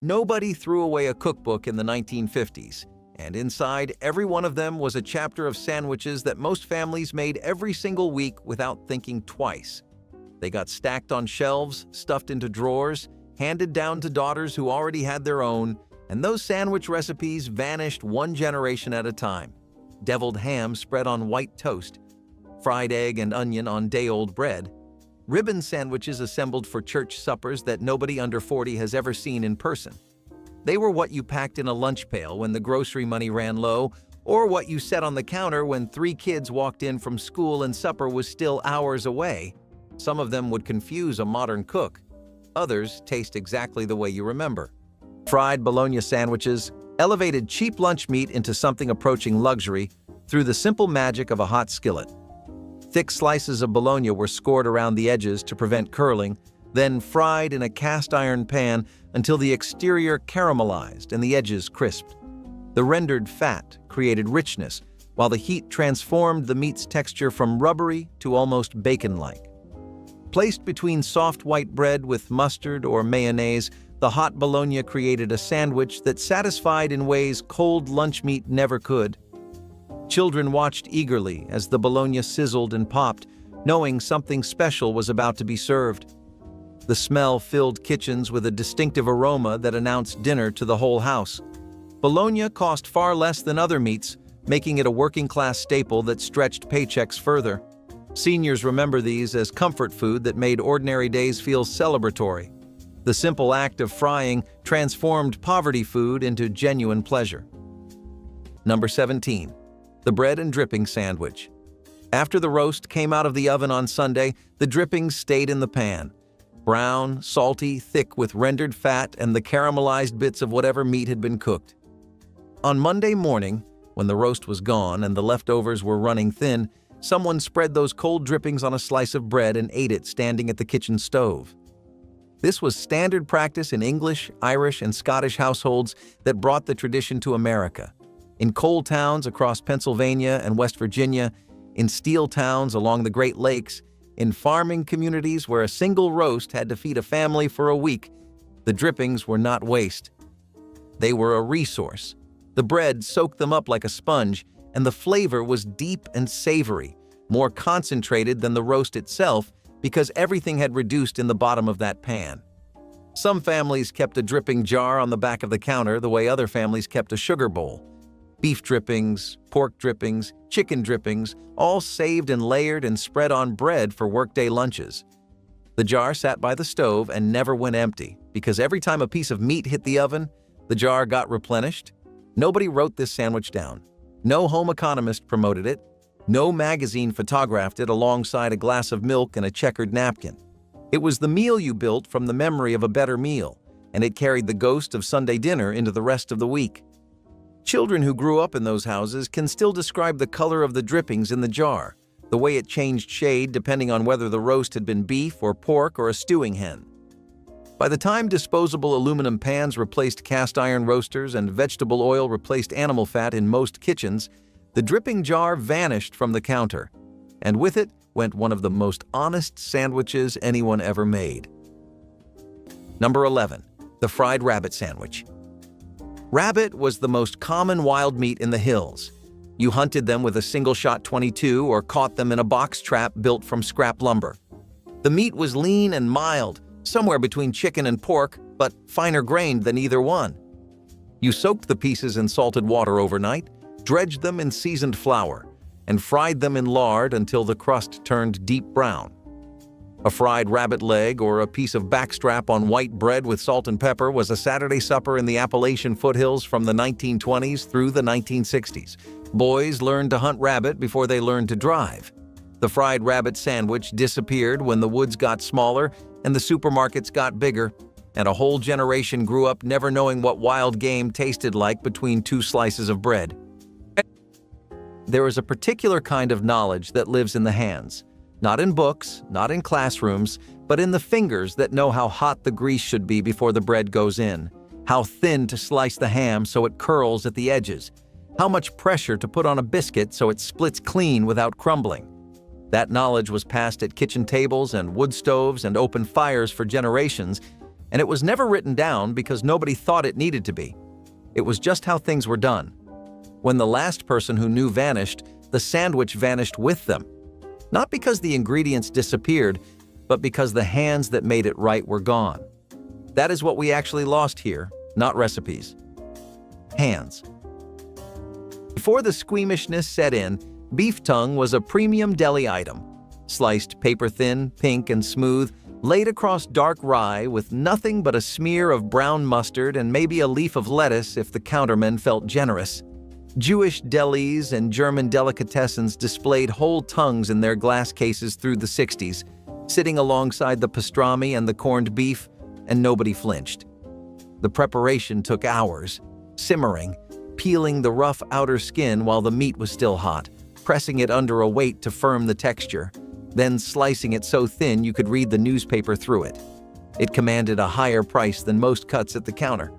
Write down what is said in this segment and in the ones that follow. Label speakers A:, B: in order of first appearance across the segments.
A: Nobody threw away a cookbook in the 1950s, and inside every one of them was a chapter of sandwiches that most families made every single week without thinking twice. They got stacked on shelves, stuffed into drawers, handed down to daughters who already had their own, and those sandwich recipes vanished one generation at a time. Deviled ham spread on white toast, fried egg and onion on day-old bread, ribbon sandwiches assembled for church suppers that nobody under 40 has ever seen in person. They were what you packed in a lunch pail when the grocery money ran low, or what you set on the counter when 3 kids walked in from school and supper was still hours away. Some of them would confuse a modern cook. Others taste exactly the way you remember. Fried bologna sandwiches elevated cheap lunch meat into something approaching luxury through the simple magic of a hot skillet. Thick slices of bologna were scored around the edges to prevent curling, then fried in a cast-iron pan until the exterior caramelized and the edges crisped. The rendered fat created richness, while the heat transformed the meat's texture from rubbery to almost bacon-like. Placed between soft white bread with mustard or mayonnaise, the hot bologna created a sandwich that satisfied in ways cold lunch meat never could. Children watched eagerly as the bologna sizzled and popped, knowing something special was about to be served. The smell filled kitchens with a distinctive aroma that announced dinner to the whole house. Bologna cost far less than other meats, making it a working-class staple that stretched paychecks further. Seniors remember these as comfort food that made ordinary days feel celebratory. The simple act of frying transformed poverty food into genuine pleasure. Number 17. The bread and dripping sandwich. After the roast came out of the oven on Sunday, the drippings stayed in the pan. Brown, salty, thick with rendered fat and the caramelized bits of whatever meat had been cooked. On Monday morning, when the roast was gone and the leftovers were running thin, someone spread those cold drippings on a slice of bread and ate it standing at the kitchen stove. This was standard practice in English, Irish, and Scottish households that brought the tradition to America. In coal towns across Pennsylvania and West Virginia, in steel towns along the Great Lakes, in farming communities where a single roast had to feed a family for a week, the drippings were not waste. They were a resource. The bread soaked them up like a sponge, and the flavor was deep and savory, more concentrated than the roast itself because everything had reduced in the bottom of that pan. Some families kept a dripping jar on the back of the counter the way other families kept a sugar bowl. Beef drippings, pork drippings, chicken drippings, all saved and layered and spread on bread for workday lunches. The jar sat by the stove and never went empty because every time a piece of meat hit the oven, the jar got replenished. Nobody wrote this sandwich down. No home economist promoted it. No magazine photographed it alongside a glass of milk and a checkered napkin. It was the meal you built from the memory of a better meal, and it carried the ghost of Sunday dinner into the rest of the week. Children who grew up in those houses can still describe the color of the drippings in the jar, the way it changed shade depending on whether the roast had been beef or pork or a stewing hen. By the time disposable aluminum pans replaced cast iron roasters and vegetable oil replaced animal fat in most kitchens, the dripping jar vanished from the counter, and with it went one of the most honest sandwiches anyone ever made. Number 11. The fried rabbit sandwich. Rabbit was the most common wild meat in the hills. You hunted them with a single-shot .22 or caught them in a box trap built from scrap lumber. The meat was lean and mild, somewhere between chicken and pork, but finer grained than either one. You soaked the pieces in salted water overnight, dredged them in seasoned flour, and fried them in lard until the crust turned deep brown. A fried rabbit leg or a piece of backstrap on white bread with salt and pepper was a Saturday supper in the Appalachian foothills from the 1920s through the 1960s. Boys learned to hunt rabbit before they learned to drive. The fried rabbit sandwich disappeared when the woods got smaller and the supermarkets got bigger, and a whole generation grew up never knowing what wild game tasted like between 2 slices of bread. There is a particular kind of knowledge that lives in the hands. Not in books, not in classrooms, but in the fingers that know how hot the grease should be before the bread goes in, how thin to slice the ham so it curls at the edges, how much pressure to put on a biscuit so it splits clean without crumbling. That knowledge was passed at kitchen tables and wood stoves and open fires for generations, And it was never written down because nobody thought it needed to be. It was just how things were done. When the last person who knew vanished, the sandwich vanished with them. Not because the ingredients disappeared, but because the hands that made it right were gone. That is what we actually lost here, not recipes. Hands. Before the squeamishness set in, beef tongue was a premium deli item. Sliced paper-thin, pink and smooth, laid across dark rye with nothing but a smear of brown mustard and maybe a leaf of lettuce if the counterman felt generous. Jewish delis and German delicatessens displayed whole tongues in their glass cases through the 60s, sitting alongside the pastrami and the corned beef, and nobody flinched. The preparation took hours, simmering, peeling the rough outer skin while the meat was still hot, pressing it under a weight to firm the texture, then slicing it so thin you could read the newspaper through it. It commanded a higher price than most cuts at the counter.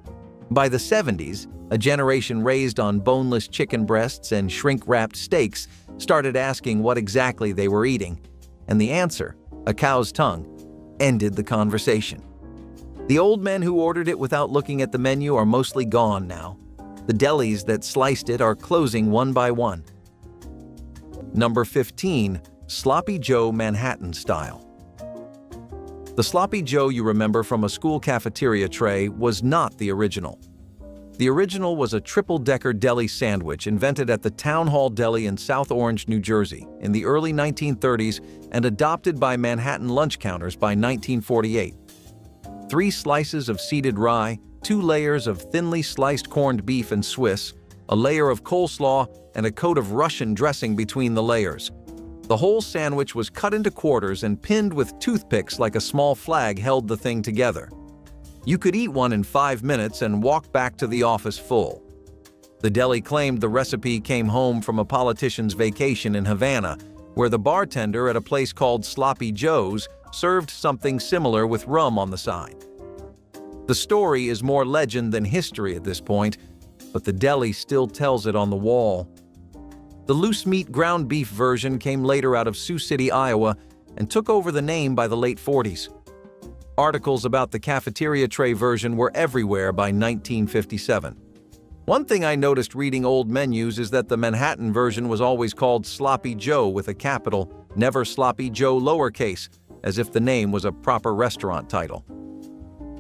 A: By the 70s, a generation raised on boneless chicken breasts and shrink-wrapped steaks started asking what exactly they were eating, and the answer, a cow's tongue, ended the conversation. The old men who ordered it without looking at the menu are mostly gone now. The delis that sliced it are closing one by one. Number 15. Sloppy Joe Manhattan Style. The Sloppy Joe you remember from a school cafeteria tray was not the original. The original was a triple-decker deli sandwich invented at the Town Hall Deli in South Orange, New Jersey, in the early 1930s and adopted by Manhattan lunch counters by 1948. 3 slices of seeded rye, 2 layers of thinly sliced corned beef and Swiss, a layer of coleslaw, and a coat of Russian dressing between the layers. The whole sandwich was cut into quarters and pinned with toothpicks like a small flag held the thing together. You could eat one in 5 minutes and walk back to the office full. The deli claimed the recipe came home from a politician's vacation in Havana, where the bartender at a place called Sloppy Joe's served something similar with rum on the side. The story is more legend than history at this point, but the deli still tells it on the wall. The loose meat ground beef version came later out of Sioux City, Iowa, and took over the name by the late 40s. Articles about the cafeteria tray version were everywhere by 1957. One thing I noticed reading old menus is that the Manhattan version was always called Sloppy Joe with a capital, never Sloppy Joe lowercase, as if the name was a proper restaurant title.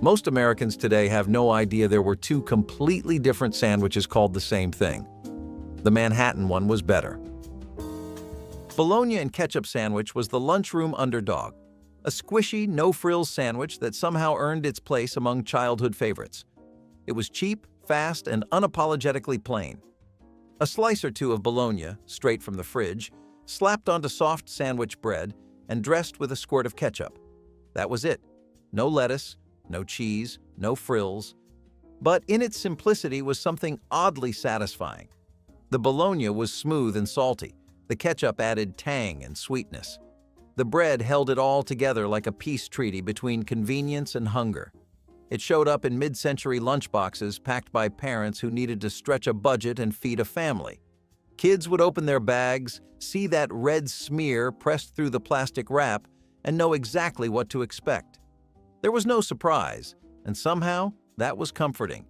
A: Most Americans today have no idea there were 2 completely different sandwiches called the same thing. The Manhattan one was better. Bologna and ketchup sandwich was the lunchroom underdog, a squishy, no-frills sandwich that somehow earned its place among childhood favorites. It was cheap, fast, and unapologetically plain. A slice or 2 of bologna, straight from the fridge, slapped onto soft sandwich bread, and dressed with a squirt of ketchup. That was it. No lettuce, no cheese, no frills. But in its simplicity was something oddly satisfying. The bologna was smooth and salty. The ketchup added tang and sweetness. The bread held it all together like a peace treaty between convenience and hunger. It showed up in mid-century lunchboxes packed by parents who needed to stretch a budget and feed a family. Kids would open their bags, see that red smear pressed through the plastic wrap, and know exactly what to expect. There was no surprise, and somehow that was comforting.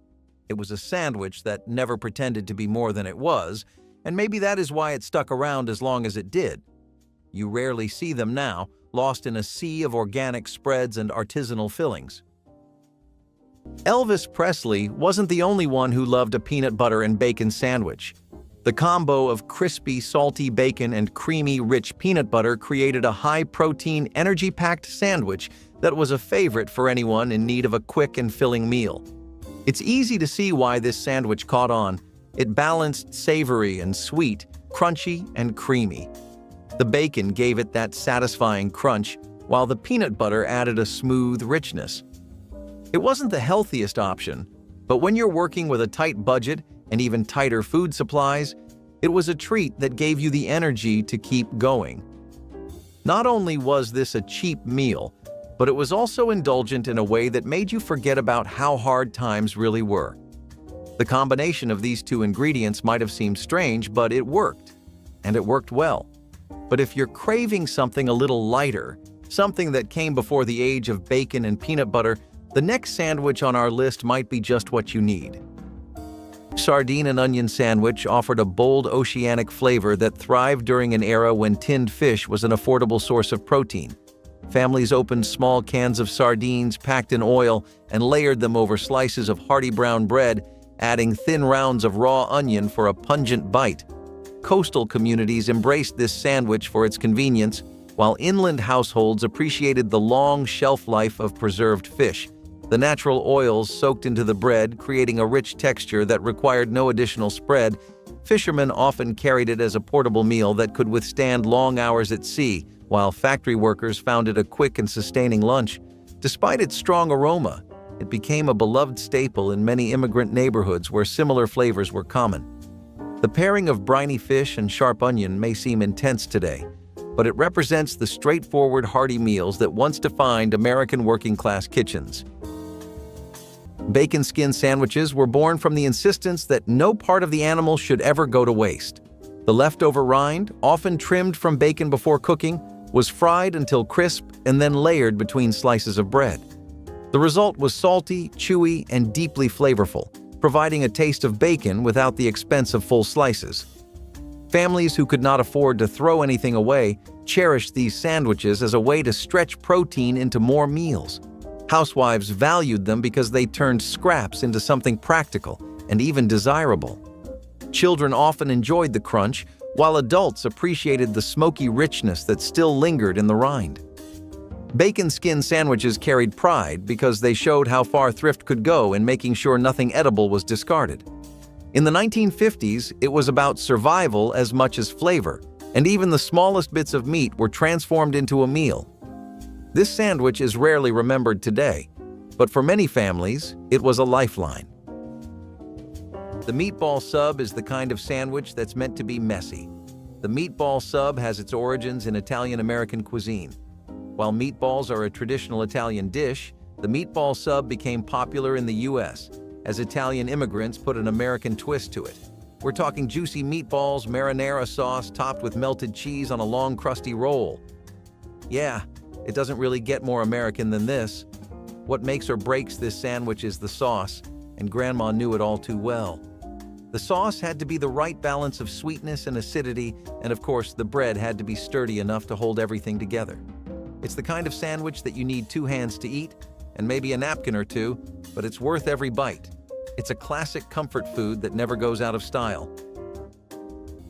A: It was a sandwich that never pretended to be more than it was, and maybe that is why it stuck around as long as it did. You rarely see them now, lost in a sea of organic spreads and artisanal fillings. Elvis Presley wasn't the only one who loved a peanut butter and bacon sandwich. The combo of crispy, salty bacon and creamy, rich peanut butter created a high-protein, energy-packed sandwich that was a favorite for anyone in need of a quick and filling meal. It's easy to see why this sandwich caught on. It balanced savory and sweet, crunchy and creamy. The bacon gave it that satisfying crunch, while the peanut butter added a smooth richness. It wasn't the healthiest option, but when you're working with a tight budget and even tighter food supplies, it was a treat that gave you the energy to keep going. Not only was this a cheap meal, but it was also indulgent in a way that made you forget about how hard times really were. The combination of these 2 ingredients might have seemed strange, but it worked, and it worked well. But if you're craving something a little lighter, something that came before the age of bacon and peanut butter, The next sandwich on our list might be just what you need. Sardine and onion sandwich offered a bold oceanic flavor that thrived during an era when tinned fish was an affordable source of protein. Families opened small cans of sardines packed in oil and layered them over slices of hearty brown bread, adding thin rounds of raw onion for a pungent bite. Coastal communities embraced this sandwich for its convenience, while inland households appreciated the long shelf life of preserved fish. The natural oils soaked into the bread, creating a rich texture that required no additional spread. Fishermen often carried it as a portable meal that could withstand long hours at sea, while factory workers found it a quick and sustaining lunch. Despite its strong aroma, it became a beloved staple in many immigrant neighborhoods where similar flavors were common. The pairing of briny fish and sharp onion may seem intense today, but it represents the straightforward, hearty meals that once defined American working-class kitchens. Bacon skin sandwiches were born from the insistence that no part of the animal should ever go to waste. The leftover rind, often trimmed from bacon before cooking, was fried until crisp and then layered between slices of bread. The result was salty, chewy, and deeply flavorful, providing a taste of bacon without the expense of full slices. Families who could not afford to throw anything away cherished these sandwiches as a way to stretch protein into more meals. Housewives valued them because they turned scraps into something practical and even desirable. Children often enjoyed the crunch, while adults appreciated the smoky richness that still lingered in the rind. Bacon skin sandwiches carried pride because they showed how far thrift could go in making sure nothing edible was discarded. In the 1950s, it was about survival as much as flavor, and even the smallest bits of meat were transformed into a meal. This sandwich is rarely remembered today, but for many families, it was a lifeline. The meatball sub is the kind of sandwich that's meant to be messy. The meatball sub has its origins in Italian-American cuisine. While meatballs are a traditional Italian dish, the meatball sub became popular in the U.S. as Italian immigrants put an American twist to it. We're talking juicy meatballs, marinara sauce topped with melted cheese on a long, crusty roll. Yeah, it doesn't really get more American than this. What makes or breaks this sandwich is the sauce, and Grandma knew it all too well. The sauce had to be the right balance of sweetness and acidity, and of course, the bread had to be sturdy enough to hold everything together. It's the kind of sandwich that you need two hands to eat, and maybe a napkin or two, but it's worth every bite. It's a classic comfort food that never goes out of style.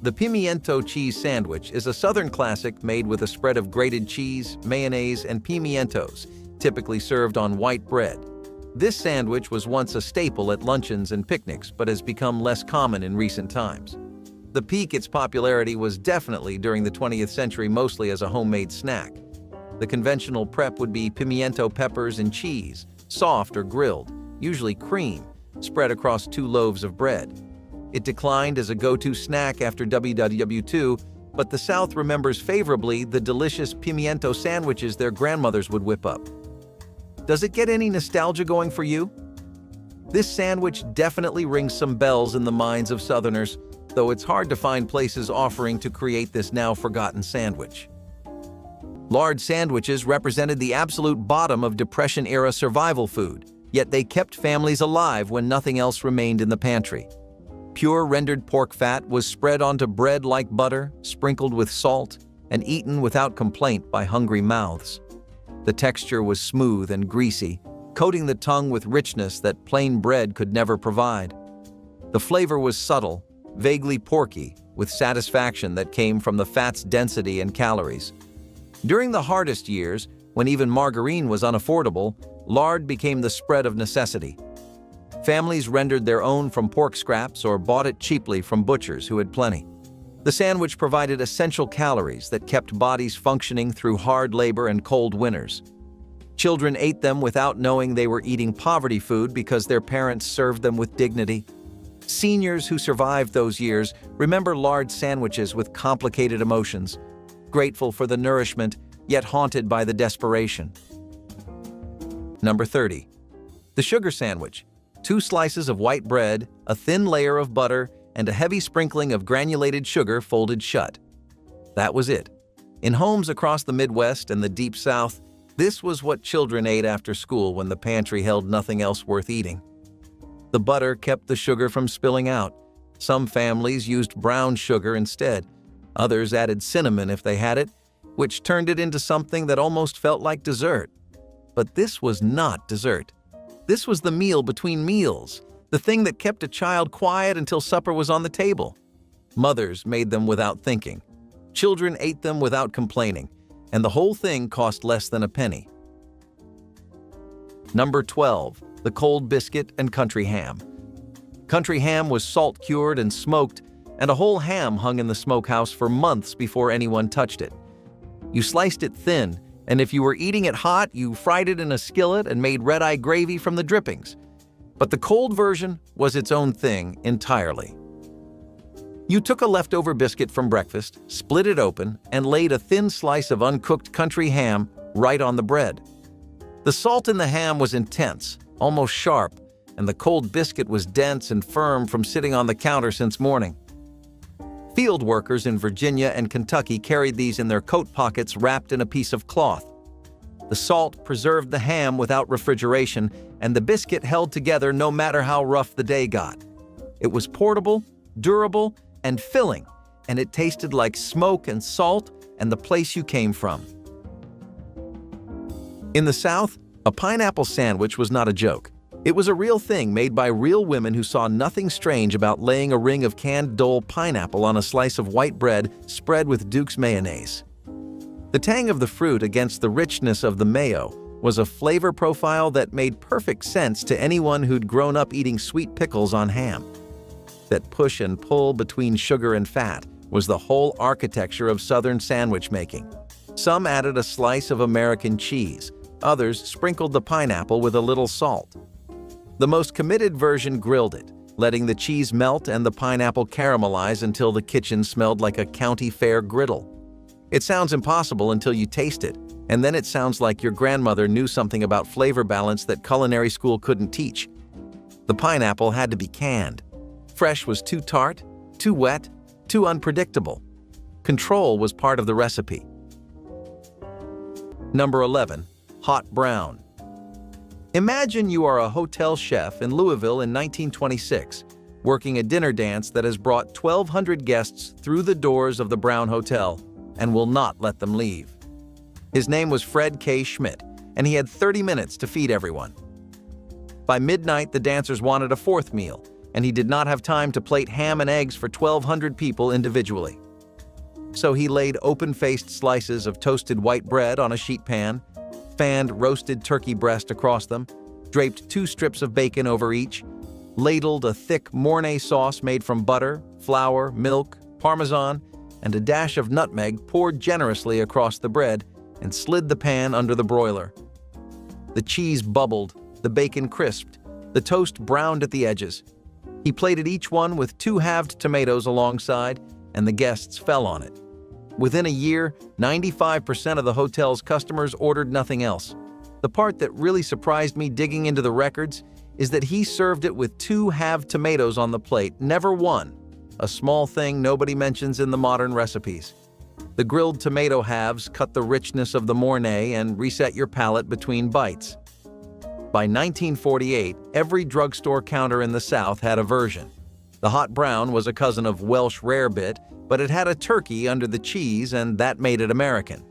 A: The pimiento cheese sandwich is a southern classic made with a spread of grated cheese, mayonnaise, and pimientos, typically served on white bread. This sandwich was once a staple at luncheons and picnics, but has become less common in recent times. The peak its popularity was definitely during the 20th century, mostly as a homemade snack. The conventional prep would be pimiento peppers and cheese, soft or grilled, usually cream, spread across 2 loaves of bread. It declined as a go-to snack after WW2, but the South remembers favorably the delicious pimiento sandwiches their grandmothers would whip up. Does it get any nostalgia going for you? This sandwich definitely rings some bells in the minds of Southerners, though it's hard to find places offering to create this now-forgotten sandwich. Large sandwiches represented the absolute bottom of Depression-era survival food, yet they kept families alive when nothing else remained in the pantry. Pure rendered pork fat was spread onto bread like butter, sprinkled with salt, and eaten without complaint by hungry mouths. The texture was smooth and greasy, coating the tongue with richness that plain bread could never provide. The flavor was subtle, vaguely porky, with satisfaction that came from the fat's density and calories. During the hardest years, when even margarine was unaffordable, lard became the spread of necessity. Families rendered their own from pork scraps or bought it cheaply from butchers who had plenty. The sandwich provided essential calories that kept bodies functioning through hard labor and cold winters. Children ate them without knowing they were eating poverty food because their parents served them with dignity. Seniors who survived those years remember lard sandwiches with complicated emotions, grateful for the nourishment, yet haunted by the desperation. Number 30. The sugar sandwich. 2 slices of white bread, a thin layer of butter, and a heavy sprinkling of granulated sugar folded shut. That was it. In homes across the Midwest and the Deep South, This was what children ate after school when the pantry held nothing else worth eating. The butter kept the sugar from spilling out. Some families used brown sugar instead. Others added cinnamon if they had it, which turned it into something that almost felt like dessert. But this was not dessert. This was the meal between meals, the thing that kept a child quiet until supper was on the table. Mothers made them without thinking. Children ate them without complaining, and the whole thing cost less than a penny. Number 12, the cold biscuit and country ham. Country ham was salt-cured and smoked, and a whole ham hung in the smokehouse for months before anyone touched it. You sliced it thin, and if you were eating it hot, you fried it in a skillet and made red-eye gravy from the drippings. But the cold version was its own thing entirely. You took a leftover biscuit from breakfast, split it open, and laid a thin slice of uncooked country ham right on the bread. The salt in the ham was intense, almost sharp, and the cold biscuit was dense and firm from sitting on the counter since morning. Field workers in Virginia and Kentucky carried these in their coat pockets wrapped in a piece of cloth. The salt preserved the ham without refrigeration, and the biscuit held together no matter how rough the day got. It was portable, durable, and filling, and it tasted like smoke and salt and the place you came from. In the South, a pineapple sandwich was not a joke. It was a real thing made by real women who saw nothing strange about laying a ring of canned Dole pineapple on a slice of white bread spread with Duke's mayonnaise. The tang of the fruit against the richness of the mayo was a flavor profile that made perfect sense to anyone who'd grown up eating sweet pickles on ham. That push and pull between sugar and fat was the whole architecture of Southern sandwich making. Some added a slice of American cheese. Others sprinkled the pineapple with a little salt. The most committed version grilled it, letting the cheese melt and the pineapple caramelize until the kitchen smelled like a county fair griddle. It sounds impossible until you taste it, and then it sounds like your grandmother knew something about flavor balance that culinary school couldn't teach. The pineapple had to be canned. Fresh was too tart, too wet, too unpredictable. Control was part of the recipe. Number 11. Hot brown. Imagine you are a hotel chef in Louisville in 1926, working a dinner dance that has brought 1,200 guests through the doors of the Brown Hotel and will not let them leave. His name was Fred K. Schmidt, and he had 30 minutes to feed everyone. By midnight, the dancers wanted a fourth meal, and he did not have time to plate ham and eggs for 1,200 people individually. So he laid open-faced slices of toasted white bread on a sheet pan, fanned roasted turkey breast across them, draped 2 strips of bacon over each, ladled a thick Mornay sauce made from butter, flour, milk, Parmesan, and a dash of nutmeg poured generously across the bread and slid the pan under the broiler. The cheese bubbled, the bacon crisped, the toast browned at the edges. He plated each one with 2 halved tomatoes alongside, and the guests fell on it. Within a year, 95% of the hotel's customers ordered nothing else. The part that really surprised me digging into the records is that he served it with 2 halved tomatoes on the plate, never one, a small thing nobody mentions in the modern recipes. The grilled tomato halves cut the richness of the Mornay and reset your palate between bites. By 1948, every drugstore counter in the South had a version. The hot brown was a cousin of Welsh rarebit, but it had a turkey under the cheese, and that made it American.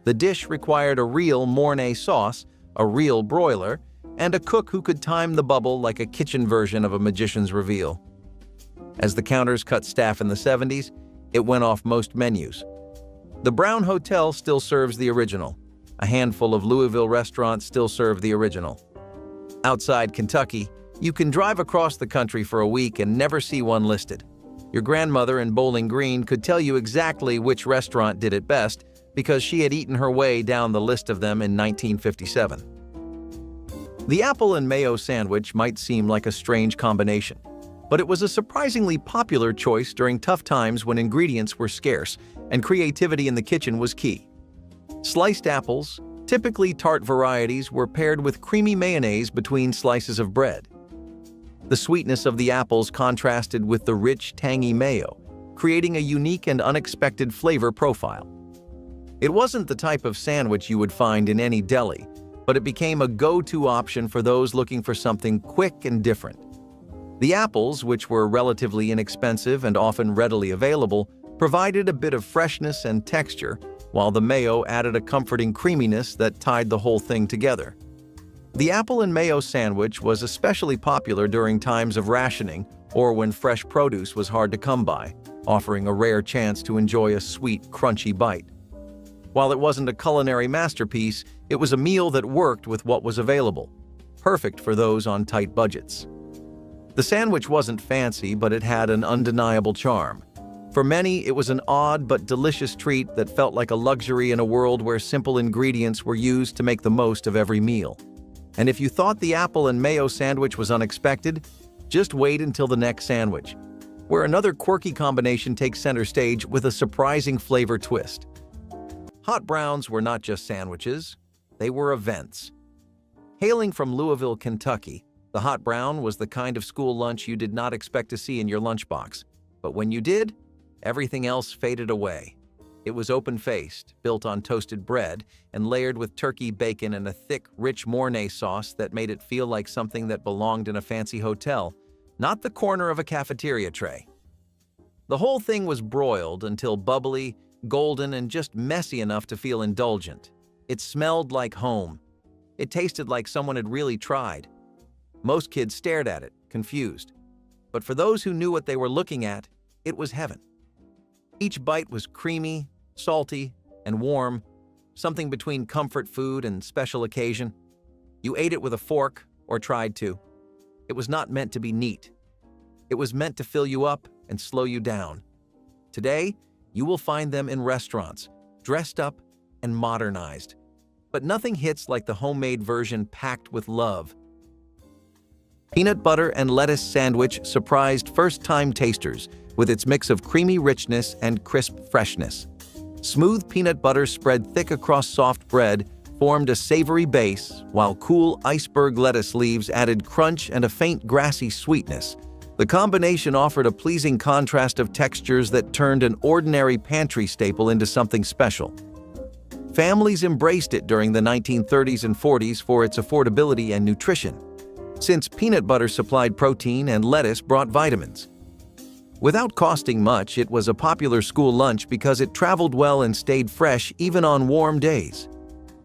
A: The dish required a real Mornay sauce, a real broiler, and a cook who could time the bubble like a kitchen version of a magician's reveal. As the counters cut staff in the 70s, it went off most menus. The Brown Hotel still serves the original. A handful of Louisville restaurants still serve the original. Outside Kentucky, you can drive across the country for a week and never see one listed. Your grandmother in Bowling Green could tell you exactly which restaurant did it best because she had eaten her way down the list of them in 1957. The apple and mayo sandwich might seem like a strange combination, but it was a surprisingly popular choice during tough times when ingredients were scarce and creativity in the kitchen was key. Sliced apples, typically tart varieties, were paired with creamy mayonnaise between slices of bread. The sweetness of the apples contrasted with the rich, tangy mayo, creating a unique and unexpected flavor profile. It wasn't the type of sandwich you would find in any deli, but it became a go-to option for those looking for something quick and different. The apples, which were relatively inexpensive and often readily available, provided a bit of freshness and texture, while the mayo added a comforting creaminess that tied the whole thing together. The apple and mayo sandwich was especially popular during times of rationing or when fresh produce was hard to come by, offering a rare chance to enjoy a sweet, crunchy bite. While it wasn't a culinary masterpiece, it was a meal that worked with what was available, perfect for those on tight budgets. The sandwich wasn't fancy, but it had an undeniable charm. For many, it was an odd but delicious treat that felt like a luxury in a world where simple ingredients were used to make the most of every meal. And if you thought the apple and mayo sandwich was unexpected, just wait until the next sandwich, where another quirky combination takes center stage with a surprising flavor twist. Hot browns were not just sandwiches, they were events. Hailing from Louisville, Kentucky, the hot brown was the kind of school lunch you did not expect to see in your lunchbox. But when you did, everything else faded away. It was open-faced, built on toasted bread, and layered with turkey bacon and a thick, rich Mornay sauce that made it feel like something that belonged in a fancy hotel, not the corner of a cafeteria tray. The whole thing was broiled until bubbly, golden, and just messy enough to feel indulgent. It smelled like home. It tasted like someone had really tried. Most kids stared at it, confused. But for those who knew what they were looking at, it was heaven. Each bite was creamy, salty, and warm, something between comfort food and special occasion. You ate it with a fork, or tried to. It was not meant to be neat. It was meant to fill you up and slow you down. Today, you will find them in restaurants, dressed up and modernized. But nothing hits like the homemade version packed with love. Peanut butter and lettuce sandwich surprised first-time tasters with its mix of creamy richness and crisp freshness. Smooth peanut butter spread thick across soft bread formed a savory base, while cool iceberg lettuce leaves added crunch and a faint grassy sweetness. The combination offered a pleasing contrast of textures that turned an ordinary pantry staple into something special. Families embraced it during the 1930s and 40s for its affordability and nutrition, since peanut butter supplied protein and lettuce brought vitamins. Without costing much, it was a popular school lunch because it traveled well and stayed fresh even on warm days.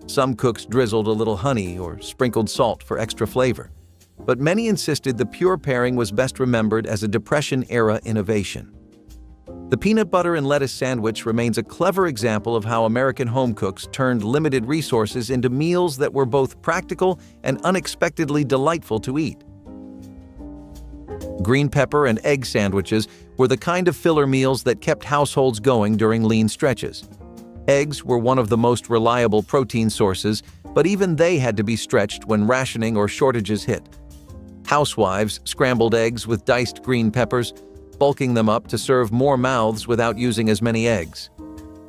A: Some cooks drizzled a little honey or sprinkled salt for extra flavor, but many insisted the pure pairing was best remembered as a Depression-era innovation. The peanut butter and lettuce sandwich remains a clever example of how American home cooks turned limited resources into meals that were both practical and unexpectedly delightful to eat. Green pepper and egg sandwiches were the kind of filler meals that kept households going during lean stretches. Eggs were one of the most reliable protein sources, but even they had to be stretched when rationing or shortages hit. Housewives scrambled eggs with diced green peppers, bulking them up to serve more mouths without using as many eggs.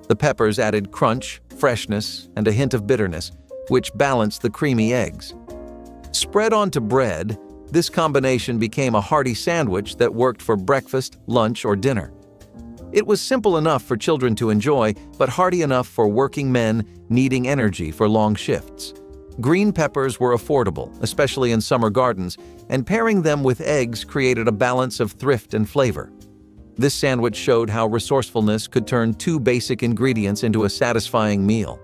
A: The peppers added crunch, freshness, and a hint of bitterness, which balanced the creamy eggs. Spread onto bread, this combination became a hearty sandwich that worked for breakfast, lunch, or dinner. It was simple enough for children to enjoy, but hearty enough for working men needing energy for long shifts. Green peppers were affordable, especially in summer gardens, and pairing them with eggs created a balance of thrift and flavor. This sandwich showed how resourcefulness could turn two basic ingredients into a satisfying meal.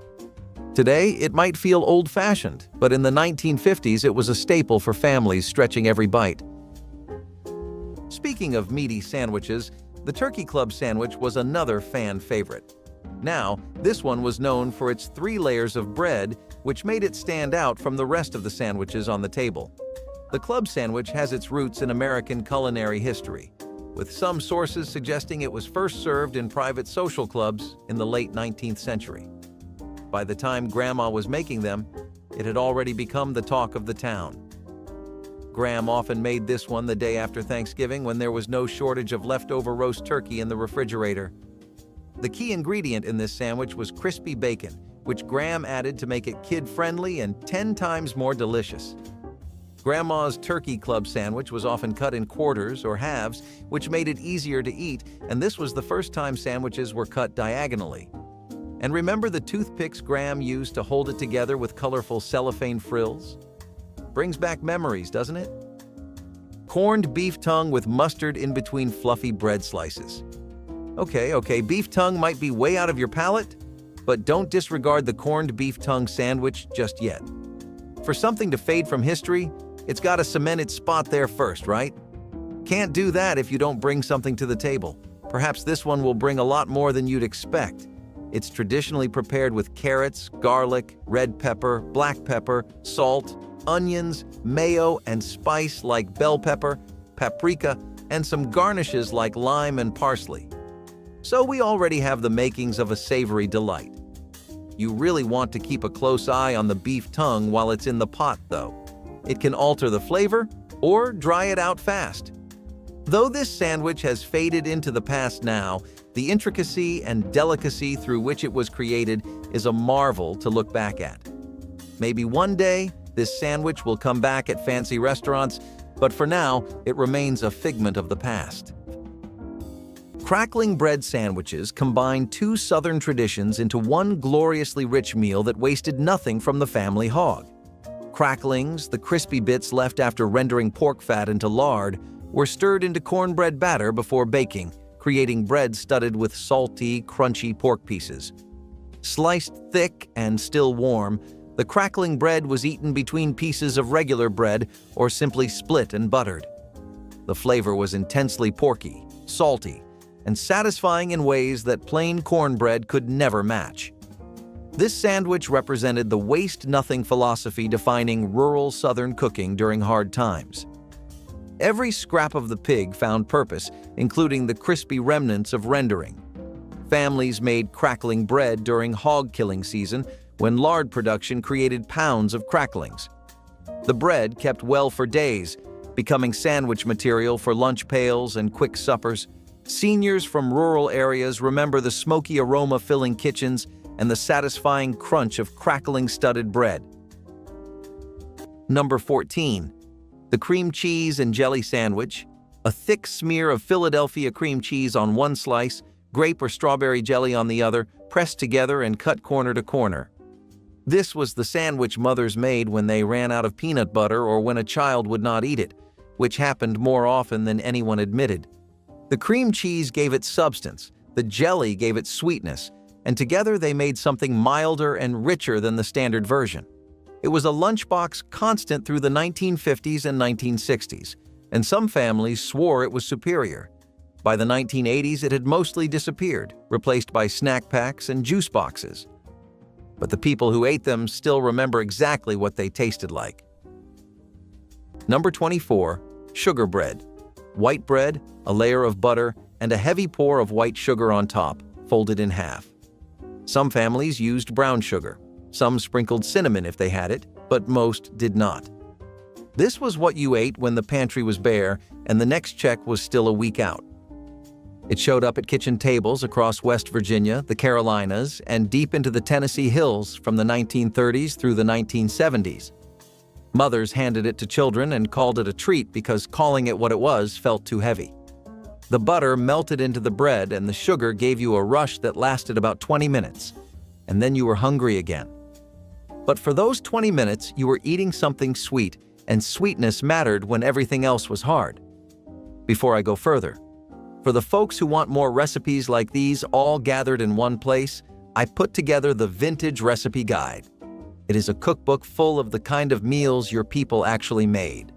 A: Today, it might feel old-fashioned, but in the 1950s it was a staple for families stretching every bite. Speaking of meaty sandwiches, the Turkey Club sandwich was another fan favorite. Now, this one was known for its 3 layers of bread, which made it stand out from the rest of the sandwiches on the table. The club sandwich has its roots in American culinary history, with some sources suggesting it was first served in private social clubs in the late 19th century. By the time Grandma was making them, it had already become the talk of the town. Graham often made this one the day after Thanksgiving when there was no shortage of leftover roast turkey in the refrigerator. The key ingredient in this sandwich was crispy bacon, which Graham added to make it kid-friendly and 10 times more delicious. Grandma's Turkey Club sandwich was often cut in quarters or halves, which made it easier to eat, and this was the first time sandwiches were cut diagonally. And remember the toothpicks Graham used to hold it together with colorful cellophane frills? Brings back memories, doesn't it? Corned beef tongue with mustard in between fluffy bread slices. Okay, beef tongue might be way out of your palate, but don't disregard the corned beef tongue sandwich just yet. For something to fade from history, it's got to cement its spot there first, right? Can't do that if you don't bring something to the table. Perhaps this one will bring a lot more than you'd expect. It's traditionally prepared with carrots, garlic, red pepper, black pepper, salt, onions, mayo, and spice like bell pepper, paprika, and some garnishes like lime and parsley. So we already have the makings of a savory delight. You really want to keep a close eye on the beef tongue while it's in the pot, though. It can alter the flavor or dry it out fast. Though this sandwich has faded into the past now, the intricacy and delicacy through which it was created is a marvel to look back at. Maybe one day, this sandwich will come back at fancy restaurants, but for now, it remains a figment of the past. Crackling bread sandwiches combine two Southern traditions into one gloriously rich meal that wasted nothing from the family hog. Cracklings, the crispy bits left after rendering pork fat into lard, were stirred into cornbread batter before baking, creating bread studded with salty, crunchy pork pieces. Sliced thick and still warm, the crackling bread was eaten between pieces of regular bread or simply split and buttered. The flavor was intensely porky, salty, and satisfying in ways that plain cornbread could never match. This sandwich represented the waste-nothing philosophy defining rural Southern cooking during hard times. Every scrap of the pig found purpose, including the crispy remnants of rendering. Families made crackling bread during hog killing season, when lard production created pounds of cracklings. The bread kept well for days, becoming sandwich material for lunch pails and quick suppers. Seniors from rural areas remember the smoky aroma-filling kitchens and the satisfying crunch of crackling studded bread. Number 14. The cream cheese and jelly sandwich. A thick smear of Philadelphia cream cheese on one slice, grape or strawberry jelly on the other, pressed together and cut corner to corner. This was the sandwich mothers made when they ran out of peanut butter or when a child would not eat it, which happened more often than anyone admitted. The cream cheese gave it substance, the jelly gave it sweetness, and together they made something milder and richer than the standard version. It was a lunchbox constant through the 1950s and 1960s, and some families swore it was superior. By the 1980s, it had mostly disappeared, replaced by snack packs and juice boxes. But the people who ate them still remember exactly what they tasted like. Number 24. Sugar bread. White bread, a layer of butter, and a heavy pour of white sugar on top, folded in half. Some families used brown sugar. Some sprinkled cinnamon if they had it, but most did not. This was what you ate when the pantry was bare and the next check was still a week out. It showed up at kitchen tables across West Virginia, the Carolinas, and deep into the Tennessee hills from the 1930s through the 1970s. Mothers handed it to children and called it a treat because calling it what it was felt too heavy. The butter melted into the bread and the sugar gave you a rush that lasted about 20 minutes, and then you were hungry again. But for those 20 minutes, you were eating something sweet, and sweetness mattered when everything else was hard. Before I go further, for the folks who want more recipes like these all gathered in one place, I put together the Vintage Recipe Guide. It is a cookbook full of the kind of meals your people actually made.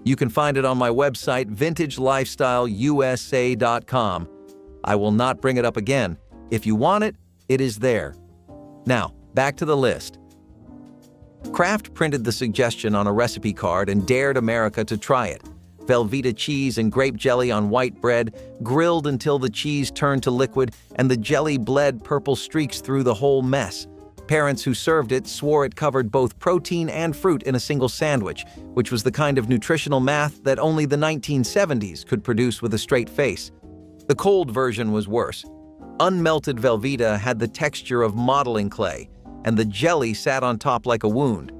A: You can find it on my website, vintagelifestyleusa.com. I will not bring it up again. If you want it, it is there. Now, back to the list. Kraft printed the suggestion on a recipe card and dared America to try it. Velveeta cheese and grape jelly on white bread, grilled until the cheese turned to liquid and the jelly bled purple streaks through the whole mess. Parents who served it swore it covered both protein and fruit in a single sandwich, which was the kind of nutritional math that only the 1970s could produce with a straight face. The cold version was worse. Unmelted Velveeta had the texture of modeling clay, and the jelly sat on top like a wound.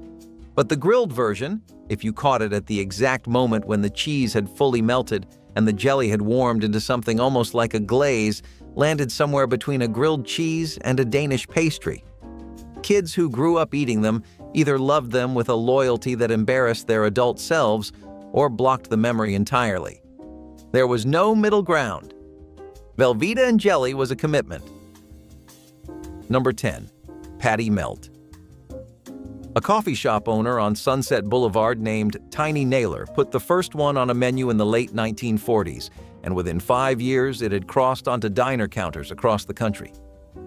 A: But the grilled version, if you caught it at the exact moment when the cheese had fully melted and the jelly had warmed into something almost like a glaze, landed somewhere between a grilled cheese and a Danish pastry. Kids who grew up eating them either loved them with a loyalty that embarrassed their adult selves or blocked the memory entirely. There was no middle ground. Velveeta and jelly was a commitment. Number 10. Patty Melt. A coffee shop owner on Sunset Boulevard named Tiny Naylor put the first one on a menu in the late 1940s, and within 5 years it had crossed onto diner counters across the country.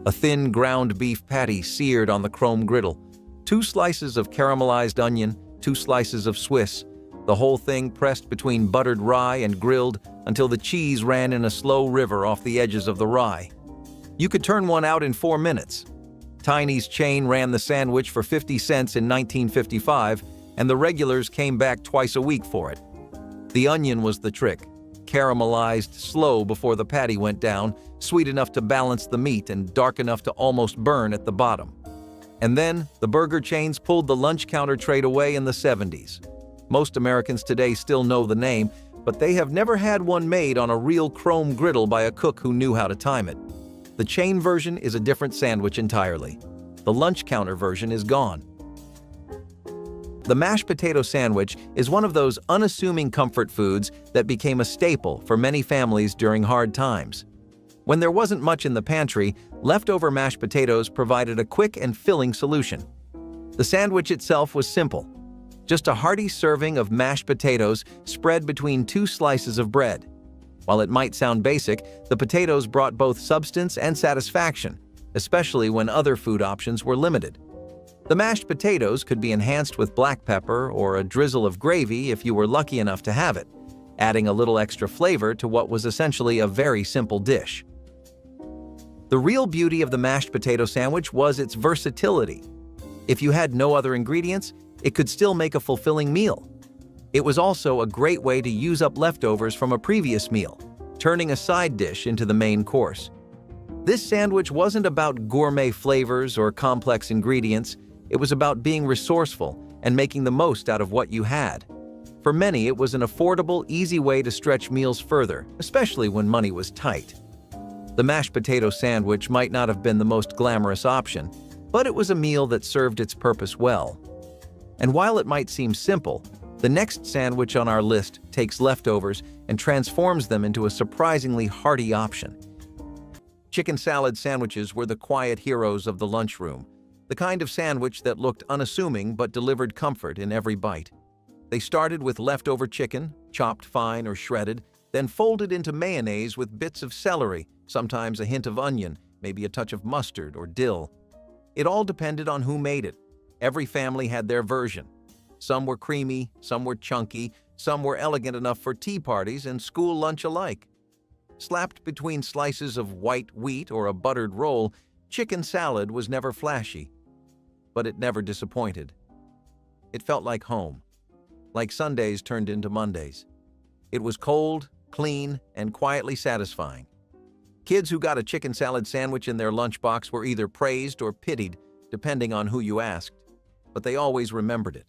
A: A thin ground beef patty seared on the chrome griddle, 2 slices of caramelized onion, 2 slices of Swiss, the whole thing pressed between buttered rye and grilled until the cheese ran in a slow river off the edges of the rye. You could turn one out in 4 minutes. Tiny's chain ran the sandwich for 50 cents in 1955, and the regulars came back twice a week for it. The onion was the trick. Caramelized slow before the patty went down, sweet enough to balance the meat and dark enough to almost burn at the bottom. And then, the burger chains pulled the lunch counter trade away in the 70s. Most Americans today still know the name, but they have never had one made on a real chrome griddle by a cook who knew how to time it. The chain version is a different sandwich entirely. The lunch counter version is gone. The mashed potato sandwich is one of those unassuming comfort foods that became a staple for many families during hard times. When there wasn't much in the pantry, leftover mashed potatoes provided a quick and filling solution. The sandwich itself was simple. Just a hearty serving of mashed potatoes spread between 2 slices of bread. While it might sound basic, the potatoes brought both substance and satisfaction, especially when other food options were limited. The mashed potatoes could be enhanced with black pepper or a drizzle of gravy if you were lucky enough to have it, adding a little extra flavor to what was essentially a very simple dish. The real beauty of the mashed potato sandwich was its versatility. If you had no other ingredients, it could still make a fulfilling meal. It was also a great way to use up leftovers from a previous meal, turning a side dish into the main course. This sandwich wasn't about gourmet flavors or complex ingredients. It was about being resourceful and making the most out of what you had. For many, it was an affordable, easy way to stretch meals further, especially when money was tight. The mashed potato sandwich might not have been the most glamorous option, but it was a meal that served its purpose well. And while it might seem simple, the next sandwich on our list takes leftovers and transforms them into a surprisingly hearty option. Chicken salad sandwiches were the quiet heroes of the lunchroom, the kind of sandwich that looked unassuming but delivered comfort in every bite. They started with leftover chicken, chopped fine or shredded, then folded into mayonnaise with bits of celery, sometimes a hint of onion, maybe a touch of mustard or dill. It all depended on who made it. Every family had their version. Some were creamy, some were chunky, some were elegant enough for tea parties and school lunch alike. Slapped between slices of white wheat or a buttered roll, chicken salad was never flashy, but it never disappointed. It felt like home, like Sundays turned into Mondays. It was cold, clean, and quietly satisfying. Kids who got a chicken salad sandwich in their lunchbox were either praised or pitied, depending on who you asked, but they always remembered it.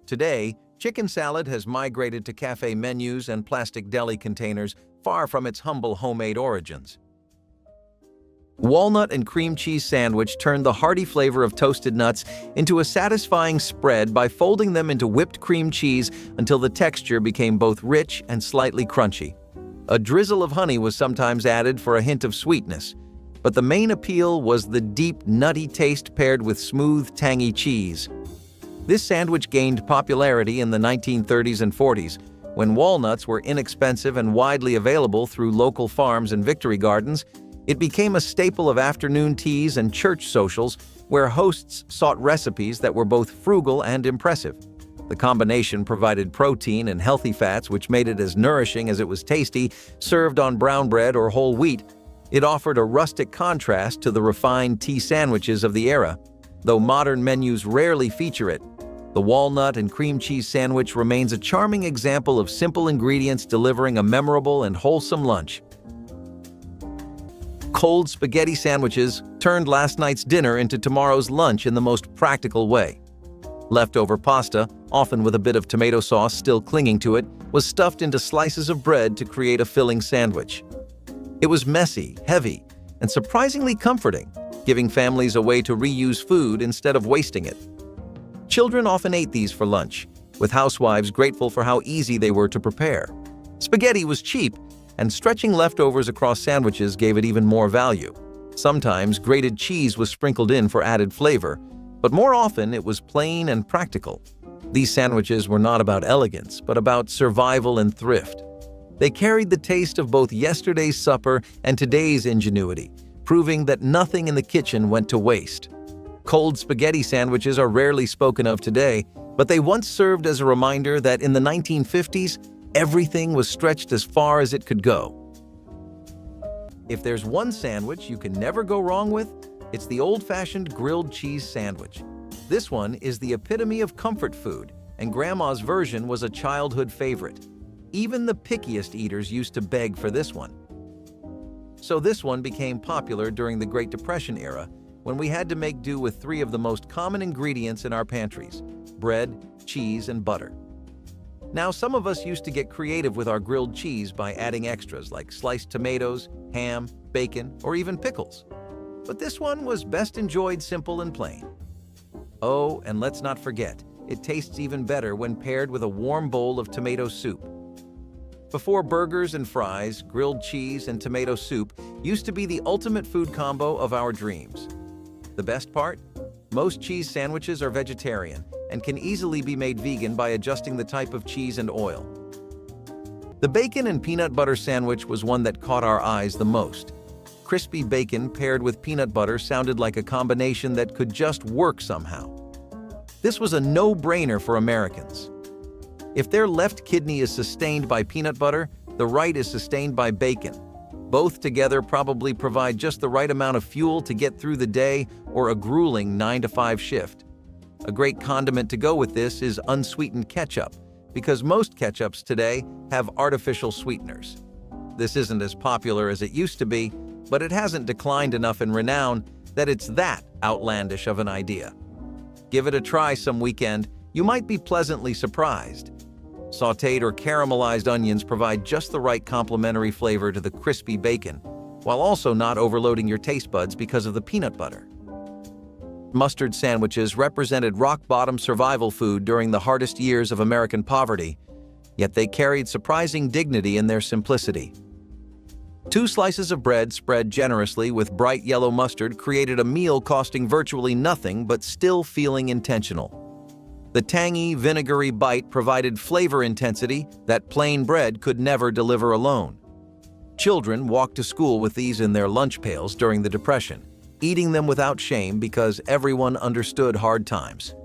A: Today, chicken salad has migrated to cafe menus and plastic deli containers, far from its humble homemade origins. Walnut and cream cheese sandwich turned the hearty flavor of toasted nuts into a satisfying spread by folding them into whipped cream cheese until the texture became both rich and slightly crunchy. A drizzle of honey was sometimes added for a hint of sweetness, but the main appeal was the deep, nutty taste paired with smooth, tangy cheese. This sandwich gained popularity in the 1930s and 40s, when walnuts were inexpensive and widely available through local farms and victory gardens. It became a staple of afternoon teas and church socials where hosts sought recipes that were both frugal and impressive. The combination provided protein and healthy fats, which made it as nourishing as it was tasty, served on brown bread or whole wheat. It offered a rustic contrast to the refined tea sandwiches of the era. Though modern menus rarely feature it, the walnut and cream cheese sandwich remains a charming example of simple ingredients delivering a memorable and wholesome lunch. Cold spaghetti sandwiches turned last night's dinner into tomorrow's lunch in the most practical way. Leftover pasta, often with a bit of tomato sauce still clinging to it, was stuffed into slices of bread to create a filling sandwich. It was messy, heavy, and surprisingly comforting, giving families a way to reuse food instead of wasting it. Children often ate these for lunch, with housewives grateful for how easy they were to prepare. Spaghetti was cheap, and stretching leftovers across sandwiches gave it even more value. Sometimes grated cheese was sprinkled in for added flavor, but more often it was plain and practical. These sandwiches were not about elegance, but about survival and thrift. They carried the taste of both yesterday's supper and today's ingenuity, proving that nothing in the kitchen went to waste. Cold spaghetti sandwiches are rarely spoken of today, but they once served as a reminder that in the 1950s, everything was stretched as far as it could go. If there's one sandwich you can never go wrong with, it's the old-fashioned grilled cheese sandwich. This one is the epitome of comfort food, and Grandma's version was a childhood favorite. Even the pickiest eaters used to beg for this one. So this one became popular during the Great Depression era, when we had to make do with three of the most common ingredients in our pantries: bread, cheese, and butter. Now, some of us used to get creative with our grilled cheese by adding extras like sliced tomatoes, ham, bacon, or even pickles. But this one was best enjoyed simple and plain. Oh, and let's not forget, it tastes even better when paired with a warm bowl of tomato soup. Before burgers and fries, grilled cheese and tomato soup used to be the ultimate food combo of our dreams. The best part? Most cheese sandwiches are vegetarian and can easily be made vegan by adjusting the type of cheese and oil. The bacon and peanut butter sandwich was one that caught our eyes the most. Crispy bacon paired with peanut butter sounded like a combination that could just work somehow. This was a no-brainer for Americans. If their left kidney is sustained by peanut butter, the right is sustained by bacon. Both together probably provide just the right amount of fuel to get through the day or a grueling 9-to-5 shift. A great condiment to go with this is unsweetened ketchup, because most ketchups today have artificial sweeteners. This isn't as popular as it used to be, but it hasn't declined enough in renown that it's that outlandish of an idea. Give it a try some weekend, you might be pleasantly surprised. Sautéed or caramelized onions provide just the right complementary flavor to the crispy bacon, while also not overloading your taste buds because of the peanut butter. Mustard sandwiches represented rock-bottom survival food during the hardest years of American poverty, yet they carried surprising dignity in their simplicity. 2 slices of bread spread generously with bright yellow mustard created a meal costing virtually nothing but still feeling intentional. The tangy, vinegary bite provided flavor intensity that plain bread could never deliver alone. Children walked to school with these in their lunch pails during the Depression, eating them without shame because everyone understood hard times.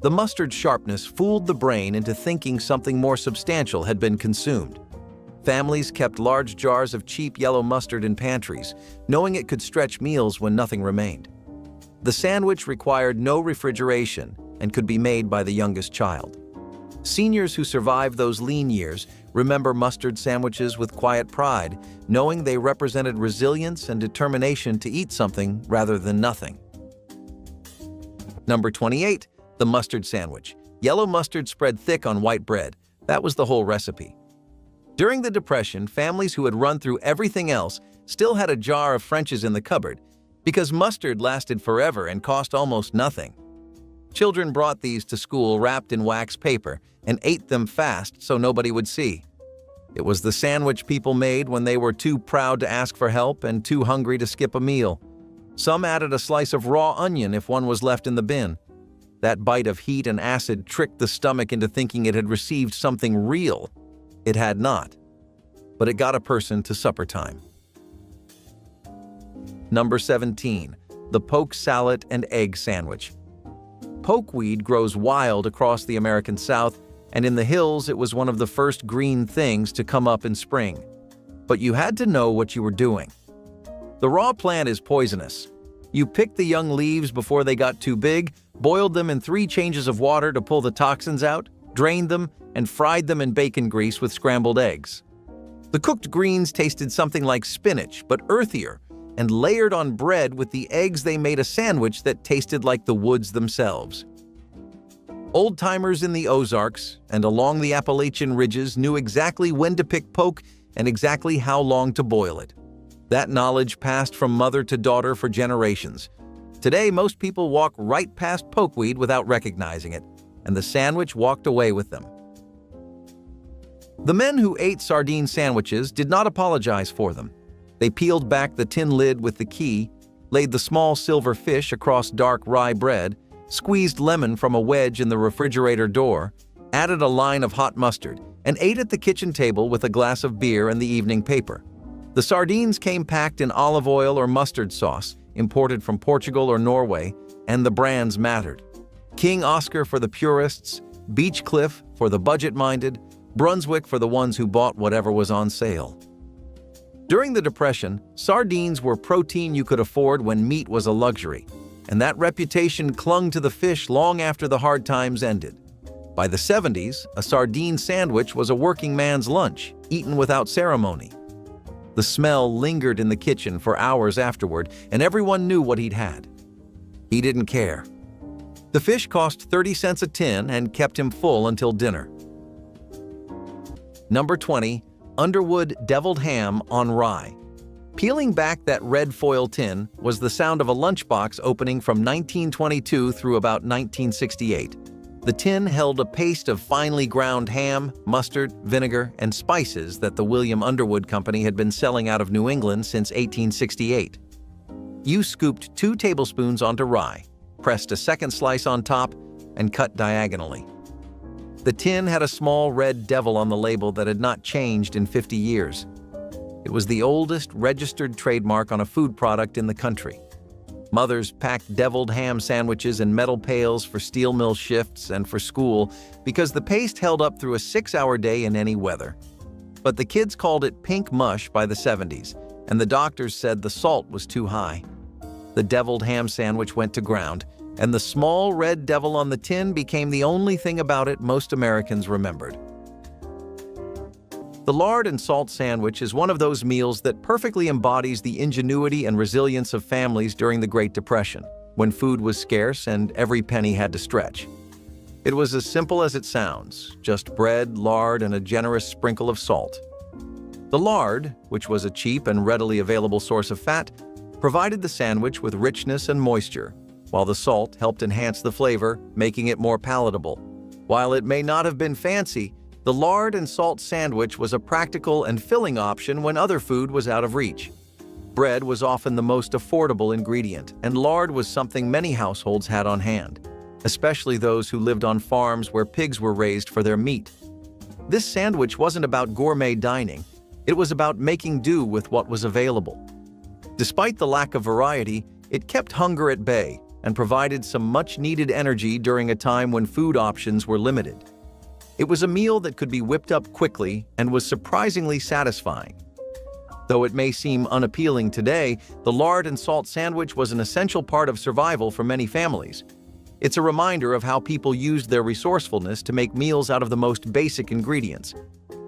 A: The mustard's sharpness fooled the brain into thinking something more substantial had been consumed. Families kept large jars of cheap yellow mustard in pantries, knowing it could stretch meals when nothing remained. The sandwich required no refrigeration and could be made by the youngest child. Seniors who survived those lean years remember mustard sandwiches with quiet pride, knowing they represented resilience and determination to eat something rather than nothing. Number 28, the mustard sandwich. Yellow mustard spread thick on white bread. That was the whole recipe. During the Depression, families who had run through everything else still had a jar of French's in the cupboard because mustard lasted forever and cost almost nothing. Children brought these to school wrapped in wax paper and ate them fast so nobody would see. It was the sandwich people made when they were too proud to ask for help and too hungry to skip a meal. Some added a slice of raw onion if one was left in the bin. That bite of heat and acid tricked the stomach into thinking it had received something real. It had not, but it got a person to supper time. Number 17, the poke salad and egg sandwich. Pokeweed grows wild across the American South, and in the hills it was one of the first green things to come up in spring. But you had to know what you were doing. The raw plant is poisonous. You picked the young leaves before they got too big, boiled them in 3 changes of water to pull the toxins out, drained them, and fried them in bacon grease with scrambled eggs. The cooked greens tasted something like spinach, but earthier, and layered on bread with the eggs they made a sandwich that tasted like the woods themselves. Old-timers in the Ozarks and along the Appalachian ridges knew exactly when to pick poke and exactly how long to boil it. That knowledge passed from mother to daughter for generations. Today, most people walk right past pokeweed without recognizing it, and the sandwich walked away with them. The men who ate sardine sandwiches did not apologize for them. They peeled back the tin lid with the key, laid the small silver fish across dark rye bread, squeezed lemon from a wedge in the refrigerator door, added a line of hot mustard, and ate at the kitchen table with a glass of beer and the evening paper. The sardines came packed in olive oil or mustard sauce, imported from Portugal or Norway, and the brands mattered. King Oscar for the purists, Beach Cliff for the budget-minded, Brunswick for the ones who bought whatever was on sale. During the Depression, sardines were protein you could afford when meat was a luxury, and that reputation clung to the fish long after the hard times ended. By the 70s, a sardine sandwich was a working man's lunch, eaten without ceremony. The smell lingered in the kitchen for hours afterward, and everyone knew what he'd had. He didn't care. The fish cost 30 cents a tin and kept him full until dinner. Number 20. Underwood deviled ham on rye. Peeling back that red foil tin was the sound of a lunchbox opening from 1922 through about 1968. The tin held a paste of finely ground ham, mustard, vinegar, and spices that the William Underwood Company had been selling out of New England since 1868. You scooped 2 tablespoons onto rye, pressed a second slice on top, and cut diagonally. The tin had a small red devil on the label that had not changed in 50 years. It was the oldest registered trademark on a food product in the country. Mothers packed deviled ham sandwiches in metal pails for steel mill shifts and for school because the paste held up through a 6-hour day in any weather. But the kids called it pink mush by the 70s, and the doctors said the salt was too high. The deviled ham sandwich went to ground, and the small red devil on the tin became the only thing about it most Americans remembered. The lard and salt sandwich is one of those meals that perfectly embodies the ingenuity and resilience of families during the Great Depression, when food was scarce and every penny had to stretch. It was as simple as it sounds, just bread, lard, and a generous sprinkle of salt. The lard, which was a cheap and readily available source of fat, provided the sandwich with richness and moisture, while the salt helped enhance the flavor, making it more palatable. While it may not have been fancy, the lard and salt sandwich was a practical and filling option when other food was out of reach. Bread was often the most affordable ingredient, and lard was something many households had on hand, especially those who lived on farms where pigs were raised for their meat. This sandwich wasn't about gourmet dining, it was about making do with what was available. Despite the lack of variety, it kept hunger at bay and provided some much-needed energy during a time when food options were limited. It was a meal that could be whipped up quickly and was surprisingly satisfying. Though it may seem unappealing today, the lard and salt sandwich was an essential part of survival for many families. It's a reminder of how people used their resourcefulness to make meals out of the most basic ingredients.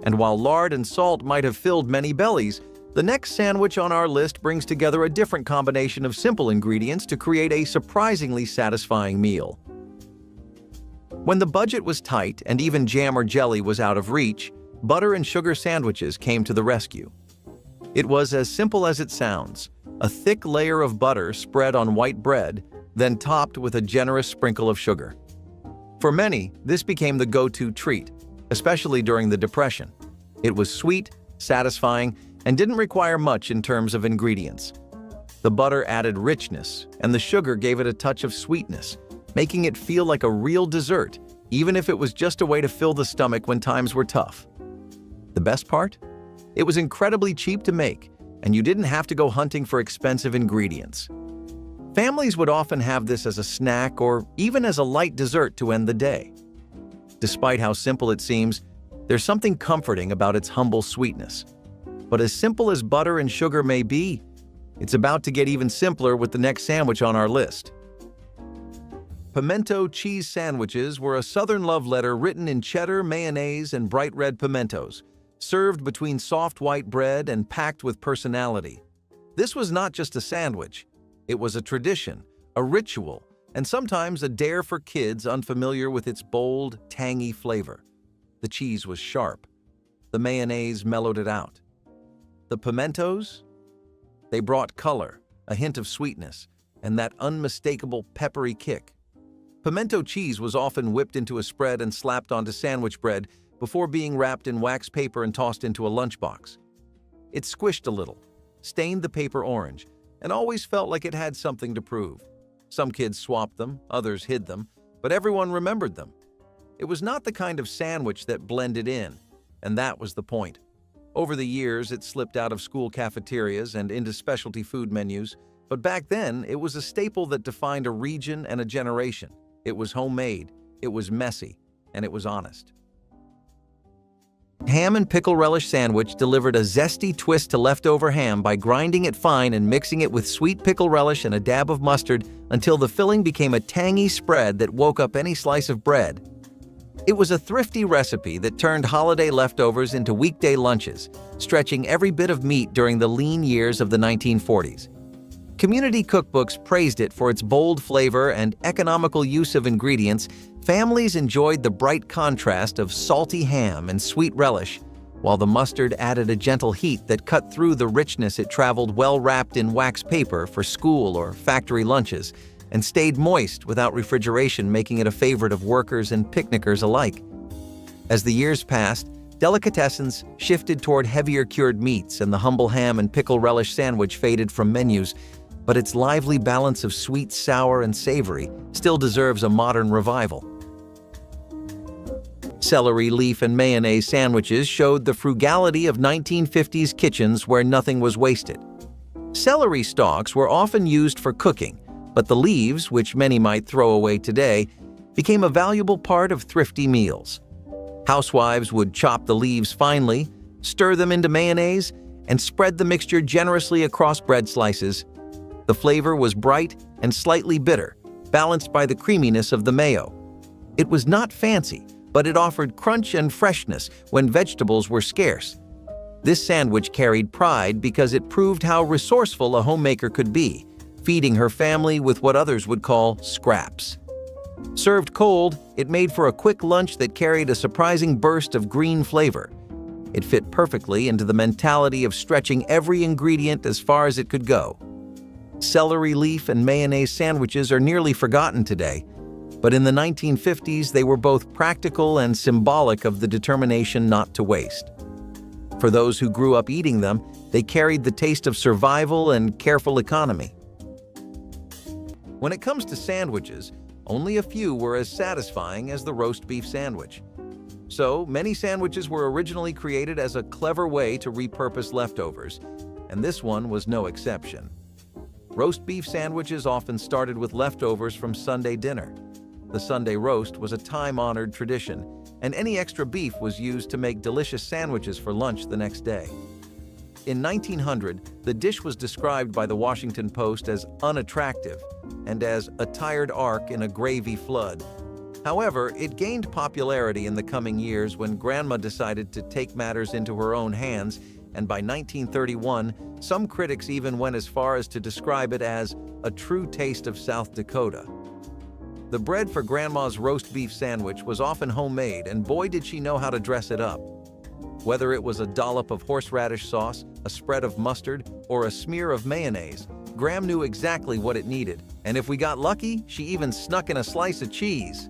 A: And while lard and salt might have filled many bellies, the next sandwich on our list brings together a different combination of simple ingredients to create a surprisingly satisfying meal. When the budget was tight and even jam or jelly was out of reach, butter and sugar sandwiches came to the rescue. It was as simple as it sounds, a thick layer of butter spread on white bread, then topped with a generous sprinkle of sugar. For many, this became the go-to treat, especially during the Depression. It was sweet, satisfying, and didn't require much in terms of ingredients. The butter added richness, and the sugar gave it a touch of sweetness, making it feel like a real dessert, even if it was just a way to fill the stomach when times were tough. The best part? It was incredibly cheap to make, and you didn't have to go hunting for expensive ingredients. Families would often have this as a snack or even as a light dessert to end the day. Despite how simple it seems, there's something comforting about its humble sweetness. But as simple as butter and sugar may be, it's about to get even simpler with the next sandwich on our list. Pimento cheese sandwiches were a Southern love letter written in cheddar, mayonnaise, and bright red pimentos, served between soft white bread and packed with personality. This was not just a sandwich. It was a tradition, a ritual, and sometimes a dare for kids unfamiliar with its bold, tangy flavor. The cheese was sharp. The mayonnaise mellowed it out. The pimentos? They brought color, a hint of sweetness, and that unmistakable peppery kick. Pimento cheese was often whipped into a spread and slapped onto sandwich bread before being wrapped in wax paper and tossed into a lunchbox. It squished a little, stained the paper orange, and always felt like it had something to prove. Some kids swapped them, others hid them, but everyone remembered them. It was not the kind of sandwich that blended in, and that was the point. Over the years, it slipped out of school cafeterias and into specialty food menus, but back then, it was a staple that defined a region and a generation. It was homemade, it was messy, and it was honest. Ham and pickle relish sandwich delivered a zesty twist to leftover ham by grinding it fine and mixing it with sweet pickle relish and a dab of mustard until the filling became a tangy spread that woke up any slice of bread. It was a thrifty recipe that turned holiday leftovers into weekday lunches, stretching every bit of meat during the lean years of the 1940s. Community cookbooks praised it for its bold flavor and economical use of ingredients. Families enjoyed the bright contrast of salty ham and sweet relish, while the mustard added a gentle heat that cut through the richness. It traveled well wrapped in wax paper for school or factory lunches, and stayed moist without refrigeration, making it a favorite of workers and picnickers alike. As the years passed, delicatessens shifted toward heavier cured meats, and the humble ham and pickle relish sandwich faded from menus, but its lively balance of sweet, sour, and savory still deserves a modern revival. Celery, leaf, and mayonnaise sandwiches showed the frugality of 1950s kitchens where nothing was wasted. Celery stalks were often used for cooking, but the leaves, which many might throw away today, became a valuable part of thrifty meals. Housewives would chop the leaves finely, stir them into mayonnaise, and spread the mixture generously across bread slices. The flavor was bright and slightly bitter, balanced by the creaminess of the mayo. It was not fancy, but it offered crunch and freshness when vegetables were scarce. This sandwich carried pride because it proved how resourceful a homemaker could be, feeding her family with what others would call scraps. Served cold, it made for a quick lunch that carried a surprising burst of green flavor. It fit perfectly into the mentality of stretching every ingredient as far as it could go. Celery leaf and mayonnaise sandwiches are nearly forgotten today, but in the 1950s they were both practical and symbolic of the determination not to waste. For those who grew up eating them, they carried the taste of survival and careful economy. When it comes to sandwiches, only a few were as satisfying as the roast beef sandwich. So, many sandwiches were originally created as a clever way to repurpose leftovers, and this one was no exception. Roast beef sandwiches often started with leftovers from Sunday dinner. The Sunday roast was a time-honored tradition, and any extra beef was used to make delicious sandwiches for lunch the next day. In 1900, the dish was described by the Washington Post as unattractive and as a tired ark in a gravy flood. However, it gained popularity in the coming years when Grandma decided to take matters into her own hands, and by 1931, some critics even went as far as to describe it as a true taste of South Dakota. The bread for Grandma's roast beef sandwich was often homemade, and boy did she know how to dress it up. Whether it was a dollop of horseradish sauce, a spread of mustard, or a smear of mayonnaise, Gram knew exactly what it needed, and if we got lucky, she even snuck in a slice of cheese.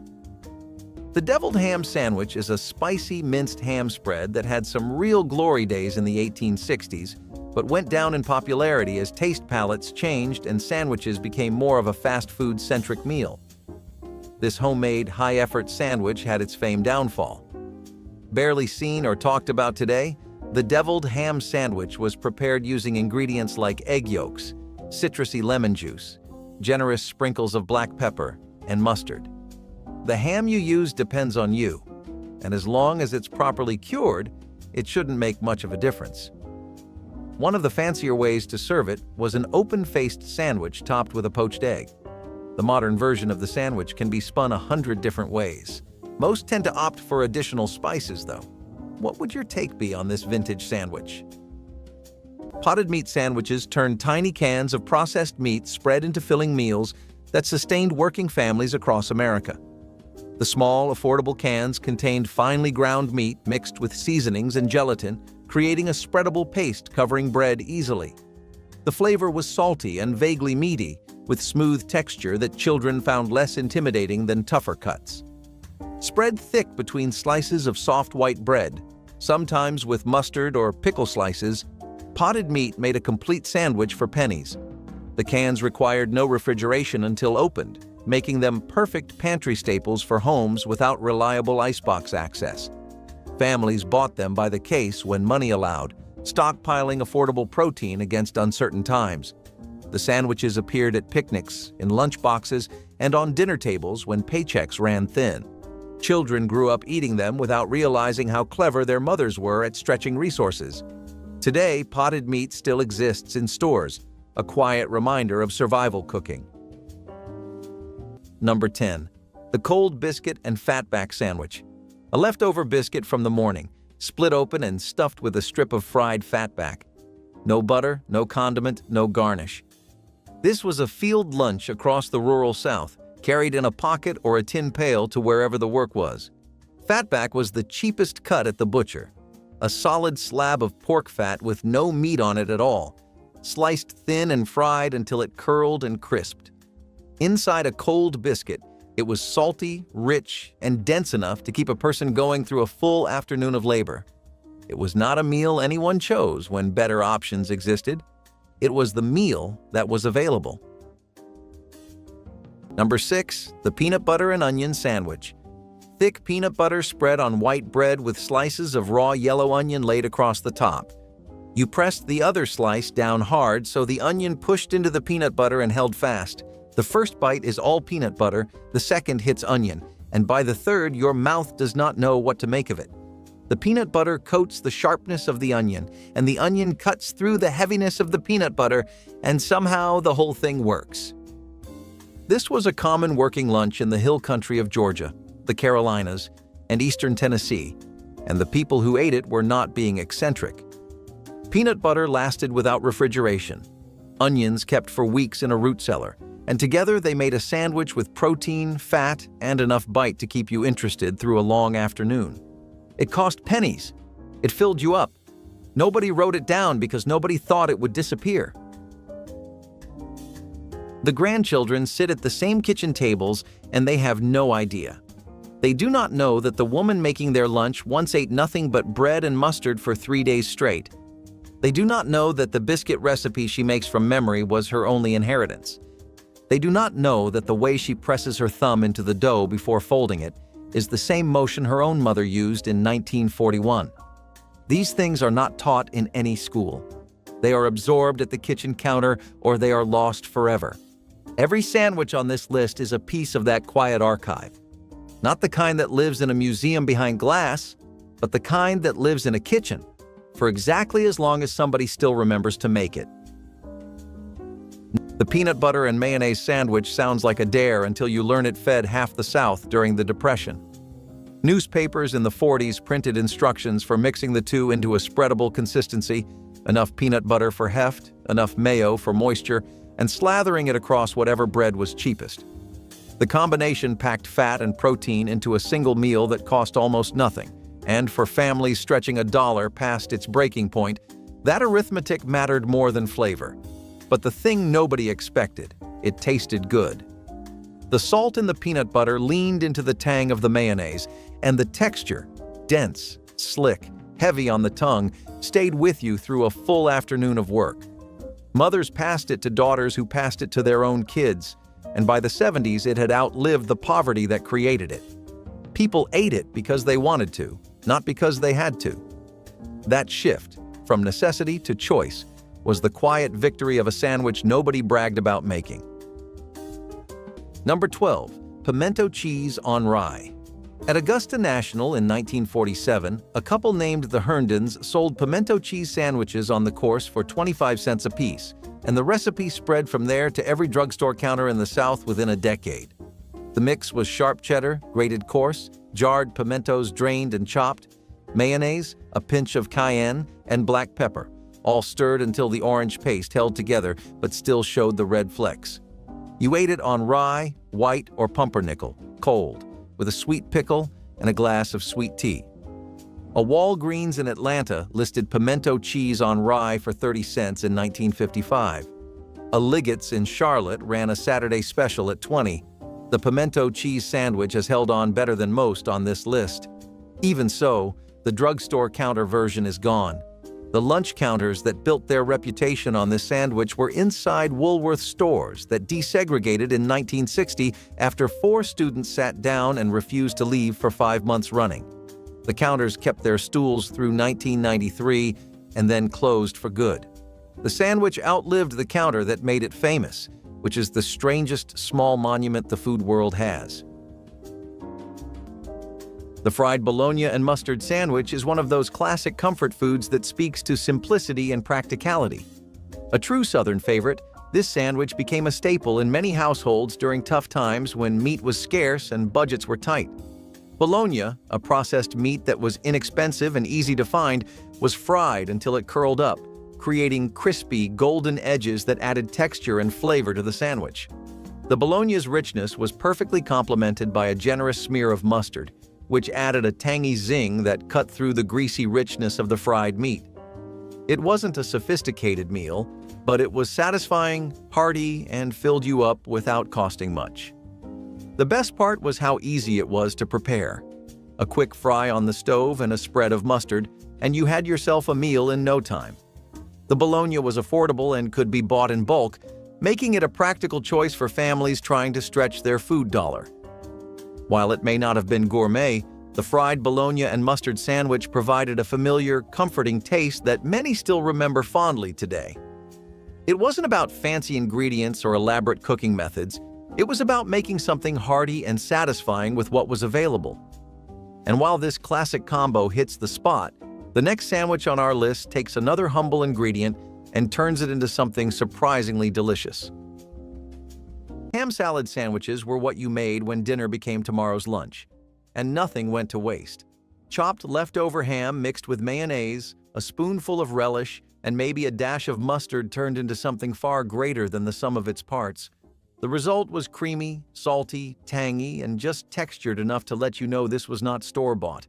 A: The deviled ham sandwich is a spicy minced ham spread that had some real glory days in the 1860s, but went down in popularity as taste palates changed and sandwiches became more of a fast food-centric meal. This homemade, high-effort sandwich had its fame downfall. Barely seen or talked about today, the deviled ham sandwich was prepared using ingredients like egg yolks, citrusy lemon juice, generous sprinkles of black pepper, and mustard. The ham you use depends on you, and as long as it's properly cured, it shouldn't make much of a difference. One of the fancier ways to serve it was an open-faced sandwich topped with a poached egg. The modern version of the sandwich can be spun 100 different ways. Most tend to opt for additional spices, though. What would your take be on this vintage sandwich? Potted meat sandwiches turned tiny cans of processed meat spread into filling meals that sustained working families across America. The small, affordable cans contained finely ground meat mixed with seasonings and gelatin, creating a spreadable paste covering bread easily. The flavor was salty and vaguely meaty, with smooth texture that children found less intimidating than tougher cuts. Spread thick between slices of soft white bread, sometimes with mustard or pickle slices, potted meat made a complete sandwich for pennies. The cans required no refrigeration until opened, making them perfect pantry staples for homes without reliable icebox access. Families bought them by the case when money allowed, stockpiling affordable protein against uncertain times. The sandwiches appeared at picnics, in lunchboxes, and on dinner tables when paychecks ran thin. Children grew up eating them without realizing how clever their mothers were at stretching resources. Today, potted meat still exists in stores, a quiet reminder of survival cooking. Number 10. The cold biscuit and fatback sandwich. A leftover biscuit from the morning, split open and stuffed with a strip of fried fatback. No butter, no condiment, no garnish. This was a field lunch across the rural South, carried in a pocket or a tin pail to wherever the work was. Fatback was the cheapest cut at the butcher. A solid slab of pork fat with no meat on it at all, sliced thin and fried until it curled and crisped. Inside a cold biscuit, it was salty, rich, and dense enough to keep a person going through a full afternoon of labor. It was not a meal anyone chose when better options existed. It was the meal that was available. Number 6. The peanut butter and onion sandwich. Thick peanut butter spread on white bread with slices of raw yellow onion laid across the top. You pressed the other slice down hard so the onion pushed into the peanut butter and held fast. The first bite is all peanut butter, the second hits onion, and by the third, your mouth does not know what to make of it. The peanut butter coats the sharpness of the onion, and the onion cuts through the heaviness of the peanut butter, and somehow the whole thing works. This was a common working lunch in the hill country of Georgia, the Carolinas, and eastern Tennessee, and the people who ate it were not being eccentric. Peanut butter lasted without refrigeration. Onions kept for weeks in a root cellar, and together they made a sandwich with protein, fat, and enough bite to keep you interested through a long afternoon. It cost pennies. It filled you up. Nobody wrote it down because nobody thought it would disappear. The grandchildren sit at the same kitchen tables and they have no idea. They do not know that the woman making their lunch once ate nothing but bread and mustard for 3 days straight. They do not know that the biscuit recipe she makes from memory was her only inheritance. They do not know that the way she presses her thumb into the dough before folding it is the same motion her own mother used in 1941. These things are not taught in any school. They are absorbed at the kitchen counter or they are lost forever. Every sandwich on this list is a piece of that quiet archive. Not the kind that lives in a museum behind glass, but the kind that lives in a kitchen for exactly as long as somebody still remembers to make it. The peanut butter and mayonnaise sandwich sounds like a dare until you learn it fed half the South during the Depression. Newspapers in the 40s printed instructions for mixing the two into a spreadable consistency, enough peanut butter for heft, enough mayo for moisture, and slathering it across whatever bread was cheapest. The combination packed fat and protein into a single meal that cost almost nothing, and for families stretching $1 past its breaking point, that arithmetic mattered more than flavor. But the thing nobody expected, it tasted good. The salt in the peanut butter leaned into the tang of the mayonnaise, and the texture, dense, slick, heavy on the tongue, stayed with you through a full afternoon of work. Mothers passed it to daughters who passed it to their own kids, and by the 70s it had outlived the poverty that created it. People ate it because they wanted to, not because they had to. That shift, from necessity to choice, was the quiet victory of a sandwich nobody bragged about making. Number 12. Pimento cheese on rye. At Augusta National in 1947, a couple named the Herndons sold pimento cheese sandwiches on the course for 25 cents apiece, and the recipe spread from there to every drugstore counter in the South within a decade. The mix was sharp cheddar, grated coarse, jarred pimentos drained and chopped, mayonnaise, a pinch of cayenne, and black pepper, all stirred until the orange paste held together but still showed the red flecks. You ate it on rye, white, or pumpernickel, cold, with a sweet pickle and a glass of sweet tea. A Walgreens in Atlanta listed pimento cheese on rye for 30 cents in 1955. A Liggett's in Charlotte ran a Saturday special at 20. The pimento cheese sandwich has held on better than most on this list. Even so, the drugstore counter version is gone. The lunch counters that built their reputation on this sandwich were inside Woolworth stores that desegregated in 1960 after 4 students sat down and refused to leave for 5 months running. The counters kept their stools through 1993 and then closed for good. The sandwich outlived the counter that made it famous, which is the strangest small monument the food world has. The fried bologna and mustard sandwich is one of those classic comfort foods that speaks to simplicity and practicality. A true Southern favorite, this sandwich became a staple in many households during tough times when meat was scarce and budgets were tight. Bologna, a processed meat that was inexpensive and easy to find, was fried until it curled up, creating crispy, golden edges that added texture and flavor to the sandwich. The bologna's richness was perfectly complemented by a generous smear of mustard, which added a tangy zing that cut through the greasy richness of the fried meat. It wasn't a sophisticated meal, but it was satisfying, hearty, and filled you up without costing much. The best part was how easy it was to prepare. A quick fry on the stove and a spread of mustard, and you had yourself a meal in no time. The bologna was affordable and could be bought in bulk, making it a practical choice for families trying to stretch their food dollar. While it may not have been gourmet, the fried bologna and mustard sandwich provided a familiar, comforting taste that many still remember fondly today. It wasn't about fancy ingredients or elaborate cooking methods. It was about making something hearty and satisfying with what was available. And while this classic combo hits the spot, the next sandwich on our list takes another humble ingredient and turns it into something surprisingly delicious. Ham salad sandwiches were what you made when dinner became tomorrow's lunch, and nothing went to waste. Chopped leftover ham mixed with mayonnaise, a spoonful of relish, and maybe a dash of mustard turned into something far greater than the sum of its parts. The result was creamy, salty, tangy, and just textured enough to let you know this was not store-bought.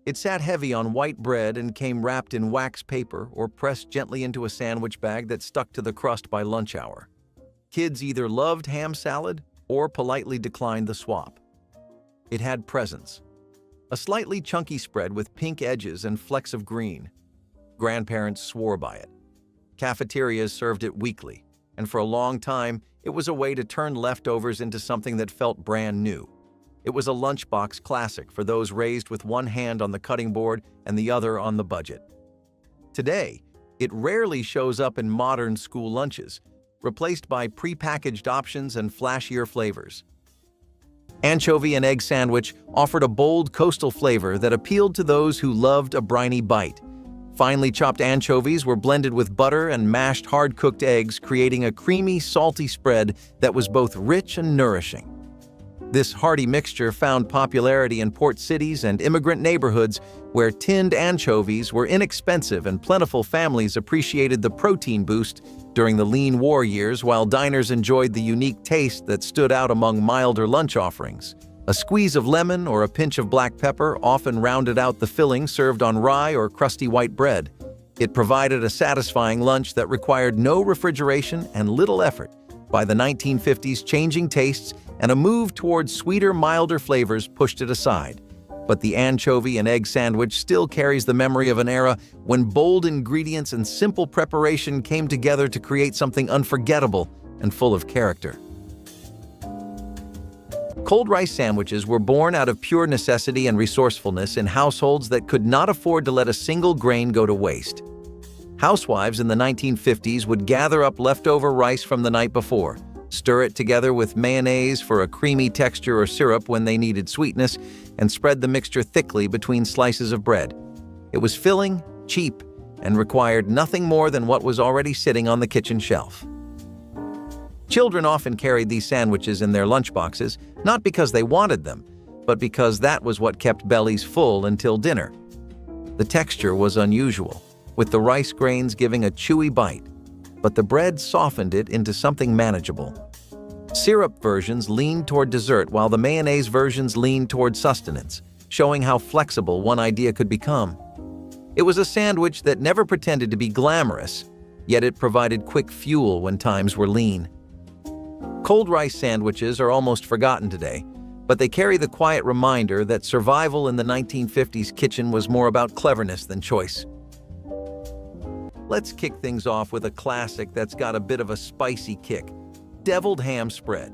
A: It sat heavy on white bread and came wrapped in wax paper or pressed gently into a sandwich bag that stuck to the crust by lunch hour. Kids either loved ham salad or politely declined the swap. It had presence. A slightly chunky spread with pink edges and flecks of green. Grandparents swore by it. Cafeterias served it weekly, and for a long time, it was a way to turn leftovers into something that felt brand new. It was a lunchbox classic for those raised with one hand on the cutting board and the other on the budget. Today, it rarely shows up in modern school lunches, replaced by prepackaged options and flashier flavors. Anchovy and egg sandwich offered a bold coastal flavor that appealed to those who loved a briny bite. Finely chopped anchovies were blended with butter and mashed hard-cooked eggs, creating a creamy, salty spread that was both rich and nourishing. This hearty mixture found popularity in port cities and immigrant neighborhoods where tinned anchovies were inexpensive and plentiful families appreciated the protein boost during the lean war years, while diners enjoyed the unique taste that stood out among milder lunch offerings. A squeeze of lemon or a pinch of black pepper often rounded out the filling served on rye or crusty white bread. It provided a satisfying lunch that required no refrigeration and little effort. By the 1950s, changing tastes and a move towards sweeter, milder flavors pushed it aside. But the anchovy and egg sandwich still carries the memory of an era when bold ingredients and simple preparation came together to create something unforgettable and full of character. Cold rice sandwiches were born out of pure necessity and resourcefulness in households that could not afford to let a single grain go to waste. Housewives in the 1950s would gather up leftover rice from the night before, stir it together with mayonnaise for a creamy texture or syrup when they needed sweetness, and spread the mixture thickly between slices of bread. It was filling, cheap, and required nothing more than what was already sitting on the kitchen shelf. Children often carried these sandwiches in their lunchboxes, not because they wanted them, but because that was what kept bellies full until dinner. The texture was unusual, with the rice grains giving a chewy bite, but the bread softened it into something manageable. Syrup versions leaned toward dessert while the mayonnaise versions leaned toward sustenance. showing how flexible one idea could become. It was a sandwich that never pretended to be glamorous, yet it provided quick fuel when times were lean. Cold rice sandwiches are almost forgotten today, but they carry the quiet reminder that survival in the 1950s kitchen was more about cleverness than choice. Let's kick things off with a classic that's got a bit of a spicy kick: deviled ham spread.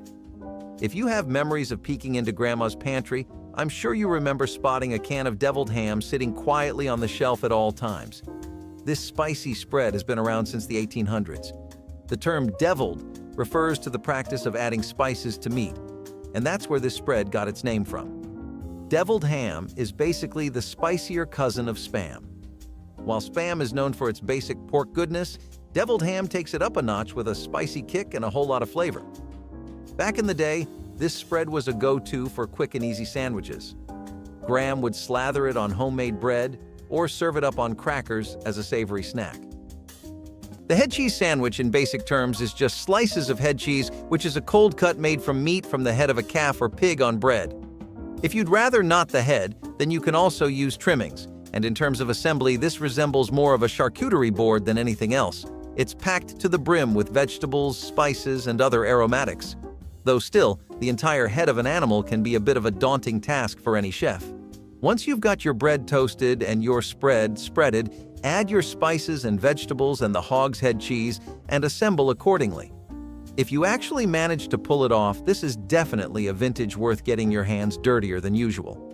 A: If you have memories of peeking into Grandma's pantry, I'm sure you remember spotting a can of deviled ham sitting quietly on the shelf at all times. This spicy spread has been around since the 1800s. The term deviled refers to the practice of adding spices to meat, and that's where this spread got its name from. Deviled ham is basically the spicier cousin of Spam. While Spam is known for its basic pork goodness, deviled ham takes it up a notch with a spicy kick and a whole lot of flavor. Back in the day, this spread was a go-to for quick and easy sandwiches. Graham would slather it on homemade bread or serve it up on crackers as a savory snack. The head cheese sandwich, in basic terms, is just slices of head cheese, which is a cold cut made from meat from the head of a calf or pig on bread. If you'd rather not the head, then you can also use trimmings, and in terms of assembly, this resembles more of a charcuterie board than anything else. It's packed to the brim with vegetables, spices, and other aromatics. Though still, the entire head of an animal can be a bit of a daunting task for any chef. Once you've got your bread toasted and your spread spreaded, add your spices and vegetables and the hog's head cheese and assemble accordingly. If you actually manage to pull it off, this is definitely a vintage worth getting your hands dirtier than usual.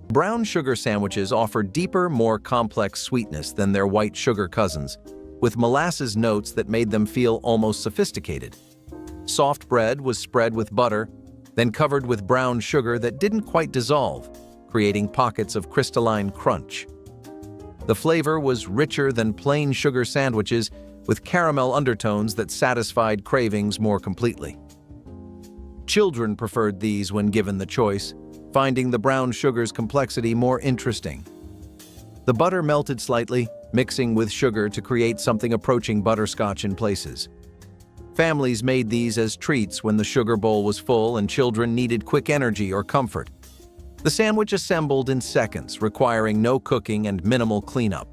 A: Brown sugar sandwiches offer deeper, more complex sweetness than their white sugar cousins, with molasses notes that made them feel almost sophisticated. Soft bread was spread with butter, then covered with brown sugar that didn't quite dissolve, creating pockets of crystalline crunch. The flavor was richer than plain sugar sandwiches, with caramel undertones that satisfied cravings more completely. Children preferred these when given the choice, finding the brown sugar's complexity more interesting. The butter melted slightly, mixing with sugar to create something approaching butterscotch in places. Families made these as treats when the sugar bowl was full and children needed quick energy or comfort. The sandwich assembled in seconds, requiring no cooking and minimal cleanup.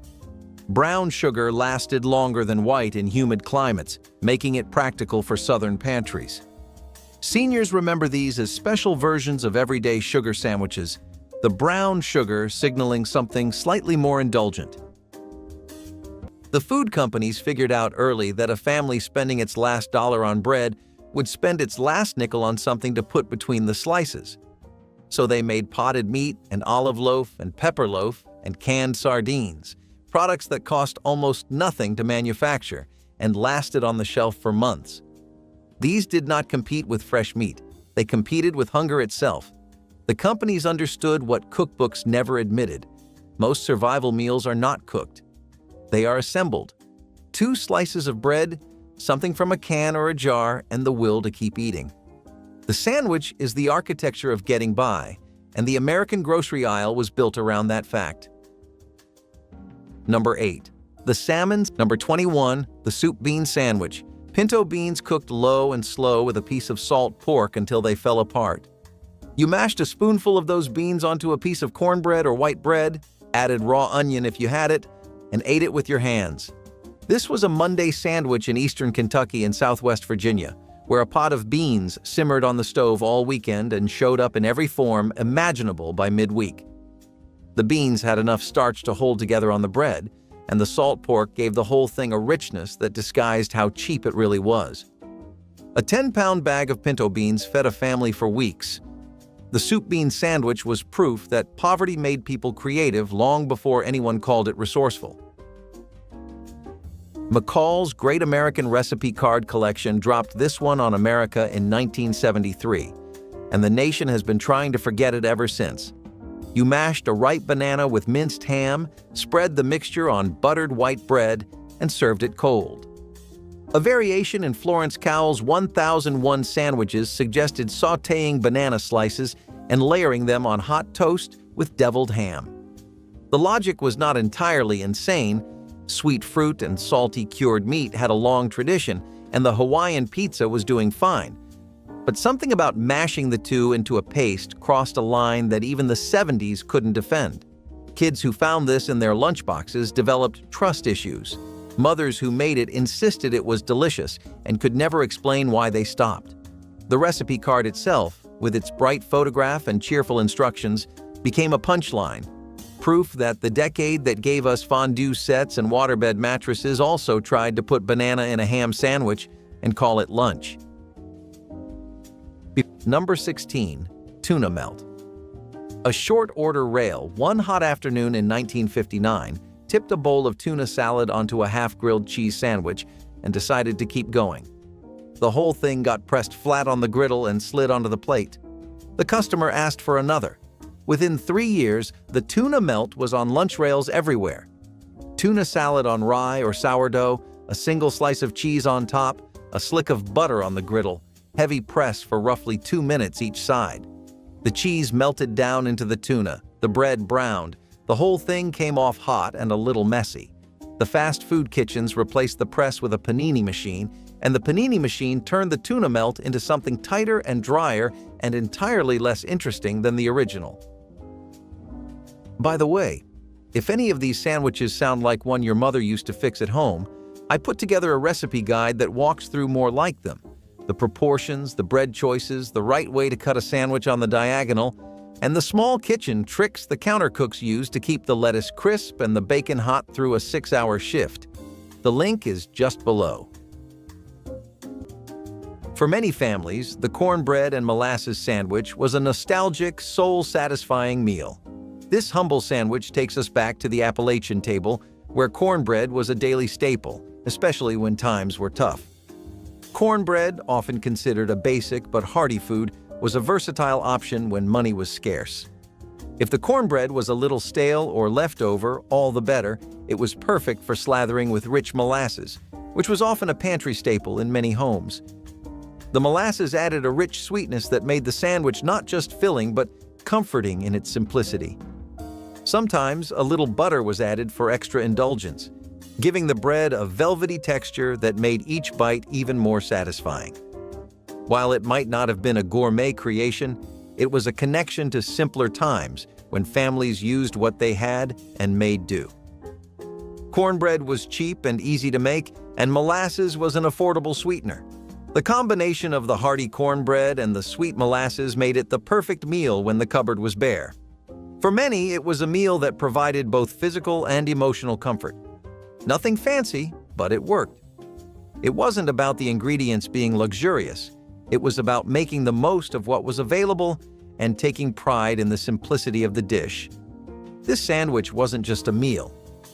A: Brown sugar lasted longer than white in humid climates, making it practical for southern pantries. Seniors remember these as special versions of everyday sugar sandwiches, the brown sugar signaling something slightly more indulgent. The food companies figured out early that a family spending its last dollar on bread would spend its last nickel on something to put between the slices. So they made potted meat and olive loaf and pepper loaf and canned sardines, products that cost almost nothing to manufacture and lasted on the shelf for months. These did not compete with fresh meat. They competed with hunger itself. The companies understood what cookbooks never admitted. Most survival meals are not cooked. They are assembled. 2 slices of bread, something from a can or a jar, and the will to keep eating. The sandwich is the architecture of getting by, and the American grocery aisle was built around that fact. Number 8. The salmon's. Number 21. The soup bean sandwich. Pinto beans cooked low and slow with a piece of salt pork until they fell apart. You mashed a spoonful of those beans onto a piece of cornbread or white bread, added raw onion if you had it, and ate it with your hands. This was a Monday sandwich in eastern Kentucky and southwest Virginia, where a pot of beans simmered on the stove all weekend and showed up in every form imaginable by midweek. The beans had enough starch to hold together on the bread, and the salt pork gave the whole thing a richness that disguised how cheap it really was. A 10-pound bag of pinto beans fed a family for weeks. The soup bean sandwich was proof that poverty made people creative long before anyone called it resourceful. McCall's Great American Recipe Card Collection dropped this one on America in 1973, and the nation has been trying to forget it ever since. You mashed a ripe banana with minced ham, spread the mixture on buttered white bread, and served it cold. A variation in Florence Cowell's 1001 sandwiches suggested sautéing banana slices and layering them on hot toast with deviled ham. The logic was not entirely insane. Sweet fruit and salty cured meat had a long tradition, and the Hawaiian pizza was doing fine. But something about mashing the two into a paste crossed a line that even the 70s couldn't defend. Kids who found this in their lunchboxes developed trust issues. Mothers who made it insisted it was delicious and could never explain why they stopped. The recipe card itself, with its bright photograph and cheerful instructions, became a punchline. Proof that the decade that gave us fondue sets and waterbed mattresses also tried to put banana in a ham sandwich and call it lunch. Number 16. Tuna melt. A short order rail one hot afternoon in 1959 tipped a bowl of tuna salad onto a half-grilled cheese sandwich and decided to keep going. The whole thing got pressed flat on the griddle and slid onto the plate. The customer asked for another. Within 3 years, the tuna melt was on lunch rails everywhere. Tuna salad on rye or sourdough, a single slice of cheese on top, a slick of butter on the griddle, heavy press for roughly 2 minutes each side. The cheese melted down into the tuna, the bread browned, the whole thing came off hot and a little messy. The fast food kitchens replaced the press with a panini machine, and the panini machine turned the tuna melt into something tighter and drier and entirely less interesting than the original. By the way, if any of these sandwiches sound like one your mother used to fix at home, I put together a recipe guide that walks through more like them. The proportions, the bread choices, the right way to cut a sandwich on the diagonal, and the small kitchen tricks the counter cooks use to keep the lettuce crisp and the bacon hot through a 6-hour shift. The link is just below. For many families, the cornbread and molasses sandwich was a nostalgic, soul-satisfying meal. This humble sandwich takes us back to the Appalachian table, where cornbread was a daily staple, especially when times were tough. Cornbread, often considered a basic but hearty food, was a versatile option when money was scarce. If the cornbread was a little stale or leftover, all the better. It was perfect for slathering with rich molasses, which was often a pantry staple in many homes. The molasses added a rich sweetness that made the sandwich not just filling but comforting in its simplicity. Sometimes a little butter was added for extra indulgence, giving the bread a velvety texture that made each bite even more satisfying. While it might not have been a gourmet creation, it was a connection to simpler times when families used what they had and made do. Cornbread was cheap and easy to make, and molasses was an affordable sweetener. The combination of the hearty cornbread and the sweet molasses made it the perfect meal when the cupboard was bare. For many, it was a meal that provided both physical and emotional comfort. Nothing fancy, but it worked. It wasn't about the ingredients being luxurious. It was about making the most of what was available and taking pride in the simplicity of the dish. This sandwich wasn't just a meal.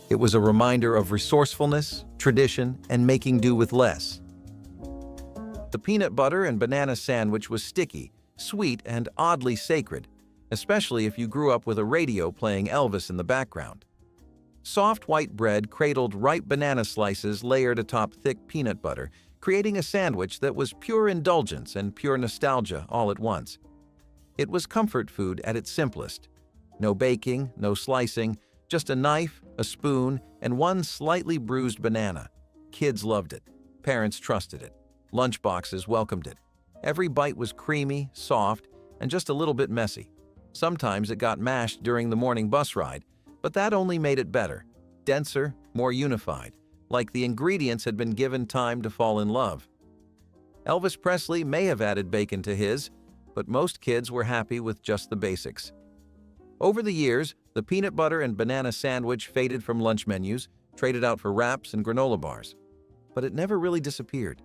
A: It was a reminder of resourcefulness, tradition, and making do with less. The peanut butter and banana sandwich was sticky, sweet, and oddly sacred, especially if you grew up with a radio playing Elvis in the background. Soft white bread cradled ripe banana slices layered atop thick peanut butter, creating a sandwich that was pure indulgence and pure nostalgia all at once. It was comfort food at its simplest. No baking, no slicing, just a knife, a spoon, and one slightly bruised banana. Kids loved it. Parents trusted it. Lunchboxes welcomed it. Every bite was creamy, soft, and just a little bit messy. Sometimes it got mashed during the morning bus ride, but that only made it better, denser, more unified, like the ingredients had been given time to fall in love. Elvis Presley may have added bacon to his, but most kids were happy with just the basics. Over the years, the peanut butter and banana sandwich faded from lunch menus, traded out for wraps and granola bars. But it never really disappeared.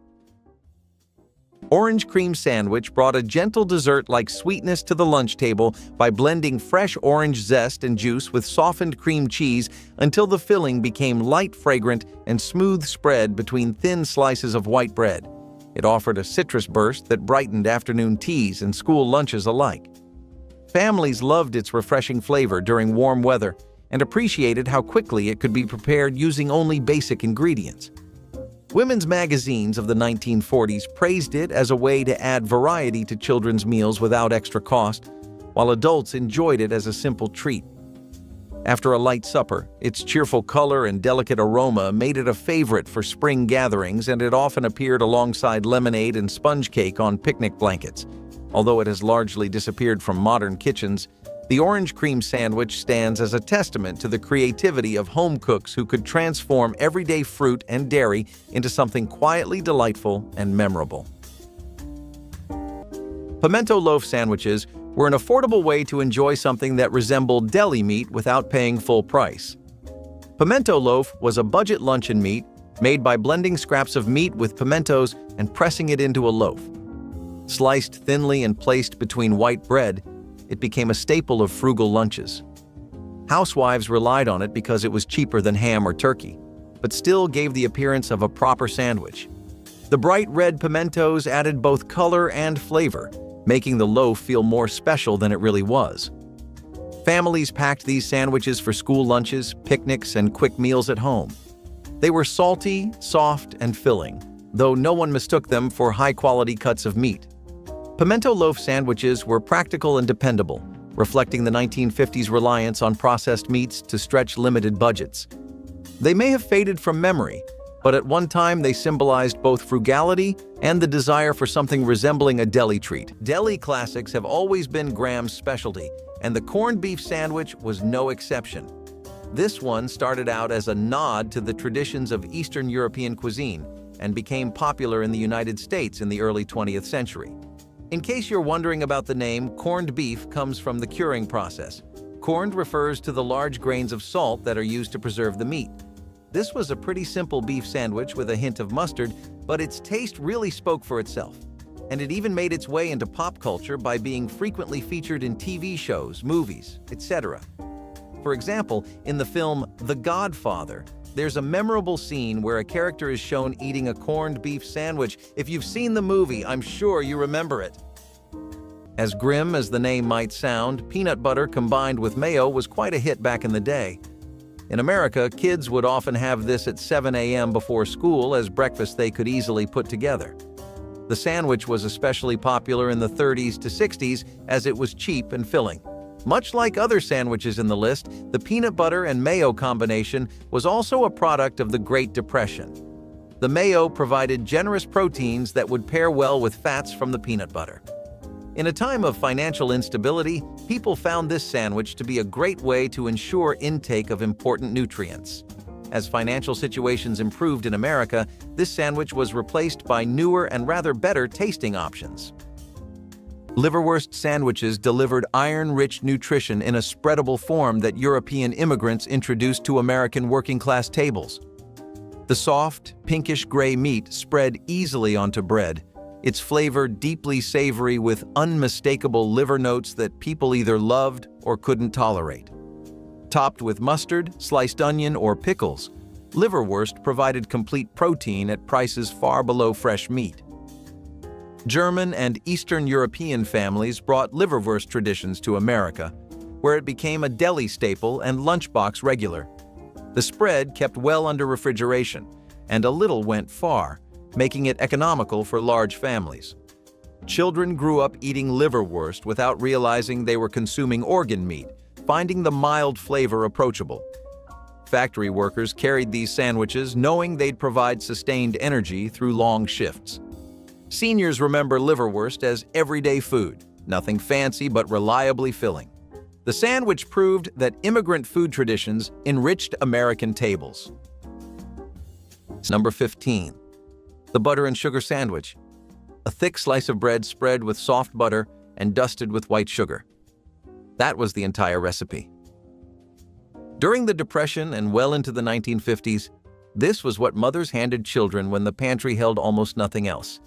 A: Orange cream sandwich brought a gentle dessert-like sweetness to the lunch table by blending fresh orange zest and juice with softened cream cheese until the filling became light, fragrant, and smooth spread between thin slices of white bread. It offered a citrus burst that brightened afternoon teas and school lunches alike. Families loved its refreshing flavor during warm weather and appreciated how quickly it could be prepared using only basic ingredients. Women's magazines of the 1940s praised it as a way to add variety to children's meals without extra cost, while adults enjoyed it as a simple treat. After a light supper, its cheerful color and delicate aroma made it a favorite for spring gatherings, and it often appeared alongside lemonade and sponge cake on picnic blankets. Although it has largely disappeared from modern kitchens, the orange cream sandwich stands as a testament to the creativity of home cooks who could transform everyday fruit and dairy into something quietly delightful and memorable. Pimento loaf sandwiches were an affordable way to enjoy something that resembled deli meat without paying full price. Pimento loaf was a budget luncheon meat made by blending scraps of meat with pimentos and pressing it into a loaf. Sliced thinly and placed between white bread, it became a staple of frugal lunches. Housewives relied on it because it was cheaper than ham or turkey, but still gave the appearance of a proper sandwich. The bright red pimentos added both color and flavor, making the loaf feel more special than it really was. Families packed these sandwiches for school lunches, picnics, and quick meals at home. They were salty, soft, and filling, though no one mistook them for high-quality cuts of meat. Pimento loaf sandwiches were practical and dependable, reflecting the 1950s reliance on processed meats to stretch limited budgets. They may have faded from memory, but at one time they symbolized both frugality and the desire for something resembling a deli treat. Deli classics have always been Graham's specialty, and the corned beef sandwich was no exception. This one started out as a nod to the traditions of Eastern European cuisine and became popular in the United States in the early 20th century. In case you're wondering about the name, corned beef comes from the curing process. Corned refers to the large grains of salt that are used to preserve the meat. This was a pretty simple beef sandwich with a hint of mustard, but its taste really spoke for itself. And it even made its way into pop culture by being frequently featured in TV shows, movies, etc. For example, in the film The Godfather, there's a memorable scene where a character is shown eating a corned beef sandwich. If you've seen the movie, I'm sure you remember it. As grim as the name might sound, peanut butter combined with mayo was quite a hit back in the day. In America, kids would often have this at 7 a.m. before school as breakfast they could easily put together. The sandwich was especially popular in the 30s to 60s as it was cheap and filling. Much like other sandwiches in the list, the peanut butter and mayo combination was also a product of the Great Depression. The mayo provided generous proteins that would pair well with fats from the peanut butter. In a time of financial instability, people found this sandwich to be a great way to ensure intake of important nutrients. As financial situations improved in America, this sandwich was replaced by newer and rather better-tasting options. Liverwurst sandwiches delivered iron-rich nutrition in a spreadable form that European immigrants introduced to American working-class tables. The soft, pinkish-gray meat spread easily onto bread, its flavor deeply savory with unmistakable liver notes that people either loved or couldn't tolerate. Topped with mustard, sliced onion, or pickles, liverwurst provided complete protein at prices far below fresh meat. German and Eastern European families brought liverwurst traditions to America, where it became a deli staple and lunchbox regular. The spread kept well under refrigeration, and a little went far, making it economical for large families. Children grew up eating liverwurst without realizing they were consuming organ meat, finding the mild flavor approachable. Factory workers carried these sandwiches knowing they'd provide sustained energy through long shifts. Seniors remember liverwurst as everyday food, nothing fancy but reliably filling. The sandwich proved that immigrant food traditions enriched American tables. Number 15. The butter and sugar sandwich. A thick slice of bread spread with soft butter and dusted with white sugar. That was the entire recipe. During the Depression and well into the 1950s, this was what mothers handed children when the pantry held almost nothing else.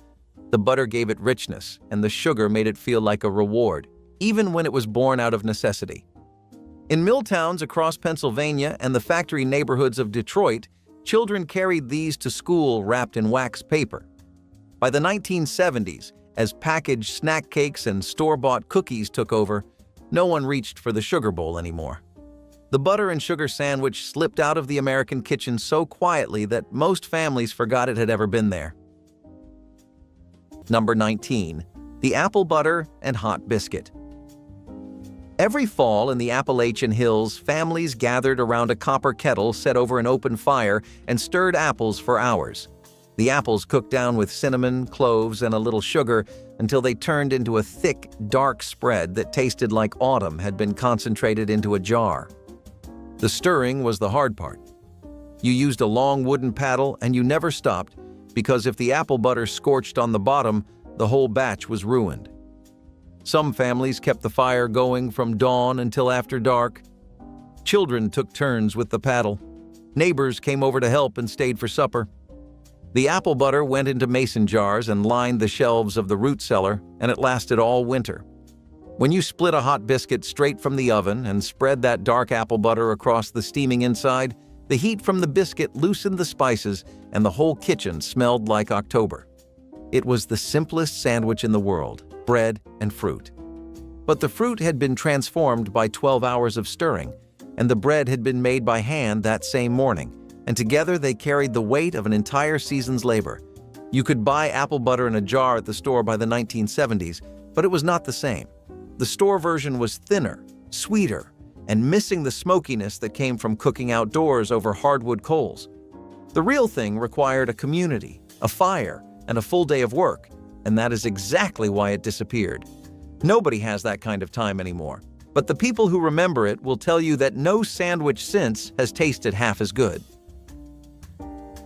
A: The butter gave it richness, and the sugar made it feel like a reward, even when it was born out of necessity. In mill towns across Pennsylvania and the factory neighborhoods of Detroit, children carried these to school wrapped in wax paper. By the 1970s, as packaged snack cakes and store-bought cookies took over, no one reached for the sugar bowl anymore. The butter and sugar sandwich slipped out of the American kitchen so quietly that most families forgot it had ever been there. Number 19. The apple butter and hot biscuit. Every fall in the Appalachian Hills, families gathered around a copper kettle set over an open fire and stirred apples for hours. The apples cooked down with cinnamon, cloves, and a little sugar until they turned into a thick, dark spread that tasted like autumn had been concentrated into a jar. The stirring was the hard part. You used a long wooden paddle and you never stopped, because if the apple butter scorched on the bottom, the whole batch was ruined. Some families kept the fire going from dawn until after dark. Children took turns with the paddle. Neighbors came over to help and stayed for supper. The apple butter went into mason jars and lined the shelves of the root cellar, and it lasted all winter. When you split a hot biscuit straight from the oven and spread that dark apple butter across the steaming inside, the heat from the biscuit loosened the spices and the whole kitchen smelled like October. It was the simplest sandwich in the world, bread and fruit. But the fruit had been transformed by 12 hours of stirring, and the bread had been made by hand that same morning, and together they carried the weight of an entire season's labor. You could buy apple butter in a jar at the store by the 1970s, but it was not the same. The store version was thinner, sweeter, and missing the smokiness that came from cooking outdoors over hardwood coals. The real thing required a community, a fire, and a full day of work, and that is exactly why it disappeared. Nobody has that kind of time anymore, but the people who remember it will tell you that no sandwich since has tasted half as good.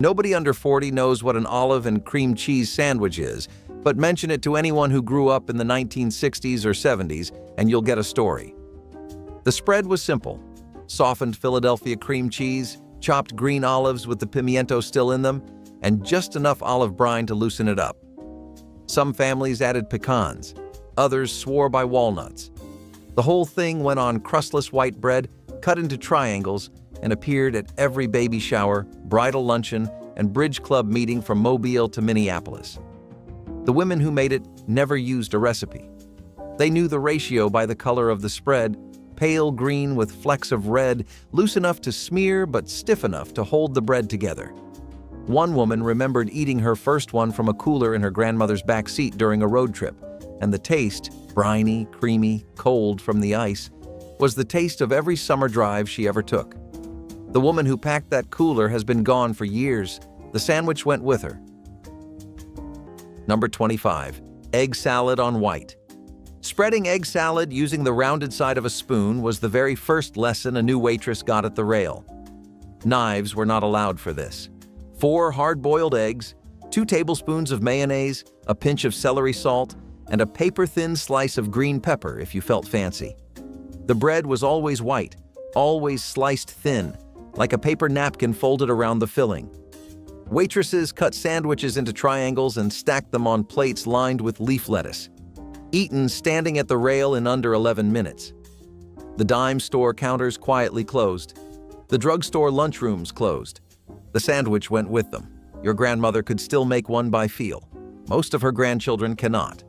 A: Nobody under 40 knows what an olive and cream cheese sandwich is, but mention it to anyone who grew up in the 1960s or 70s, and you'll get a story. The spread was simple: softened Philadelphia cream cheese, chopped green olives with the pimiento still in them, and just enough olive brine to loosen it up. Some families added pecans, others swore by walnuts. The whole thing went on crustless white bread, cut into triangles, and appeared at every baby shower, bridal luncheon, and bridge club meeting from Mobile to Minneapolis. The women who made it never used a recipe. They knew the ratio by the color of the spread: pale green with flecks of red, loose enough to smear but stiff enough to hold the bread together. One woman remembered eating her first one from a cooler in her grandmother's back seat during a road trip, and the taste, briny, creamy, cold from the ice, was the taste of every summer drive she ever took. The woman who packed that cooler has been gone for years. The sandwich went with her. Number 25. Egg salad on white. Spreading egg salad using the rounded side of a spoon was the very first lesson a new waitress got at the rail. Knives were not allowed for this. 4 hard-boiled eggs, 2 tablespoons of mayonnaise, a pinch of celery salt, and a paper-thin slice of green pepper if you felt fancy. The bread was always white, always sliced thin, like a paper napkin folded around the filling. Waitresses cut sandwiches into triangles and stacked them on plates lined with leaf lettuce, eaten standing at the rail in under 11 minutes. The dime store counters quietly closed. The drugstore lunchrooms closed. The sandwich went with them. Your grandmother could still make one by feel. Most of her grandchildren cannot.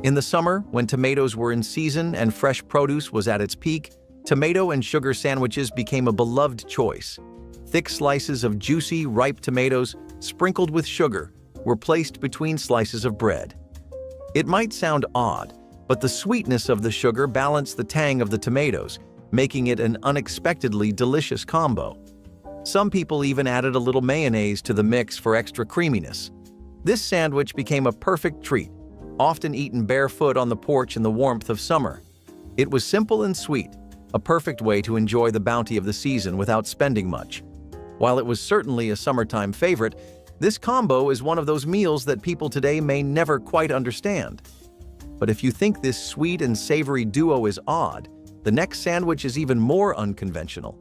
A: In the summer, when tomatoes were in season and fresh produce was at its peak, tomato and sugar sandwiches became a beloved choice. Thick slices of juicy, ripe tomatoes, sprinkled with sugar, were placed between slices of bread. It might sound odd, but the sweetness of the sugar balanced the tang of the tomatoes, making it an unexpectedly delicious combo. Some people even added a little mayonnaise to the mix for extra creaminess. This sandwich became a perfect treat, often eaten barefoot on the porch in the warmth of summer. It was simple and sweet, a perfect way to enjoy the bounty of the season without spending much. While it was certainly a summertime favorite, this combo is one of those meals that people today may never quite understand. But if you think this sweet and savory duo is odd, the next sandwich is even more unconventional.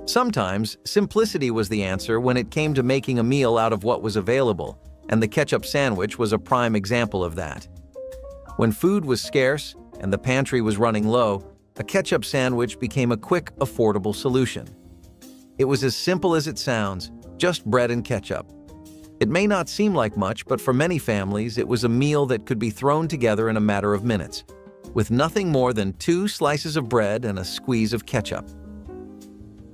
A: Sometimes, simplicity was the answer when it came to making a meal out of what was available, and the ketchup sandwich was a prime example of that. When food was scarce and the pantry was running low, a ketchup sandwich became a quick, affordable solution. It was as simple as it sounds, just bread and ketchup. It may not seem like much, but for many families, it was a meal that could be thrown together in a matter of minutes, with nothing more than 2 slices of bread and a squeeze of ketchup.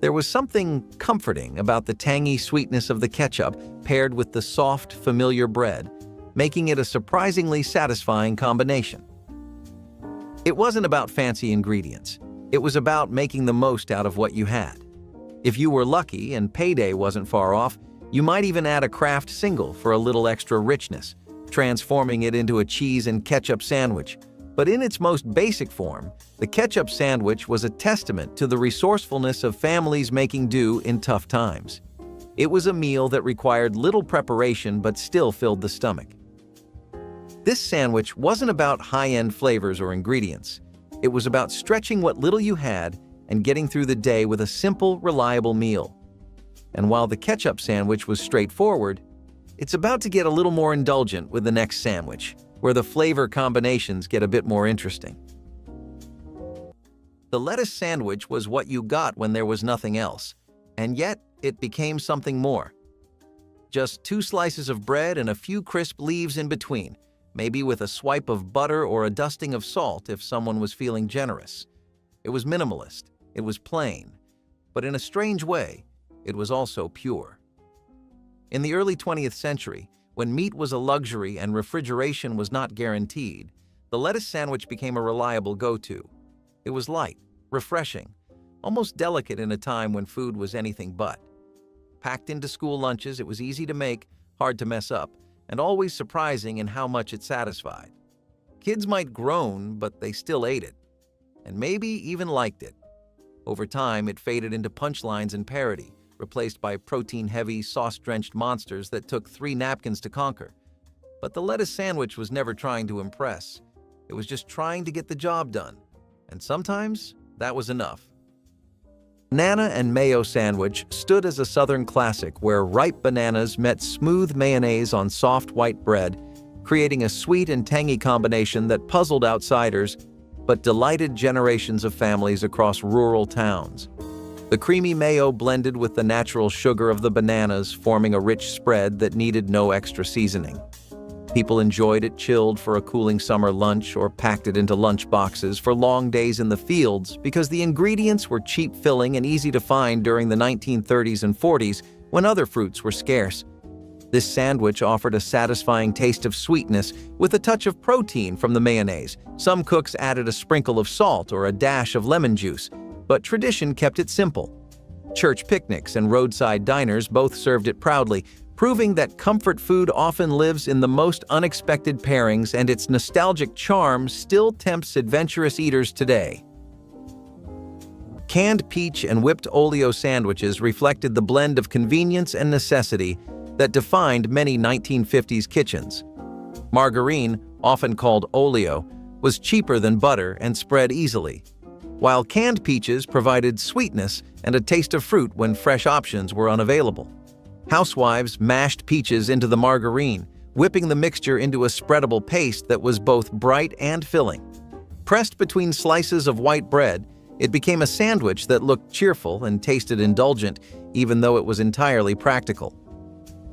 A: There was something comforting about the tangy sweetness of the ketchup paired with the soft, familiar bread, making it a surprisingly satisfying combination. It wasn't about fancy ingredients. It was about making the most out of what you had. If you were lucky and payday wasn't far off, you might even add a Kraft single for a little extra richness, transforming it into a cheese and ketchup sandwich. But in its most basic form, the ketchup sandwich was a testament to the resourcefulness of families making do in tough times. It was a meal that required little preparation but still filled the stomach. This sandwich wasn't about high-end flavors or ingredients. It was about stretching what little you had and getting through the day with a simple, reliable meal. And while the ketchup sandwich was straightforward, it's about to get a little more indulgent with the next sandwich, where the flavor combinations get a bit more interesting. The lettuce sandwich was what you got when there was nothing else, and yet it became something more. Just 2 slices of bread and a few crisp leaves in between, maybe with a swipe of butter or a dusting of salt if someone was feeling generous. It was minimalist, it was plain, but in a strange way, it was also pure. In the early 20th century, when meat was a luxury and refrigeration was not guaranteed, the lettuce sandwich became a reliable go-to. It was light, refreshing, almost delicate in a time when food was anything but. Packed into school lunches, it was easy to make, hard to mess up, and always surprising in how much it satisfied. Kids might groan, but they still ate it, and maybe even liked it. Over time, it faded into punchlines and parody, replaced by protein-heavy, sauce-drenched monsters that took 3 napkins to conquer. But the lettuce sandwich was never trying to impress. It was just trying to get the job done, and sometimes that was enough. Banana and mayo sandwich stood as a Southern classic where ripe bananas met smooth mayonnaise on soft white bread, creating a sweet and tangy combination that puzzled outsiders but delighted generations of families across rural towns. The creamy mayo blended with the natural sugar of the bananas, forming a rich spread that needed no extra seasoning. People enjoyed it chilled for a cooling summer lunch or packed it into lunch boxes for long days in the fields because the ingredients were cheap filling and easy to find during the 1930s and 40s when other fruits were scarce. This sandwich offered a satisfying taste of sweetness with a touch of protein from the mayonnaise. Some cooks added a sprinkle of salt or a dash of lemon juice, but tradition kept it simple. Church picnics and roadside diners both served it proudly, proving that comfort food often lives in the most unexpected pairings and its nostalgic charm still tempts adventurous eaters today. Canned peach and whipped oleo sandwiches reflected the blend of convenience and necessity that defined many 1950s kitchens. Margarine, often called oleo, was cheaper than butter and spread easily, while canned peaches provided sweetness and a taste of fruit when fresh options were unavailable. Housewives mashed peaches into the margarine, whipping the mixture into a spreadable paste that was both bright and filling. Pressed between slices of white bread, it became a sandwich that looked cheerful and tasted indulgent, even though it was entirely practical.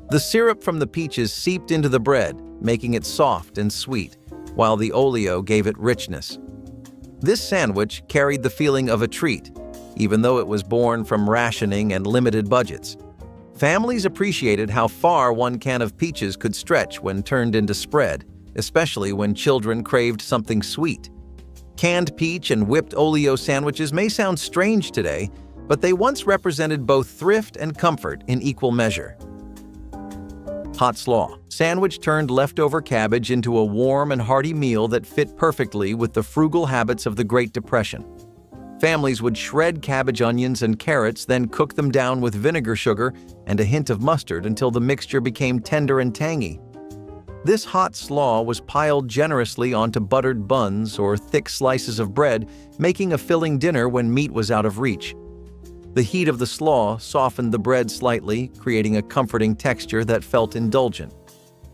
A: The syrup from the peaches seeped into the bread, making it soft and sweet, while the oleo gave it richness. This sandwich carried the feeling of a treat, even though it was born from rationing and limited budgets. Families appreciated how far one can of peaches could stretch when turned into spread, especially when children craved something sweet. Canned peach and whipped oleo sandwiches may sound strange today, but they once represented both thrift and comfort in equal measure. Hot slaw. Sandwich turned leftover cabbage into a warm and hearty meal that fit perfectly with the frugal habits of the Great Depression. Families would shred cabbage, onions, and carrots, then cook them down with vinegar, sugar, and a hint of mustard until the mixture became tender and tangy. This hot slaw was piled generously onto buttered buns or thick slices of bread, making a filling dinner when meat was out of reach. The heat of the slaw softened the bread slightly, creating a comforting texture that felt indulgent.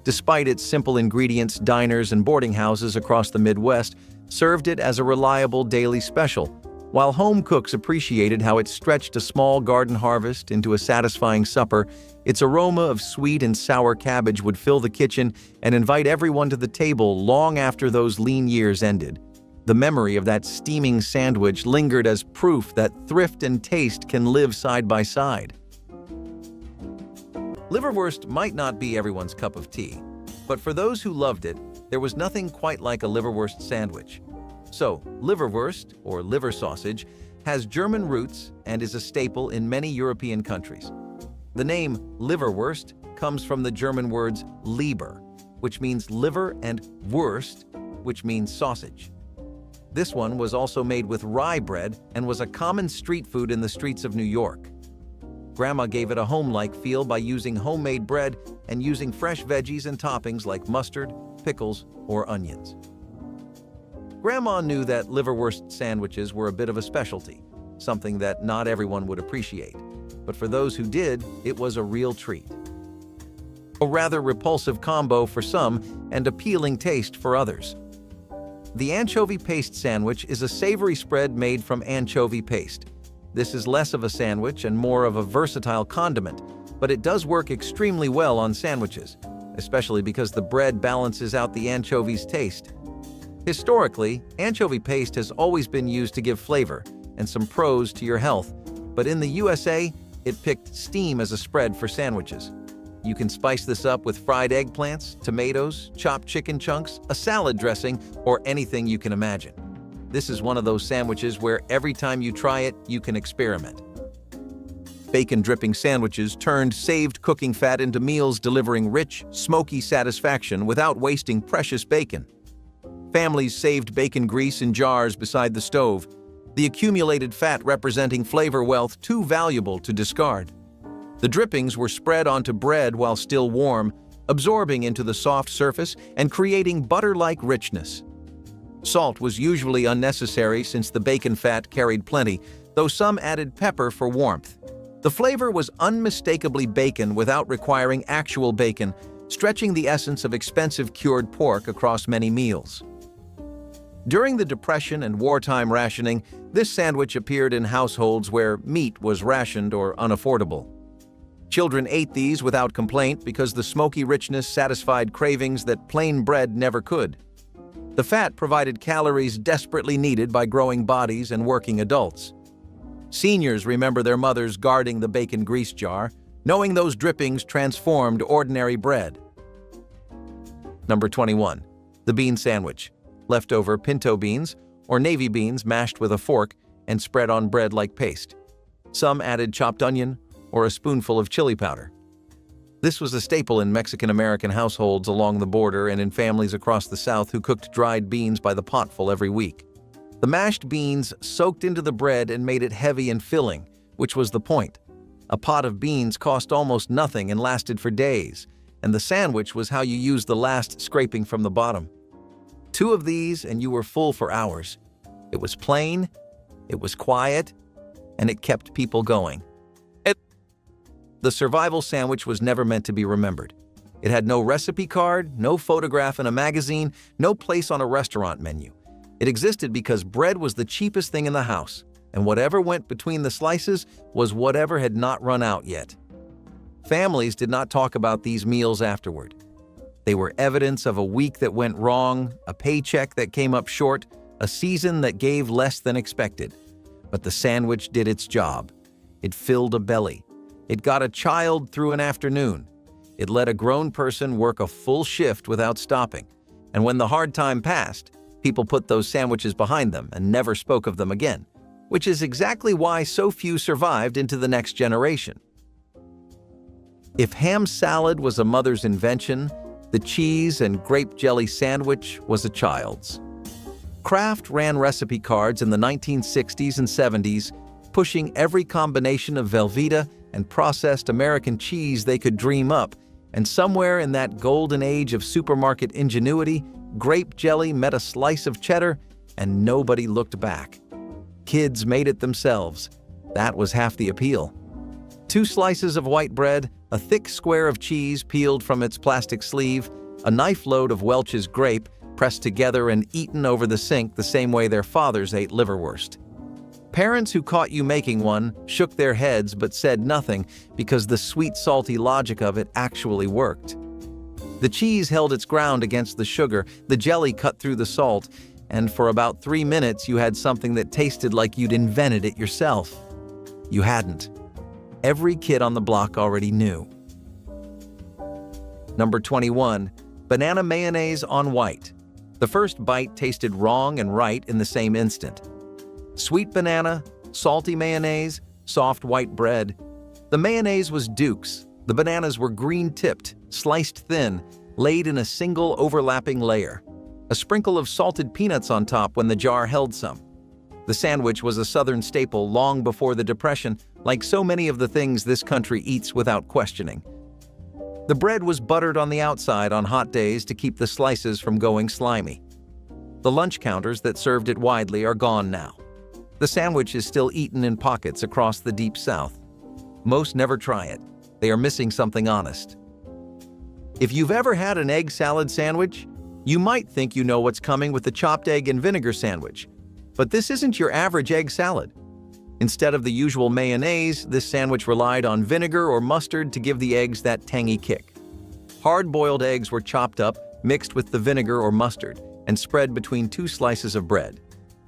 A: Despite its simple ingredients, diners and boarding houses across the Midwest served it as a reliable daily special, while home cooks appreciated how it stretched a small garden harvest into a satisfying supper. Its aroma of sweet and sour cabbage would fill the kitchen and invite everyone to the table long after those lean years ended. The memory of that steaming sandwich lingered as proof that thrift and taste can live side by side. Liverwurst might not be everyone's cup of tea, but for those who loved it, there was nothing quite like a liverwurst sandwich. So, liverwurst, or liver sausage, has German roots and is a staple in many European countries. The name liverwurst comes from the German words Leber, which means liver, and Wurst, which means sausage. This one was also made with rye bread and was a common street food in the streets of New York. Grandma gave it a home-like feel by using homemade bread and using fresh veggies and toppings like mustard, pickles, or onions. Grandma knew that liverwurst sandwiches were a bit of a specialty, something that not everyone would appreciate. But for those who did, it was a real treat. A rather repulsive combo for some and appealing taste for others. The anchovy paste sandwich is a savory spread made from anchovy paste. This is less of a sandwich and more of a versatile condiment, but it does work extremely well on sandwiches, especially because the bread balances out the anchovy's taste. Historically, anchovy paste has always been used to give flavor and some pros to your health, but in the USA, it picked steam as a spread for sandwiches. You can spice this up with fried eggplants, tomatoes, chopped chicken chunks, a salad dressing, or anything you can imagine. This is one of those sandwiches where every time you try it, you can experiment. Bacon dripping sandwiches turned saved cooking fat into meals delivering rich, smoky satisfaction without wasting precious bacon. Families saved bacon grease in jars beside the stove, the accumulated fat representing flavor wealth too valuable to discard. The drippings were spread onto bread while still warm, absorbing into the soft surface and creating butter-like richness. Salt was usually unnecessary since the bacon fat carried plenty, though some added pepper for warmth. The flavor was unmistakably bacon without requiring actual bacon, stretching the essence of expensive cured pork across many meals. During the Depression and wartime rationing, this sandwich appeared in households where meat was rationed or unaffordable. Children ate these without complaint because the smoky richness satisfied cravings that plain bread never could. The fat provided calories desperately needed by growing bodies and working adults. Seniors remember their mothers guarding the bacon grease jar, knowing those drippings transformed ordinary bread. Number 21. The bean sandwich. Leftover pinto beans or navy beans mashed with a fork and spread on bread like paste. Some added chopped onion or a spoonful of chili powder. This was a staple in Mexican-American households along the border and in families across the South who cooked dried beans by the potful every week. The mashed beans soaked into the bread and made it heavy and filling, which was the point. A pot of beans cost almost nothing and lasted for days, and the sandwich was how you used the last scraping from the bottom. 2 of these and you were full for hours. It was plain, it was quiet, and it kept people going. The survival sandwich was never meant to be remembered. It had no recipe card, no photograph in a magazine, no place on a restaurant menu. It existed because bread was the cheapest thing in the house, and whatever went between the slices was whatever had not run out yet. Families did not talk about these meals afterward. They were evidence of a week that went wrong, a paycheck that came up short, a season that gave less than expected. But the sandwich did its job. It filled a belly. It got a child through an afternoon. It let a grown person work a full shift without stopping. And when the hard time passed, people put those sandwiches behind them and never spoke of them again, which is exactly why so few survived into the next generation. If ham salad was a mother's invention, the cheese and grape jelly sandwich was a child's. Kraft ran recipe cards in the 1960s and 70s, pushing every combination of Velveeta and processed American cheese they could dream up, and somewhere in that golden age of supermarket ingenuity, grape jelly met a slice of cheddar, and nobody looked back. Kids made it themselves. That was half the appeal. 2 slices of white bread, a thick square of cheese peeled from its plastic sleeve, a knife load of Welch's grape pressed together and eaten over the sink the same way their fathers ate liverwurst. Parents who caught you making one shook their heads but said nothing because the sweet, salty logic of it actually worked. The cheese held its ground against the sugar, the jelly cut through the salt, and for about 3 minutes you had something that tasted like you'd invented it yourself. You hadn't. Every kid on the block already knew. Number 21. Banana mayonnaise on white. The first bite tasted wrong and right in the same instant. Sweet banana, salty mayonnaise, soft white bread. The mayonnaise was Duke's. The bananas were green-tipped, sliced thin, laid in a single overlapping layer. A sprinkle of salted peanuts on top when the jar held some. The sandwich was a Southern staple long before the Depression, like so many of the things this country eats without questioning. The bread was buttered on the outside on hot days to keep the slices from going slimy. The lunch counters that served it widely are gone now. The sandwich is still eaten in pockets across the Deep South. Most never try it. They are missing something honest. If you've ever had an egg salad sandwich, you might think you know what's coming with the chopped egg and vinegar sandwich. But this isn't your average egg salad. Instead of the usual mayonnaise, this sandwich relied on vinegar or mustard to give the eggs that tangy kick. Hard-boiled eggs were chopped up, mixed with the vinegar or mustard, and spread between two slices of bread.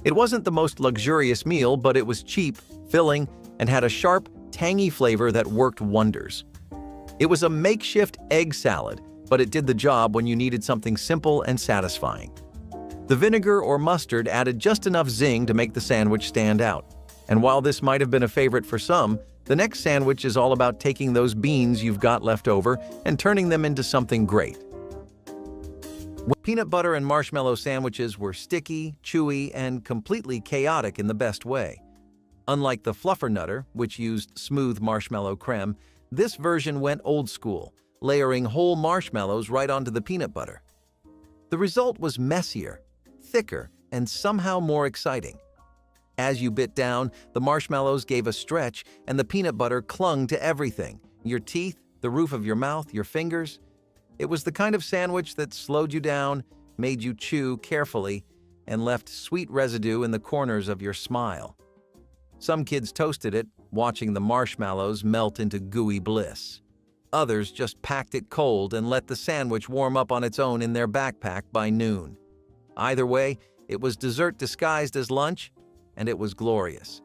A: It wasn't the most luxurious meal, but it was cheap, filling, and had a sharp, tangy flavor that worked wonders. It was a makeshift egg salad, but it did the job when you needed something simple and satisfying. The vinegar or mustard added just enough zing to make the sandwich stand out. And while this might have been a favorite for some, the next sandwich is all about taking those beans you've got left over and turning them into something great. Peanut butter and marshmallow sandwiches were sticky, chewy, and completely chaotic in the best way. Unlike the Fluffernutter, which used smooth marshmallow creme, this version went old school, layering whole marshmallows right onto the peanut butter. The result was messier, thicker, and somehow more exciting. As you bit down, the marshmallows gave a stretch and the peanut butter clung to everything: your teeth, the roof of your mouth, your fingers. It was the kind of sandwich that slowed you down, made you chew carefully, and left sweet residue in the corners of your smile. Some kids toasted it, watching the marshmallows melt into gooey bliss. Others just packed it cold and let the sandwich warm up on its own in their backpack by noon. Either way, it was dessert disguised as lunch, and it was glorious.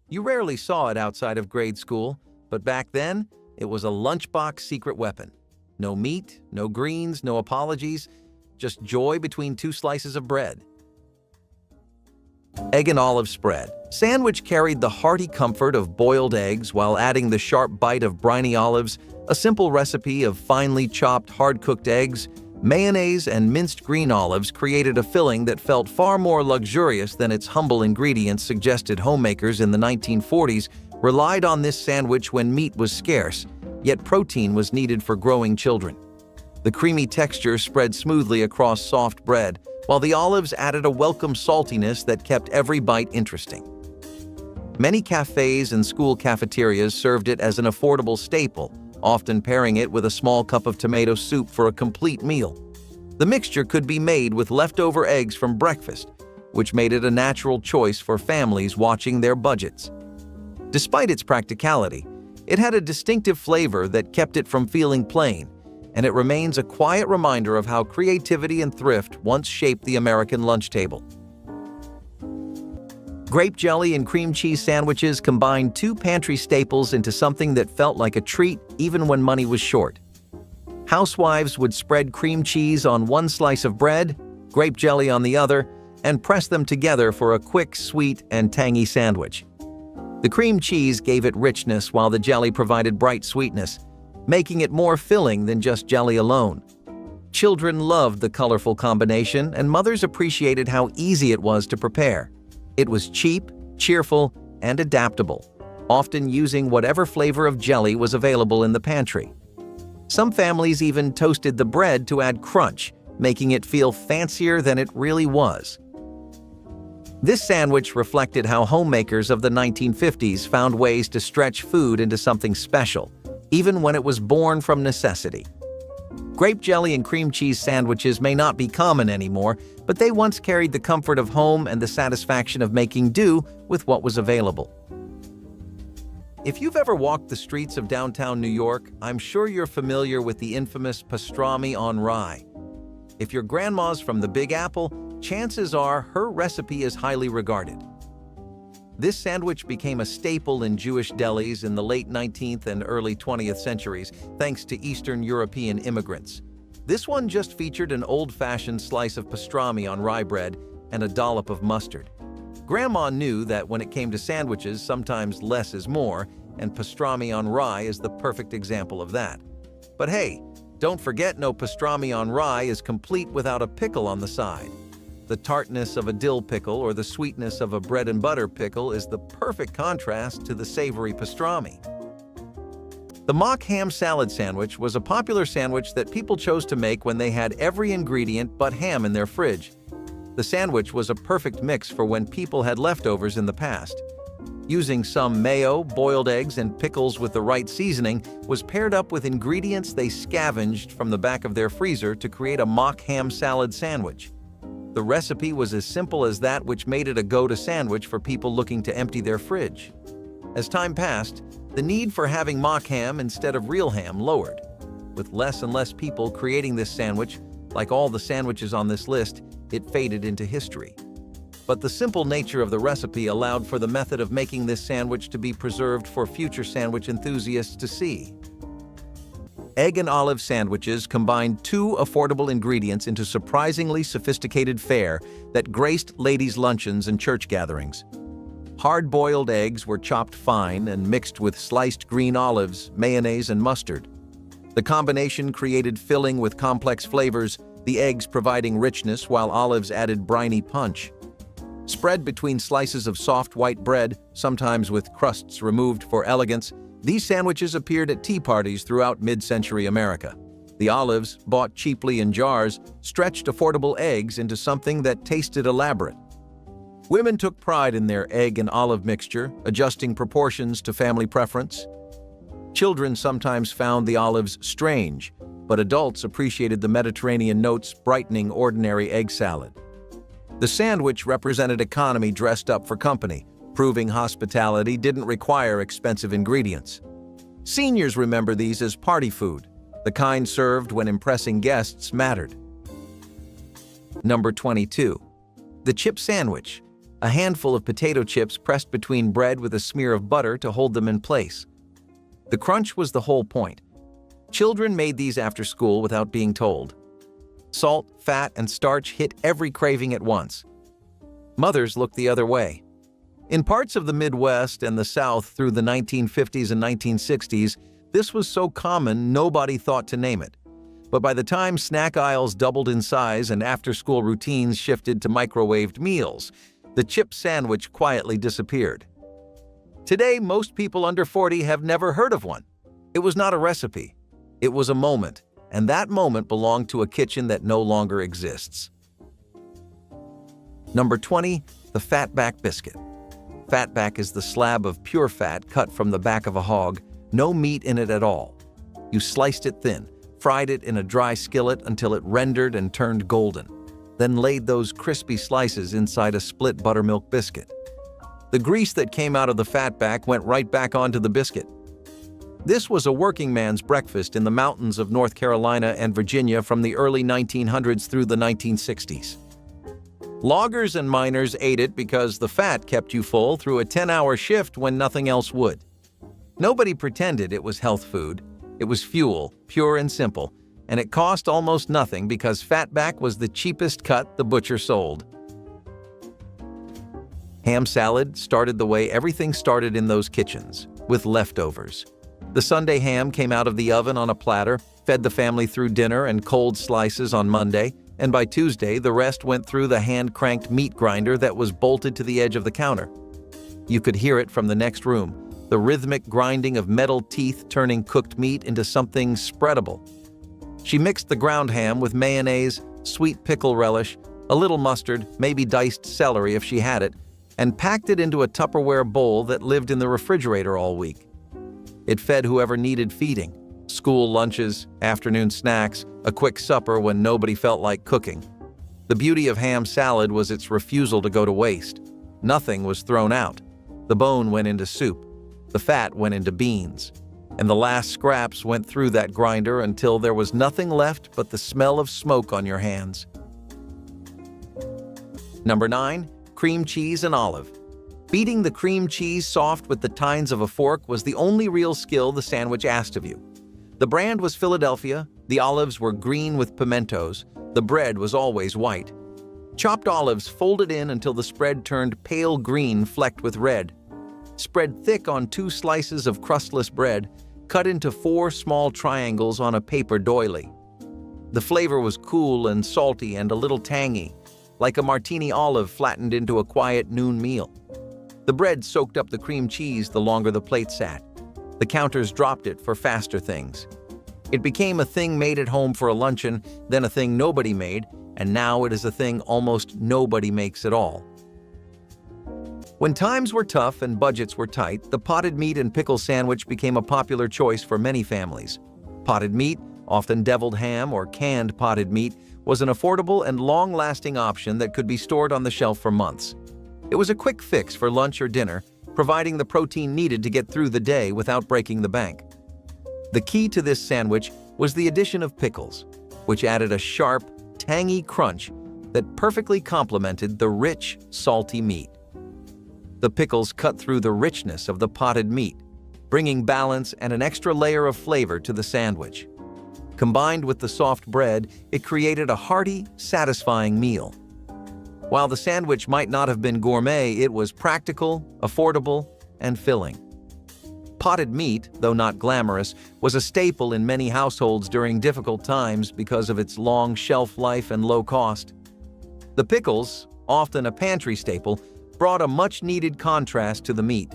A: You rarely saw it outside of grade school, but back then, it was a lunchbox secret weapon. No meat, no greens, no apologies, just joy between two slices of bread. Egg and olive spread. Sandwich carried the hearty comfort of boiled eggs while adding the sharp bite of briny olives, a simple recipe of finely chopped hard-cooked eggs. Mayonnaise and minced green olives created a filling that felt far more luxurious than its humble ingredients suggested. Homemakers in the 1940s relied on this sandwich when meat was scarce, yet protein was needed for growing children. The creamy texture spread smoothly across soft bread, while the olives added a welcome saltiness that kept every bite interesting. Many cafes and school cafeterias served it as an affordable staple, often pairing it with a small cup of tomato soup for a complete meal. The mixture could be made with leftover eggs from breakfast, which made it a natural choice for families watching their budgets. Despite its practicality, it had a distinctive flavor that kept it from feeling plain, and it remains a quiet reminder of how creativity and thrift once shaped the American lunch table. Grape jelly and cream cheese sandwiches combined two pantry staples into something that felt like a treat even when money was short. Housewives would spread cream cheese on one slice of bread, grape jelly on the other, and press them together for a quick, sweet, and tangy sandwich. The cream cheese gave it richness while the jelly provided bright sweetness, making it more filling than just jelly alone. Children loved the colorful combination, and mothers appreciated how easy it was to prepare. It was cheap, cheerful, and adaptable, often using whatever flavor of jelly was available in the pantry. Some families even toasted the bread to add crunch, making it feel fancier than it really was. This sandwich reflected how homemakers of the 1950s found ways to stretch food into something special, even when it was born from necessity. Grape jelly and cream cheese sandwiches may not be common anymore, but they once carried the comfort of home and the satisfaction of making do with what was available. If you've ever walked the streets of downtown New York, I'm sure you're familiar with the infamous pastrami on rye. If your grandma's from the Big Apple, chances are her recipe is highly regarded. This sandwich became a staple in Jewish delis in the late 19th and early 20th centuries, thanks to Eastern European immigrants. This one just featured an old-fashioned slice of pastrami on rye bread and a dollop of mustard. Grandma knew that when it came to sandwiches, sometimes less is more, and pastrami on rye is the perfect example of that. But hey, don't forget no pastrami on rye is complete without a pickle on the side. The tartness of a dill pickle or the sweetness of a bread and butter pickle is the perfect contrast to the savory pastrami. The mock ham salad sandwich was a popular sandwich that people chose to make when they had every ingredient but ham in their fridge. The sandwich was a perfect mix for when people had leftovers in the past. Using some mayo, boiled eggs, and pickles with the right seasoning was paired up with ingredients they scavenged from the back of their freezer to create a mock ham salad sandwich. The recipe was as simple as that, which made it a go-to sandwich for people looking to empty their fridge. As time passed, the need for having mock ham instead of real ham lowered. With less and less people creating this sandwich, like all the sandwiches on this list, it faded into history. But the simple nature of the recipe allowed for the method of making this sandwich to be preserved for future sandwich enthusiasts to see. Egg and olive sandwiches combined two affordable ingredients into surprisingly sophisticated fare that graced ladies' luncheons and church gatherings. Hard-boiled eggs were chopped fine and mixed with sliced green olives, mayonnaise, and mustard. The combination created filling with complex flavors, the eggs providing richness while olives added briny punch. Spread between slices of soft white bread, sometimes with crusts removed for elegance, these sandwiches appeared at tea parties throughout mid-century America. The olives, bought cheaply in jars, stretched affordable eggs into something that tasted elaborate. Women took pride in their egg and olive mixture, adjusting proportions to family preference. Children sometimes found the olives strange, but adults appreciated the Mediterranean notes brightening ordinary egg salad. The sandwich represented economy dressed up for company, proving hospitality didn't require expensive ingredients. Seniors remember these as party food, the kind served when impressing guests mattered. Number 22. The chip sandwich, a handful of potato chips pressed between bread with a smear of butter to hold them in place. The crunch was the whole point. Children made these after school without being told. Salt, fat, and starch hit every craving at once. Mothers looked the other way. In parts of the Midwest and the South through the 1950s and 1960s, this was so common nobody thought to name it. But by the time snack aisles doubled in size and after-school routines shifted to microwaved meals, the chip sandwich quietly disappeared. Today, most people under 40 have never heard of one. It was not a recipe. It was a moment, and that moment belonged to a kitchen that no longer exists. Number 20. The fatback biscuit. Fatback is the slab of pure fat cut from the back of a hog, no meat in it at all. You sliced it thin, fried it in a dry skillet until it rendered and turned golden, then laid those crispy slices inside a split buttermilk biscuit. The grease that came out of the fatback went right back onto the biscuit. This was a working man's breakfast in the mountains of North Carolina and Virginia from the early 1900s through the 1960s. Loggers and miners ate it because the fat kept you full through a 10-hour shift when nothing else would. Nobody pretended it was health food. It was fuel, pure and simple, and it cost almost nothing because fatback was the cheapest cut the butcher sold. Ham salad started the way everything started in those kitchens, with leftovers. The Sunday ham came out of the oven on a platter, fed the family through dinner and cold slices on Monday, and by Tuesday, the rest went through the hand-cranked meat grinder that was bolted to the edge of the counter. You could hear it from the next room, the rhythmic grinding of metal teeth turning cooked meat into something spreadable. She mixed the ground ham with mayonnaise, sweet pickle relish, a little mustard, maybe diced celery if she had it, and packed it into a Tupperware bowl that lived in the refrigerator all week. It fed whoever needed feeding. School lunches, afternoon snacks, a quick supper when nobody felt like cooking. The beauty of ham salad was its refusal to go to waste. Nothing was thrown out. The bone went into soup. The fat went into beans. And the last scraps went through that grinder until there was nothing left but the smell of smoke on your hands. Number 9. Cream cheese and olive. Beating the cream cheese soft with the tines of a fork was the only real skill the sandwich asked of you. The brand was Philadelphia, The olives were green with pimentos. The bread was always white. Chopped olives folded in until the spread turned pale green flecked with red. Spread thick on 2 slices of crustless bread, cut into 4 small triangles on a paper doily. The flavor was cool and salty and a little tangy, like a martini olive flattened into a quiet noon meal. The bread soaked up the cream cheese the longer the plate sat. The counters dropped it for faster things. It became a thing made at home for a luncheon, then a thing nobody made, and now it is a thing almost nobody makes at all. When times were tough and budgets were tight, the potted meat and pickle sandwich became a popular choice for many families. Potted meat, often deviled ham or canned potted meat, was an affordable and long-lasting option that could be stored on the shelf for months. It was a quick fix for lunch or dinner, providing the protein needed to get through the day without breaking the bank. The key to this sandwich was the addition of pickles, which added a sharp, tangy crunch that perfectly complemented the rich, salty meat. The pickles cut through the richness of the potted meat, bringing balance and an extra layer of flavor to the sandwich. Combined with the soft bread, it created a hearty, satisfying meal. While the sandwich might not have been gourmet, it was practical, affordable, and filling. Potted meat, though not glamorous, was a staple in many households during difficult times because of its long shelf life and low cost. The pickles, often a pantry staple, brought a much-needed contrast to the meat,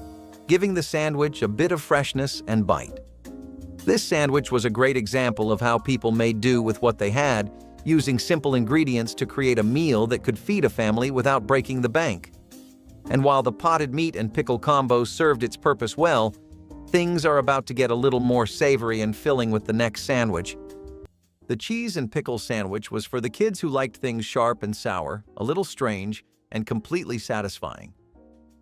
A: giving the sandwich a bit of freshness and bite. This sandwich was a great example of how people made do with what they had, using simple ingredients to create a meal that could feed a family without breaking the bank. And while the potted meat and pickle combo served its purpose well, things are about to get a little more savory and filling with the next sandwich. The cheese and pickle sandwich was for the kids who liked things sharp and sour, a little strange, and completely satisfying.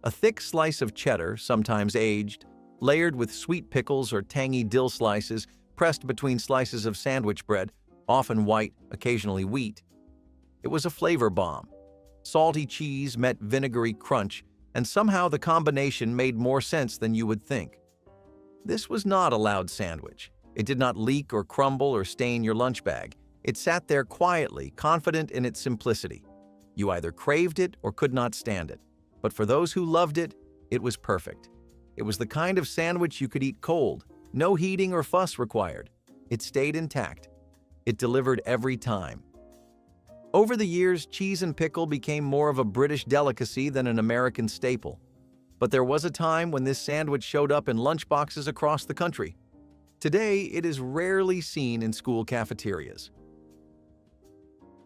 A: A thick slice of cheddar, sometimes aged, layered with sweet pickles or tangy dill slices pressed between slices of sandwich bread, often white, occasionally wheat. It was a flavor bomb. Salty cheese met vinegary crunch, and somehow the combination made more sense than you would think. This was not a loud sandwich. It did not leak or crumble or stain your lunch bag. It sat there quietly, confident in its simplicity. You either craved it or could not stand it. But for those who loved it, it was perfect. It was the kind of sandwich you could eat cold, no heating or fuss required. It stayed intact. It delivered every time. Over the years, cheese and pickle became more of a British delicacy than an American staple. But there was a time when this sandwich showed up in lunchboxes across the country. Today, it is rarely seen in school cafeterias.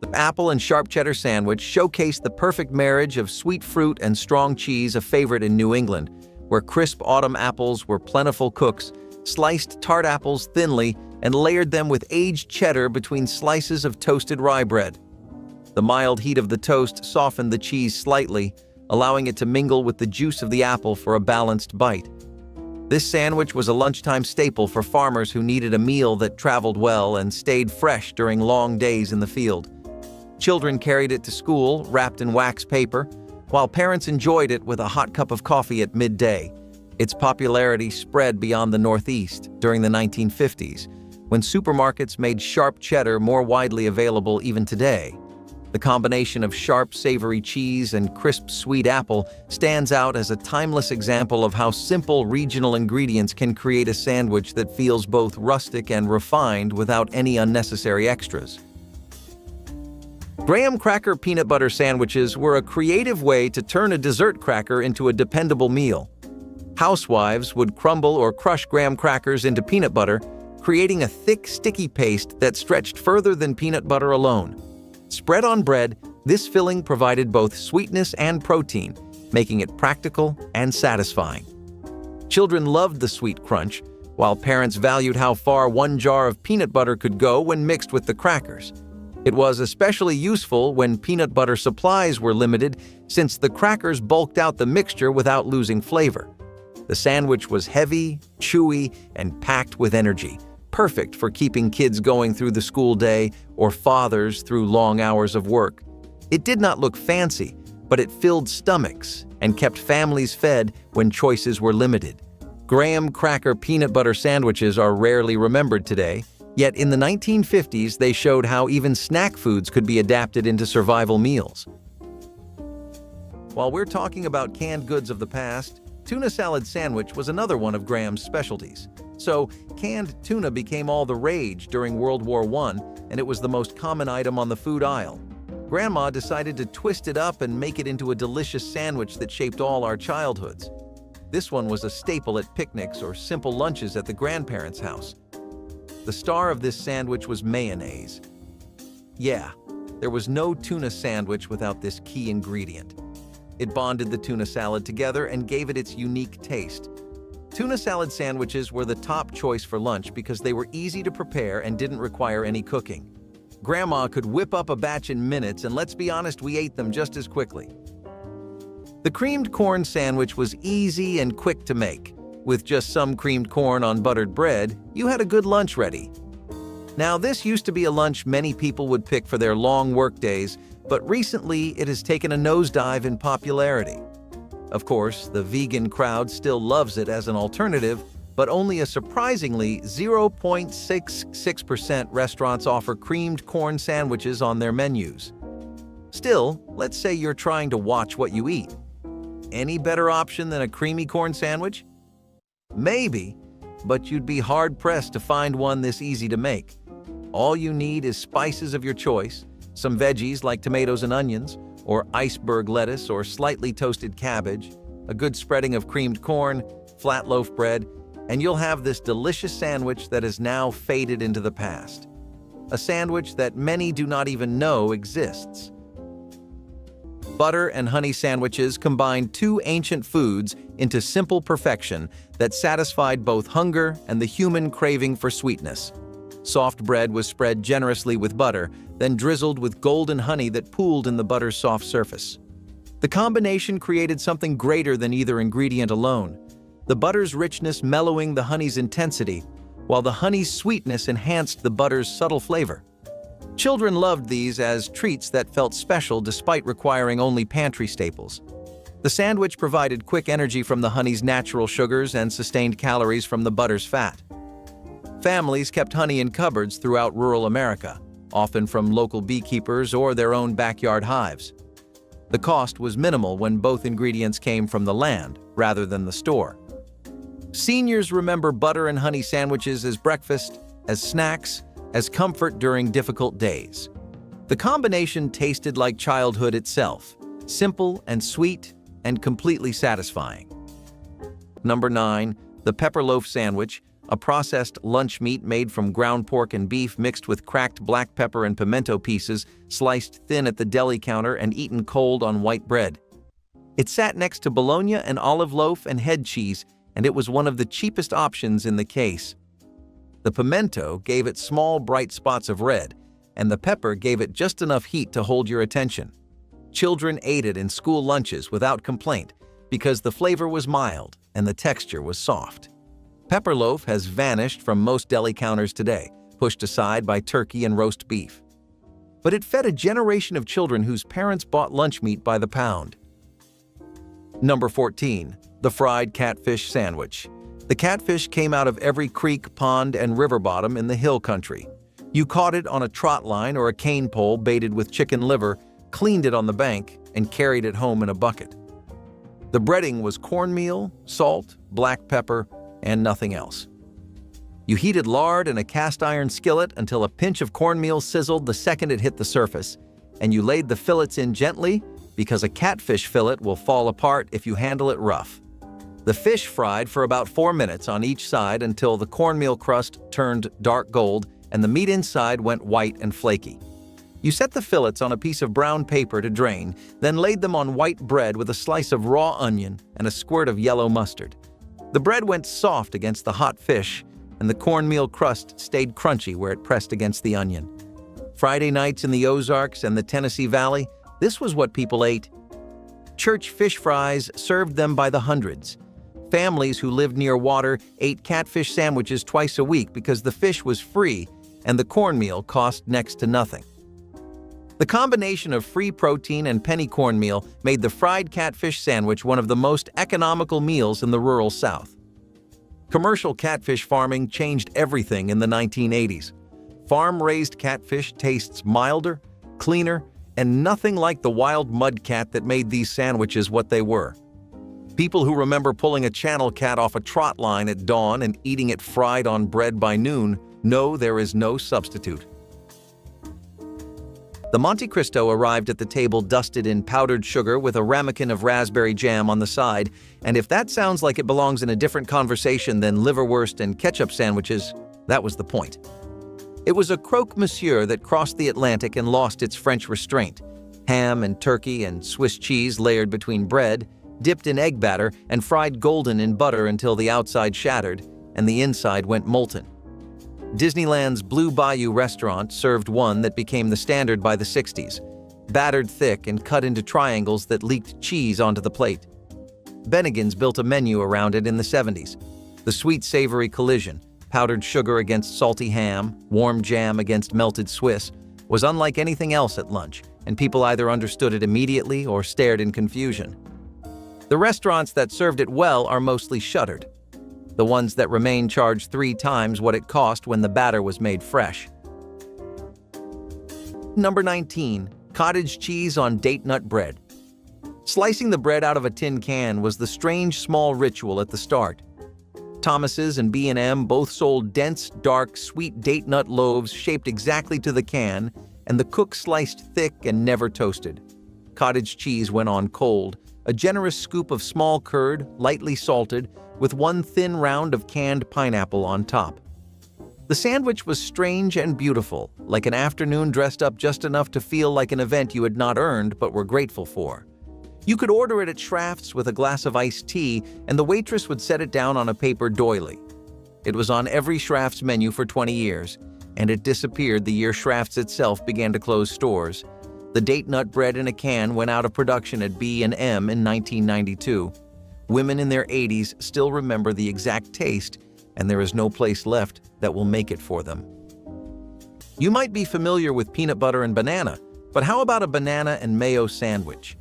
A: The apple and sharp cheddar sandwich showcased the perfect marriage of sweet fruit and strong cheese, a favorite in New England, where crisp autumn apples were plentiful cooks, sliced tart apples thinly, and layered them with aged cheddar between slices of toasted rye bread. The mild heat of the toast softened the cheese slightly, allowing it to mingle with the juice of the apple for a balanced bite. This sandwich was a lunchtime staple for farmers who needed a meal that traveled well and stayed fresh during long days in the field. Children carried it to school, wrapped in wax paper, while parents enjoyed it with a hot cup of coffee at midday. Its popularity spread beyond the Northeast during the 1950s, when supermarkets made sharp cheddar more widely available even today. The combination of sharp, savory cheese and crisp, sweet apple stands out as a timeless example of how simple regional ingredients can create a sandwich that feels both rustic and refined without any unnecessary extras. Graham cracker peanut butter sandwiches were a creative way to turn a dessert cracker into a dependable meal. Housewives would crumble or crush graham crackers into peanut butter, creating a thick, sticky paste that stretched further than peanut butter alone. Spread on bread, this filling provided both sweetness and protein, making it practical and satisfying. Children loved the sweet crunch, while parents valued how far one jar of peanut butter could go when mixed with the crackers. It was especially useful when peanut butter supplies were limited, since the crackers bulked out the mixture without losing flavor. The sandwich was heavy, chewy, and packed with energy, perfect for keeping kids going through the school day or fathers through long hours of work. It did not look fancy, but it filled stomachs and kept families fed when choices were limited. Graham cracker peanut butter sandwiches are rarely remembered today, Yet in the 1950s, they showed how even snack foods could be adapted into survival meals. While we're talking about canned goods of the past, tuna salad sandwich was another one of Graham's specialties. So, canned tuna became all the rage during World War I, and it was the most common item on the food aisle. Grandma decided to twist it up and make it into a delicious sandwich that shaped all our childhoods. This one was a staple at picnics or simple lunches at the grandparents' house. The star of this sandwich was mayonnaise. Yeah, there was no tuna sandwich without this key ingredient. It bonded the tuna salad together and gave it its unique taste. Tuna salad sandwiches were the top choice for lunch because they were easy to prepare and didn't require any cooking. Grandma could whip up a batch in minutes, and let's be honest, we ate them just as quickly. The creamed corn sandwich was easy and quick to make. With just some creamed corn on buttered bread, you had a good lunch ready. Now, this used to be a lunch many people would pick for their long work days, but recently it has taken a nosedive in popularity. Of course, the vegan crowd still loves it as an alternative, but only a surprisingly 0.66% restaurants offer creamed corn sandwiches on their menus. Still, let's say you're trying to watch what you eat. Any better option than a creamy corn sandwich? Maybe, but you'd be hard-pressed to find one this easy to make. All you need is spices of your choice, some veggies like tomatoes and onions, or iceberg lettuce or slightly toasted cabbage, a good spreading of creamed corn, flat loaf bread, and you'll have this delicious sandwich that has now faded into the past. A sandwich that many do not even know exists. Butter and honey sandwiches combined two ancient foods into simple perfection that satisfied both hunger and the human craving for sweetness. Soft bread was spread generously with butter, then drizzled with golden honey that pooled in the butter's soft surface. The combination created something greater than either ingredient alone, the butter's richness mellowing the honey's intensity, while the honey's sweetness enhanced the butter's subtle flavor. Children loved these as treats that felt special despite requiring only pantry staples. The sandwich provided quick energy from the honey's natural sugars and sustained calories from the butter's fat. Families kept honey in cupboards throughout rural America, often from local beekeepers or their own backyard hives. The cost was minimal when both ingredients came from the land rather than the store. Seniors remember butter and honey sandwiches as breakfast, as snacks, as comfort during difficult days. The combination tasted like childhood itself, simple and sweet and completely satisfying. Number 9, the pepper loaf sandwich, a processed lunch meat made from ground pork and beef mixed with cracked black pepper and pimento pieces, sliced thin at the deli counter and eaten cold on white bread. It sat next to bologna and olive loaf and head cheese, and it was one of the cheapest options in the case. The pimento gave it small, bright spots of red, and the pepper gave it just enough heat to hold your attention. Children ate it in school lunches without complaint because the flavor was mild and the texture was soft. Pepper loaf has vanished from most deli counters today, pushed aside by turkey and roast beef. But it fed a generation of children whose parents bought lunch meat by the pound. Number 14, the fried catfish sandwich. The catfish came out of every creek, pond, and river bottom in the hill country. You caught it on a trot line or a cane pole baited with chicken liver, cleaned it on the bank, and carried it home in a bucket. The breading was cornmeal, salt, black pepper, and nothing else. You heated lard in a cast iron skillet until a pinch of cornmeal sizzled the second it hit the surface, and you laid the fillets in gently because a catfish fillet will fall apart if you handle it rough. The fish fried for about 4 minutes on each side until the cornmeal crust turned dark gold and the meat inside went white and flaky. You set the fillets on a piece of brown paper to drain, then laid them on white bread with a slice of raw onion and a squirt of yellow mustard. The bread went soft against the hot fish, and the cornmeal crust stayed crunchy where it pressed against the onion. Friday nights in the Ozarks and the Tennessee Valley, this was what people ate. Church fish fries served them by the hundreds. Families who lived near water ate catfish sandwiches twice a week because the fish was free and the cornmeal cost next to nothing. The combination of free protein and penny cornmeal made the fried catfish sandwich one of the most economical meals in the rural South. Commercial catfish farming changed everything in the 1980s. Farm-raised catfish tastes milder, cleaner, and nothing like the wild mud cat that made these sandwiches what they were. People who remember pulling a channel cat off a trot line at dawn and eating it fried on bread by noon know there is no substitute. The Monte Cristo arrived at the table dusted in powdered sugar with a ramekin of raspberry jam on the side, and if that sounds like it belongs in a different conversation than liverwurst and ketchup sandwiches, that was the point. It was a croque monsieur that crossed the Atlantic and lost its French restraint. Ham and turkey and Swiss cheese layered between bread, dipped in egg batter and fried golden in butter until the outside shattered and the inside went molten. Disneyland's Blue Bayou restaurant served one that became the standard by the 60s, battered thick and cut into triangles that leaked cheese onto the plate. Bennigan's built a menu around it in the 70s. The sweet-savory collision, powdered sugar against salty ham, warm jam against melted Swiss, was unlike anything else at lunch, and people either understood it immediately or stared in confusion. The restaurants that served it well are mostly shuttered. The ones that remain charge 3 times what it cost when the batter was made fresh. Number 19. Cottage cheese on date nut bread. Slicing the bread out of a tin can was the strange small ritual at the start. Thomas's and B&M both sold dense, dark, sweet date nut loaves shaped exactly to the can, and the cook sliced thick and never toasted. Cottage cheese went on cold, a generous scoop of small curd, lightly salted, with one thin round of canned pineapple on top. The sandwich was strange and beautiful, like an afternoon dressed up just enough to feel like an event you had not earned but were grateful for. You could order it at Schrafft's with a glass of iced tea, and the waitress would set it down on a paper doily. It was on every Schrafft's menu for 20 years, and it disappeared the year Schrafft's itself began to close stores. The date nut bread in a can went out of production at B&M in 1992. Women in their 80s still remember the exact taste, and there is no place left that will make it for them. You might be familiar with peanut butter and banana, but how about a banana and mayo sandwich?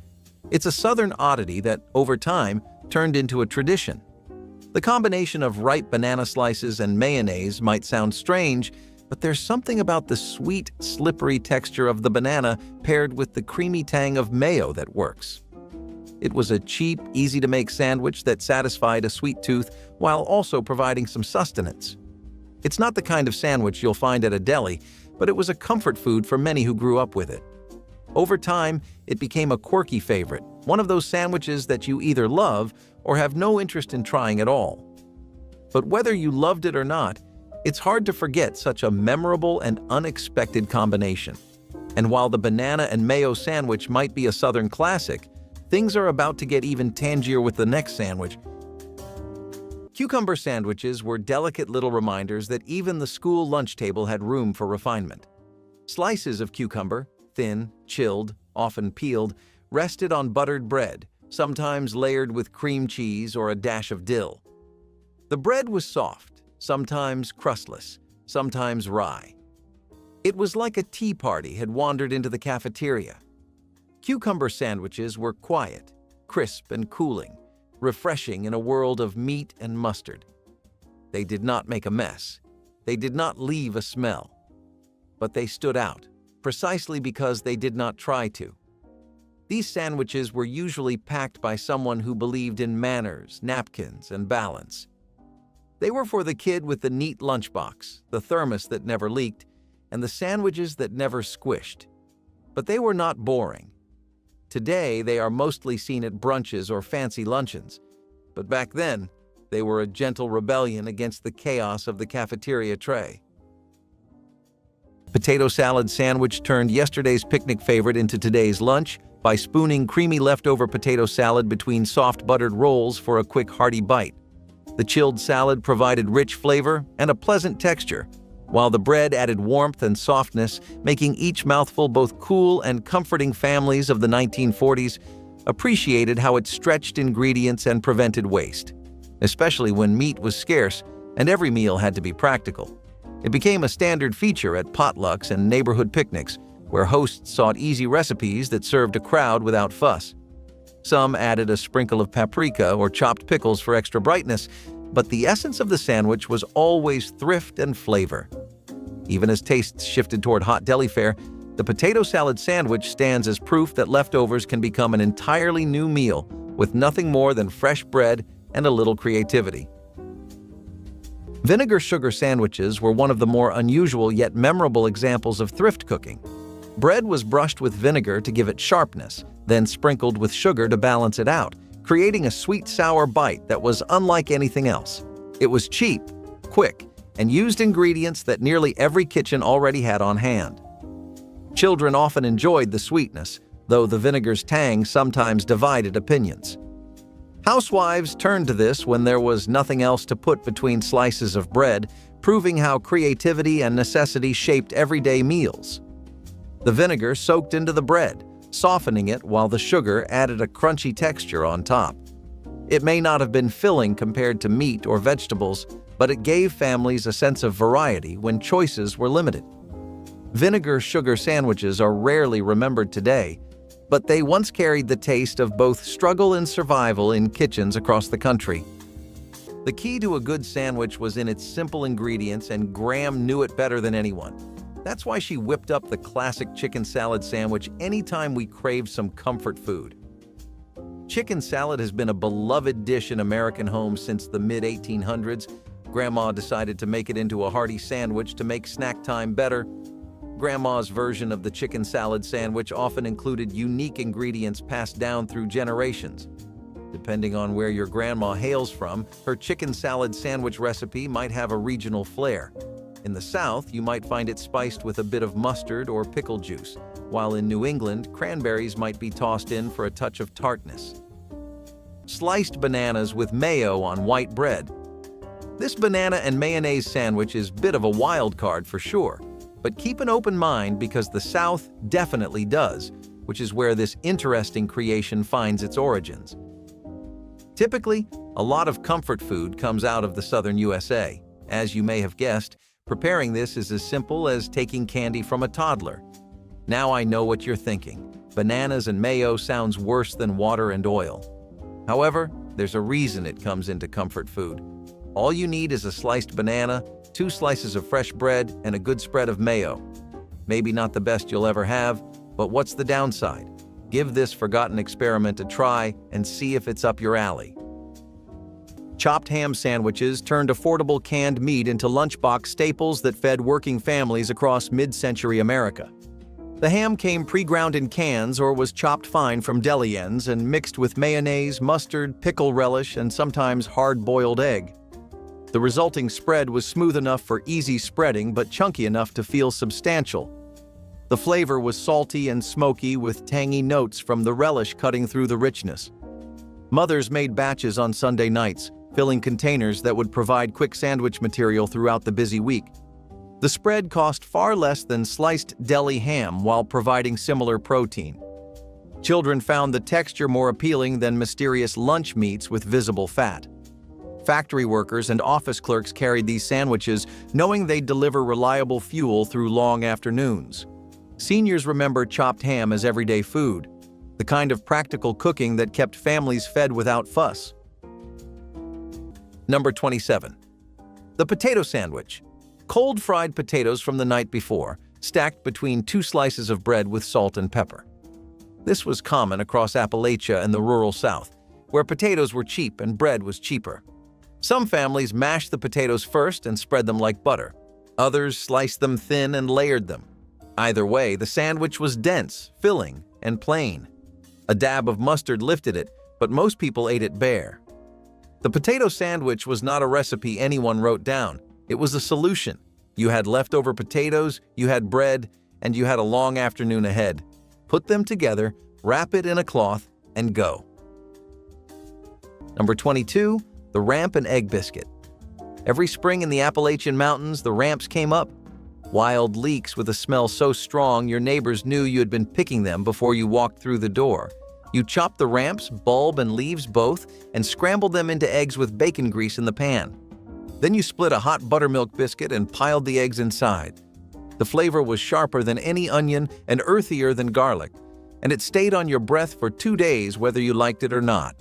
A: It's a Southern oddity that, over time, turned into a tradition. The combination of ripe banana slices and mayonnaise might sound strange, but there's something about the sweet, slippery texture of the banana paired with the creamy tang of mayo that works. It was a cheap, easy-to-make sandwich that satisfied a sweet tooth while also providing some sustenance. It's not the kind of sandwich you'll find at a deli, but it was a comfort food for many who grew up with it. Over time, it became a quirky favorite, one of those sandwiches that you either love or have no interest in trying at all. But whether you loved it or not, it's hard to forget such a memorable and unexpected combination. And while the banana and mayo sandwich might be a Southern classic, things are about to get even tangier with the next sandwich. Cucumber sandwiches were delicate little reminders that even the school lunch table had room for refinement. Slices of cucumber, thin, chilled, often peeled, rested on buttered bread, sometimes layered with cream cheese or a dash of dill. The bread was soft, sometimes crustless, sometimes rye. It was like a tea party had wandered into the cafeteria. Cucumber sandwiches were quiet, crisp and cooling, refreshing in a world of meat and mustard. They did not make a mess. They did not leave a smell. But they stood out, precisely because they did not try to. These sandwiches were usually packed by someone who believed in manners, napkins, and balance. They were for the kid with the neat lunchbox, the thermos that never leaked, and the sandwiches that never squished. But they were not boring. Today, they are mostly seen at brunches or fancy luncheons. But back then, they were a gentle rebellion against the chaos of the cafeteria tray. Potato salad sandwich turned yesterday's picnic favorite into today's lunch by spooning creamy leftover potato salad between soft buttered rolls for a quick hearty bite. The chilled salad provided rich flavor and a pleasant texture, while the bread added warmth and softness, making each mouthful both cool and comforting. Families of the 1940s appreciated how it stretched ingredients and prevented waste, especially when meat was scarce and every meal had to be practical. It became a standard feature at potlucks and neighborhood picnics, where hosts sought easy recipes that served a crowd without fuss. Some added a sprinkle of paprika or chopped pickles for extra brightness, but the essence of the sandwich was always thrift and flavor. Even as tastes shifted toward hot deli fare, the potato salad sandwich stands as proof that leftovers can become an entirely new meal with nothing more than fresh bread and a little creativity. Vinegar sugar sandwiches were one of the more unusual yet memorable examples of thrift cooking. Bread was brushed with vinegar to give it sharpness, then sprinkled with sugar to balance it out, creating a sweet-sour bite that was unlike anything else. It was cheap, quick, and used ingredients that nearly every kitchen already had on hand. Children often enjoyed the sweetness, though the vinegar's tang sometimes divided opinions. Housewives turned to this when there was nothing else to put between slices of bread, proving how creativity and necessity shaped everyday meals. The vinegar soaked into the bread, softening it while the sugar added a crunchy texture on top. It may not have been filling compared to meat or vegetables, but it gave families a sense of variety when choices were limited. Vinegar sugar sandwiches are rarely remembered today, but they once carried the taste of both struggle and survival in kitchens across the country. The key to a good sandwich was in its simple ingredients, and Graham knew it better than anyone. That's why she whipped up the classic chicken salad sandwich anytime we craved some comfort food. Chicken salad has been a beloved dish in American homes since the mid-1800s. Grandma decided to make it into a hearty sandwich to make snack time better. Grandma's version of the chicken salad sandwich often included unique ingredients passed down through generations. Depending on where your grandma hails from, her chicken salad sandwich recipe might have a regional flair. In the South, you might find it spiced with a bit of mustard or pickle juice, while in New England, cranberries might be tossed in for a touch of tartness. Sliced bananas with mayo on white bread. This banana and mayonnaise sandwich is a bit of a wild card for sure, but keep an open mind because the South definitely does, which is where this interesting creation finds its origins. Typically, a lot of comfort food comes out of the southern USA. As you may have guessed, preparing this is as simple as taking candy from a toddler. Now I know what you're thinking. Bananas and mayo sounds worse than water and oil. However, there's a reason it comes into comfort food. All you need is a sliced banana, 2 slices of fresh bread, and a good spread of mayo. Maybe not the best you'll ever have, but what's the downside? Give this forgotten experiment a try and see if it's up your alley. Chopped ham sandwiches turned affordable canned meat into lunchbox staples that fed working families across mid-century America. The ham came pre-ground in cans or was chopped fine from deli ends and mixed with mayonnaise, mustard, pickle relish, and sometimes hard-boiled egg. The resulting spread was smooth enough for easy spreading but chunky enough to feel substantial. The flavor was salty and smoky with tangy notes from the relish cutting through the richness. Mothers made batches on Sunday nights, filling containers that would provide quick sandwich material throughout the busy week. The spread cost far less than sliced deli ham while providing similar protein. Children found the texture more appealing than mysterious lunch meats with visible fat. Factory workers and office clerks carried these sandwiches, knowing they'd deliver reliable fuel through long afternoons. Seniors remember chopped ham as everyday food, the kind of practical cooking that kept families fed without fuss. Number 27. The potato sandwich. Cold fried potatoes from the night before, stacked between 2 slices of bread with salt and pepper. This was common across Appalachia and the rural South, where potatoes were cheap and bread was cheaper. Some families mashed the potatoes first and spread them like butter. Others sliced them thin and layered them. Either way, the sandwich was dense, filling, and plain. A dab of mustard lifted it, but most people ate it bare. The potato sandwich was not a recipe anyone wrote down. It was a solution. You had leftover potatoes, you had bread, and you had a long afternoon ahead. Put them together, wrap it in a cloth, and go. Number 22. The ramp and egg biscuit. Every spring in the Appalachian Mountains, the ramps came up. Wild leeks with a smell so strong your neighbors knew you had been picking them before you walked through the door. You chopped the ramps, bulb and leaves both, and scrambled them into eggs with bacon grease in the pan. Then you split a hot buttermilk biscuit and piled the eggs inside. The flavor was sharper than any onion and earthier than garlic, and it stayed on your breath for 2 days whether you liked it or not.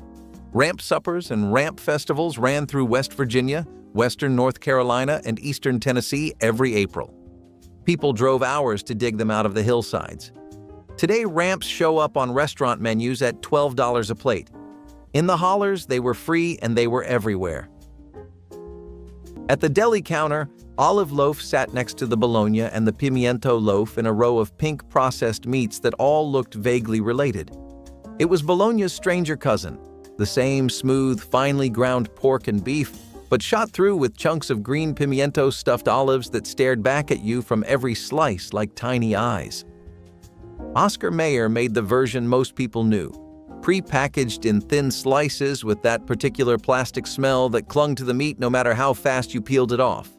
A: Ramp suppers and ramp festivals ran through West Virginia, Western North Carolina, and Eastern Tennessee every April. People drove hours to dig them out of the hillsides. Today, ramps show up on restaurant menus at $12 a plate. In the hollers, they were free and they were everywhere. At the deli counter, olive loaf sat next to the bologna and the pimiento loaf in a row of pink processed meats that all looked vaguely related. It was bologna's stranger cousin, the same smooth, finely ground pork and beef, but shot through with chunks of green pimiento stuffed olives that stared back at you from every slice like tiny eyes. Oscar Mayer made the version most people knew, pre-packaged in thin slices with that particular plastic smell that clung to the meat no matter how fast you peeled it off.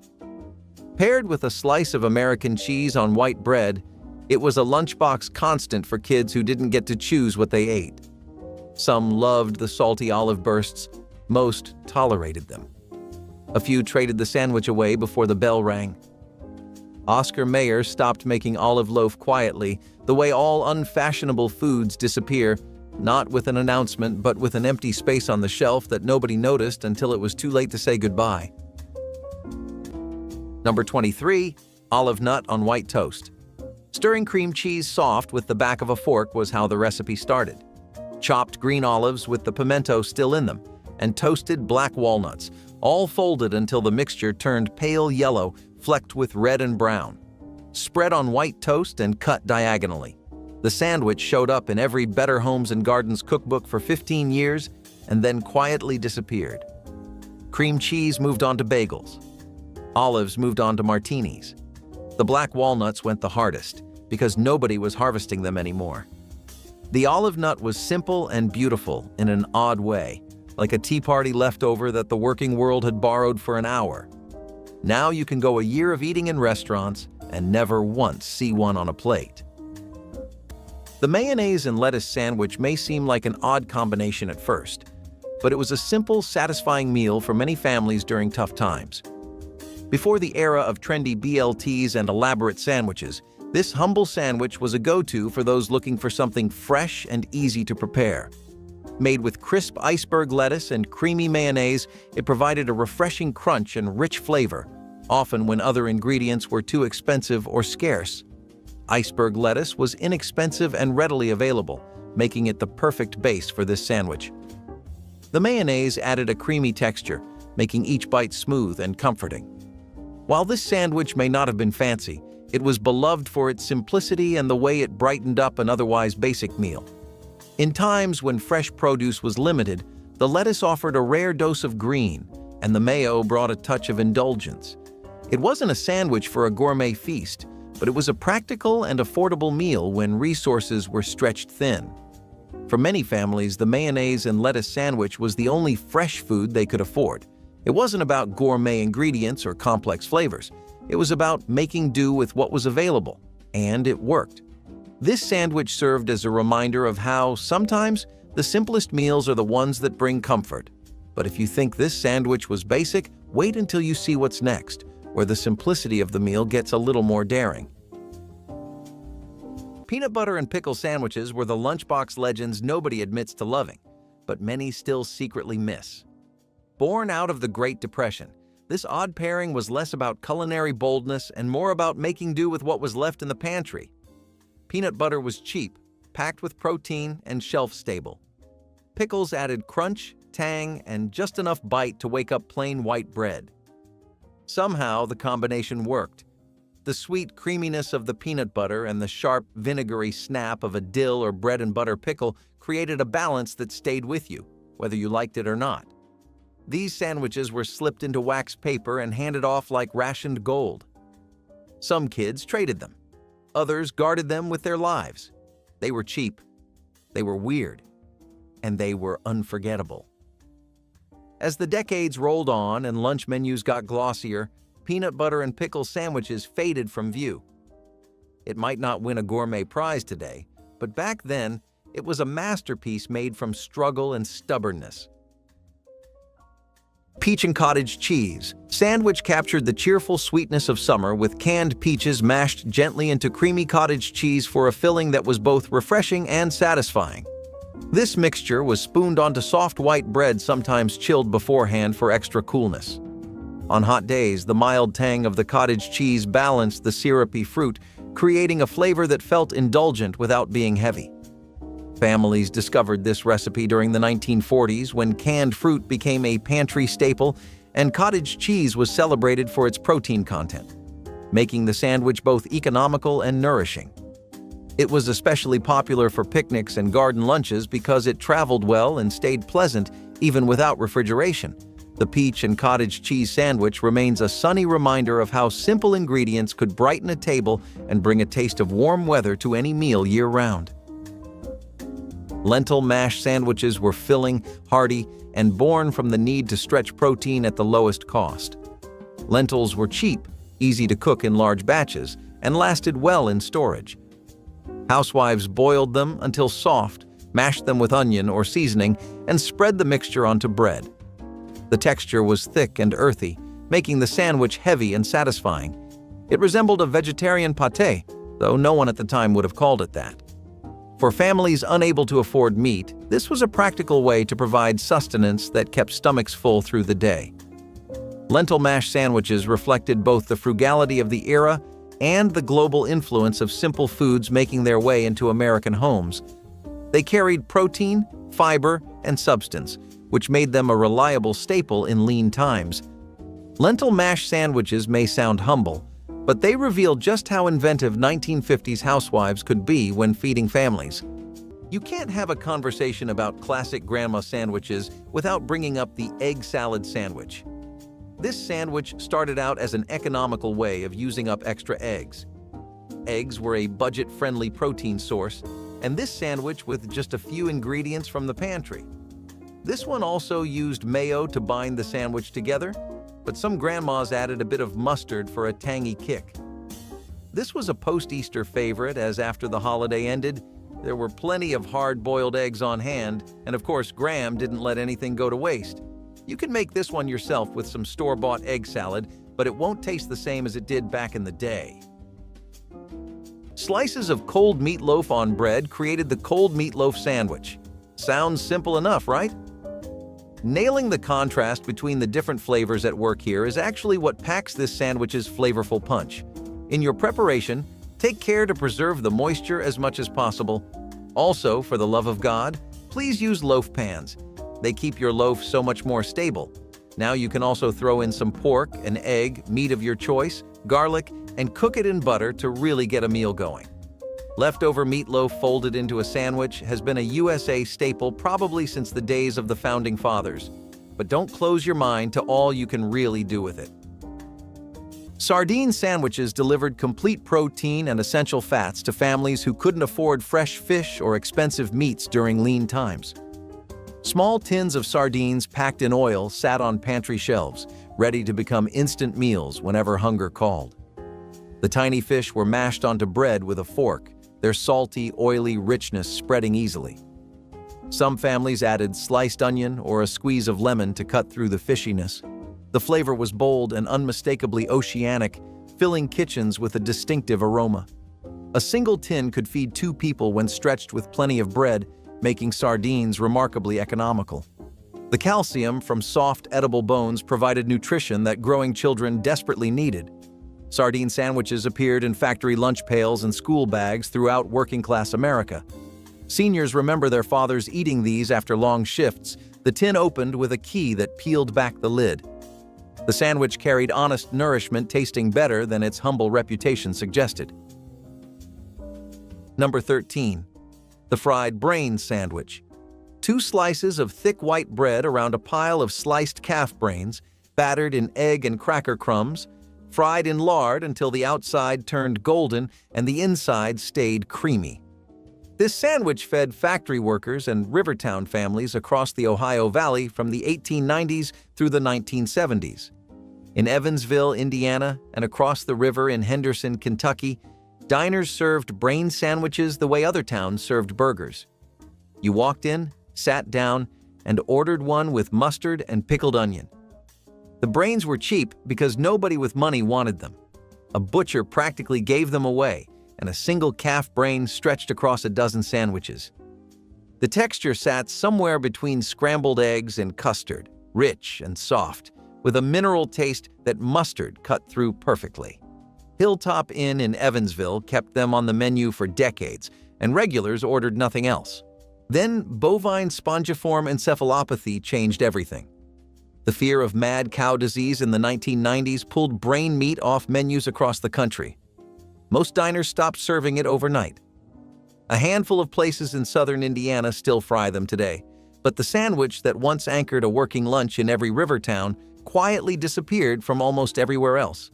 A: Paired with a slice of American cheese on white bread, it was a lunchbox constant for kids who didn't get to choose what they ate. Some loved the salty olive bursts, most tolerated them. A few traded the sandwich away before the bell rang. Oscar Mayer stopped making olive loaf quietly, the way all unfashionable foods disappear, not with an announcement, but with an empty space on the shelf that nobody noticed until it was too late to say goodbye. Number 23, olive nut on white toast. Stirring cream cheese soft with the back of a fork was how the recipe started. Chopped green olives with the pimento still in them, and toasted black walnuts, all folded until the mixture turned pale yellow, flecked with red and brown. Spread on white toast and cut diagonally. The sandwich showed up in every Better Homes and Gardens cookbook for 15 years and then quietly disappeared. Cream cheese moved on to bagels. Olives moved on to martinis. The black walnuts went the hardest because nobody was harvesting them anymore. The olive nut was simple and beautiful in an odd way, like a tea party leftover that the working world had borrowed for an hour. Now you can go a year of eating in restaurants and never once see one on a plate. The mayonnaise and lettuce sandwich may seem like an odd combination at first, but it was a simple, satisfying meal for many families during tough times. Before the era of trendy BLTs and elaborate sandwiches, this humble sandwich was a go-to for those looking for something fresh and easy to prepare. Made with crisp iceberg lettuce and creamy mayonnaise, it provided a refreshing crunch and rich flavor, often when other ingredients were too expensive or scarce. Iceberg lettuce was inexpensive and readily available, making it the perfect base for this sandwich. The mayonnaise added a creamy texture, making each bite smooth and comforting. While this sandwich may not have been fancy, it was beloved for its simplicity and the way it brightened up an otherwise basic meal. In times when fresh produce was limited, the lettuce offered a rare dose of green, and the mayo brought a touch of indulgence. It wasn't a sandwich for a gourmet feast, but it was a practical and affordable meal when resources were stretched thin. For many families, the mayonnaise and lettuce sandwich was the only fresh food they could afford. It wasn't about gourmet ingredients or complex flavors. It was about making do with what was available, and it worked. This sandwich served as a reminder of how, sometimes, the simplest meals are the ones that bring comfort. But if you think this sandwich was basic, wait until you see what's next, where the simplicity of the meal gets a little more daring. Peanut butter and pickle sandwiches were the lunchbox legends nobody admits to loving, but many still secretly miss. Born out of the Great Depression, this odd pairing was less about culinary boldness and more about making do with what was left in the pantry. Peanut butter was cheap, packed with protein, and shelf-stable. Pickles added crunch, tang, and just enough bite to wake up plain white bread. Somehow, the combination worked. The sweet creaminess of the peanut butter and the sharp, vinegary snap of a dill or bread and butter pickle created a balance that stayed with you, whether you liked it or not. These sandwiches were slipped into wax paper and handed off like rationed gold. Some kids traded them. Others guarded them with their lives. They were cheap, they were weird, and they were unforgettable. As the decades rolled on and lunch menus got glossier, peanut butter and pickle sandwiches faded from view. It might not win a gourmet prize today, but back then, it was a masterpiece made from struggle and stubbornness. Peach and cottage cheese. Sandwich captured the cheerful sweetness of summer with canned peaches mashed gently into creamy cottage cheese for a filling that was both refreshing and satisfying. This mixture was spooned onto soft white bread, sometimes chilled beforehand for extra coolness. On hot days, the mild tang of the cottage cheese balanced the syrupy fruit, creating a flavor that felt indulgent without being heavy. Families discovered this recipe during the 1940s when canned fruit became a pantry staple and cottage cheese was celebrated for its protein content, making the sandwich both economical and nourishing. It was especially popular for picnics and garden lunches because it traveled well and stayed pleasant even without refrigeration. The peach and cottage cheese sandwich remains a sunny reminder of how simple ingredients could brighten a table and bring a taste of warm weather to any meal year-round. Lentil mash sandwiches were filling, hearty, and born from the need to stretch protein at the lowest cost. Lentils were cheap, easy to cook in large batches, and lasted well in storage. Housewives boiled them until soft, mashed them with onion or seasoning, and spread the mixture onto bread. The texture was thick and earthy, making the sandwich heavy and satisfying. It resembled a vegetarian pâté, though no one at the time would have called it that. For families unable to afford meat, this was a practical way to provide sustenance that kept stomachs full through the day. Lentil mash sandwiches reflected both the frugality of the era and the global influence of simple foods making their way into American homes. They carried protein, fiber, and substance, which made them a reliable staple in lean times. Lentil mash sandwiches may sound humble, but they reveal just how inventive 1950s housewives could be when feeding families. You can't have a conversation about classic grandma sandwiches without bringing up the egg salad sandwich. This sandwich started out as an economical way of using up extra eggs. Eggs were a budget-friendly protein source, and this sandwich with just a few ingredients from the pantry. This one also used mayo to bind the sandwich together, but some grandmas added a bit of mustard for a tangy kick. This was a post-Easter favorite, as after the holiday ended, there were plenty of hard-boiled eggs on hand, and of course Graham didn't let anything go to waste. You can make this one yourself with some store-bought egg salad, but it won't taste the same as it did back in the day. Slices of cold meatloaf on bread created the cold meatloaf sandwich. Sounds simple enough, right? Nailing the contrast between the different flavors at work here is actually what packs this sandwich's flavorful punch. In your preparation, take care to preserve the moisture as much as possible. Also, for the love of God, please use loaf pans. They keep your loaf so much more stable. Now you can also throw in some pork, an egg, meat of your choice, garlic, and cook it in butter to really get a meal going. Leftover meatloaf folded into a sandwich has been a USA staple probably since the days of the Founding Fathers. But don't close your mind to all you can really do with it. Sardine sandwiches delivered complete protein and essential fats to families who couldn't afford fresh fish or expensive meats during lean times. Small tins of sardines packed in oil sat on pantry shelves, ready to become instant meals whenever hunger called. The tiny fish were mashed onto bread with a fork, their salty, oily richness spreading easily. Some families added sliced onion or a squeeze of lemon to cut through the fishiness. The flavor was bold and unmistakably oceanic, filling kitchens with a distinctive aroma. A single tin could feed 2 people when stretched with plenty of bread, making sardines remarkably economical. The calcium from soft, edible bones provided nutrition that growing children desperately needed. Sardine sandwiches appeared in factory lunch pails and school bags throughout working-class America. Seniors remember their fathers eating these after long shifts. The tin opened with a key that peeled back the lid. The sandwich carried honest nourishment, tasting better than its humble reputation suggested. Number 13. The fried brain sandwich. 2 slices of thick white bread around a pile of sliced calf brains, battered in egg and cracker crumbs, fried in lard until the outside turned golden and the inside stayed creamy. This sandwich fed factory workers and Rivertown families across the Ohio Valley from the 1890s through the 1970s. In Evansville, Indiana, and across the river in Henderson, Kentucky, diners served brain sandwiches the way other towns served burgers. You walked in, sat down, and ordered one with mustard and pickled onion. The brains were cheap because nobody with money wanted them. A butcher practically gave them away, and a single calf brain stretched across a dozen sandwiches. The texture sat somewhere between scrambled eggs and custard, rich and soft, with a mineral taste that mustard cut through perfectly. Hilltop Inn in Evansville kept them on the menu for decades, and regulars ordered nothing else. Then bovine spongiform encephalopathy changed everything. The fear of mad cow disease in the 1990s pulled brain meat off menus across the country. Most diners stopped serving it overnight. A handful of places in southern Indiana still fry them today, but the sandwich that once anchored a working lunch in every river town quietly disappeared from almost everywhere else.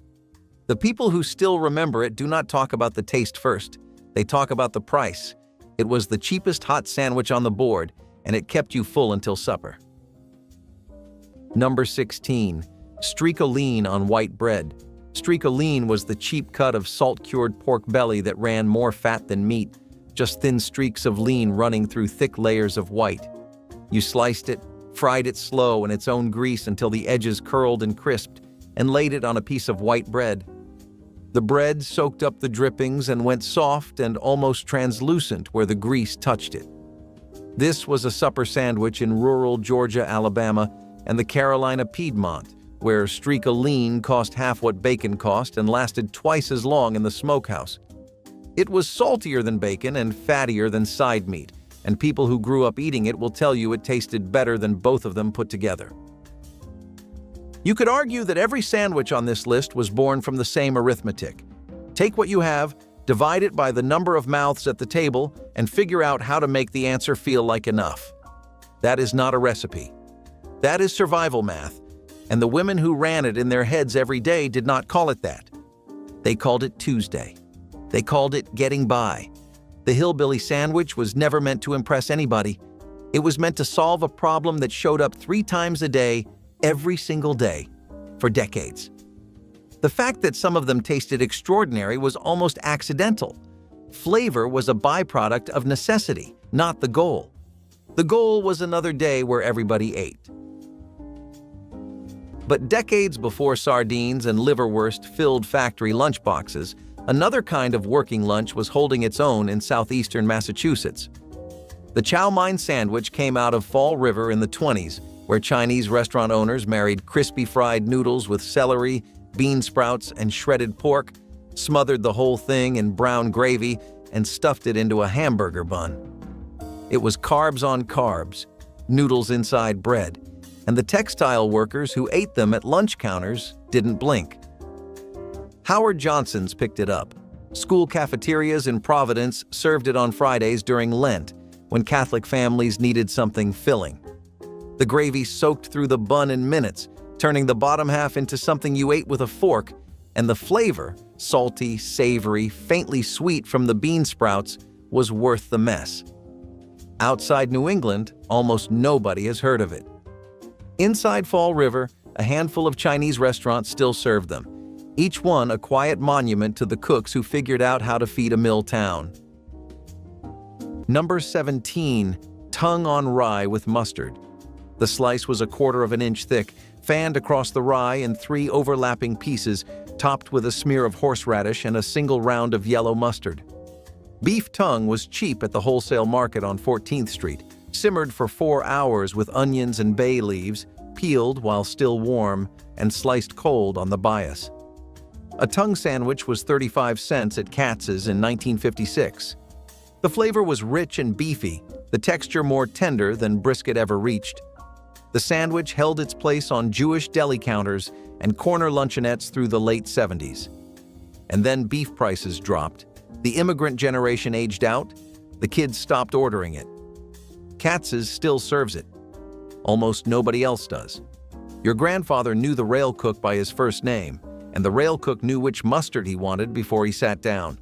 A: The people who still remember it do not talk about the taste first. They talk about the price. It was the cheapest hot sandwich on the board, and it kept you full until supper. Number 16. Streak-o-lean on white bread. Streak-o-lean was the cheap cut of salt-cured pork belly that ran more fat than meat, just thin streaks of lean running through thick layers of white. You sliced it, fried it slow in its own grease until the edges curled and crisped, and laid it on a piece of white bread. The bread soaked up the drippings and went soft and almost translucent where the grease touched it. This was a supper sandwich in rural Georgia, Alabama, and the Carolina Piedmont, where streak-o-lean cost half what bacon cost and lasted twice as long in the smokehouse. It was saltier than bacon and fattier than side meat, and people who grew up eating it will tell you it tasted better than both of them put together. You could argue that every sandwich on this list was born from the same arithmetic. Take what you have, divide it by the number of mouths at the table, and figure out how to make the answer feel like enough. That is not a recipe. That is survival math, and the women who ran it in their heads every day did not call it that. They called it Tuesday. They called it getting by. The hillbilly sandwich was never meant to impress anybody. It was meant to solve a problem that showed up 3 times a day, every single day, for decades. The fact that some of them tasted extraordinary was almost accidental. Flavor was a byproduct of necessity, not the goal. The goal was another day where everybody ate. But decades before sardines and liverwurst filled factory lunchboxes, another kind of working lunch was holding its own in southeastern Massachusetts. The chow mein sandwich came out of Fall River in the 20s, where Chinese restaurant owners married crispy fried noodles with celery, bean sprouts, and shredded pork, smothered the whole thing in brown gravy, and stuffed it into a hamburger bun. It was carbs on carbs, noodles inside bread, and the textile workers who ate them at lunch counters didn't blink. Howard Johnson's picked it up. School cafeterias in Providence served it on Fridays during Lent, when Catholic families needed something filling. The gravy soaked through the bun in minutes, turning the bottom half into something you ate with a fork, and the flavor, salty, savory, faintly sweet from the bean sprouts, was worth the mess. Outside New England, almost nobody has heard of it. Inside Fall River, a handful of Chinese restaurants still serve them, each one a quiet monument to the cooks who figured out how to feed a mill town. Number 17. Tongue on rye with mustard. The slice was 1/4 of an inch thick, fanned across the rye in 3 overlapping pieces, topped with a smear of horseradish and a single round of yellow mustard. Beef tongue was cheap at the wholesale market on 14th Street, simmered for 4 hours with onions and bay leaves, peeled while still warm, and sliced cold on the bias. A tongue sandwich was 35 cents at Katz's in 1956. The flavor was rich and beefy, the texture more tender than brisket ever reached. The sandwich held its place on Jewish deli counters and corner luncheonettes through the late 70s. And then beef prices dropped. The immigrant generation aged out. The kids stopped ordering it. Katz's still serves it. Almost nobody else does. Your grandfather knew the rail cook by his first name, and the rail cook knew which mustard he wanted before he sat down.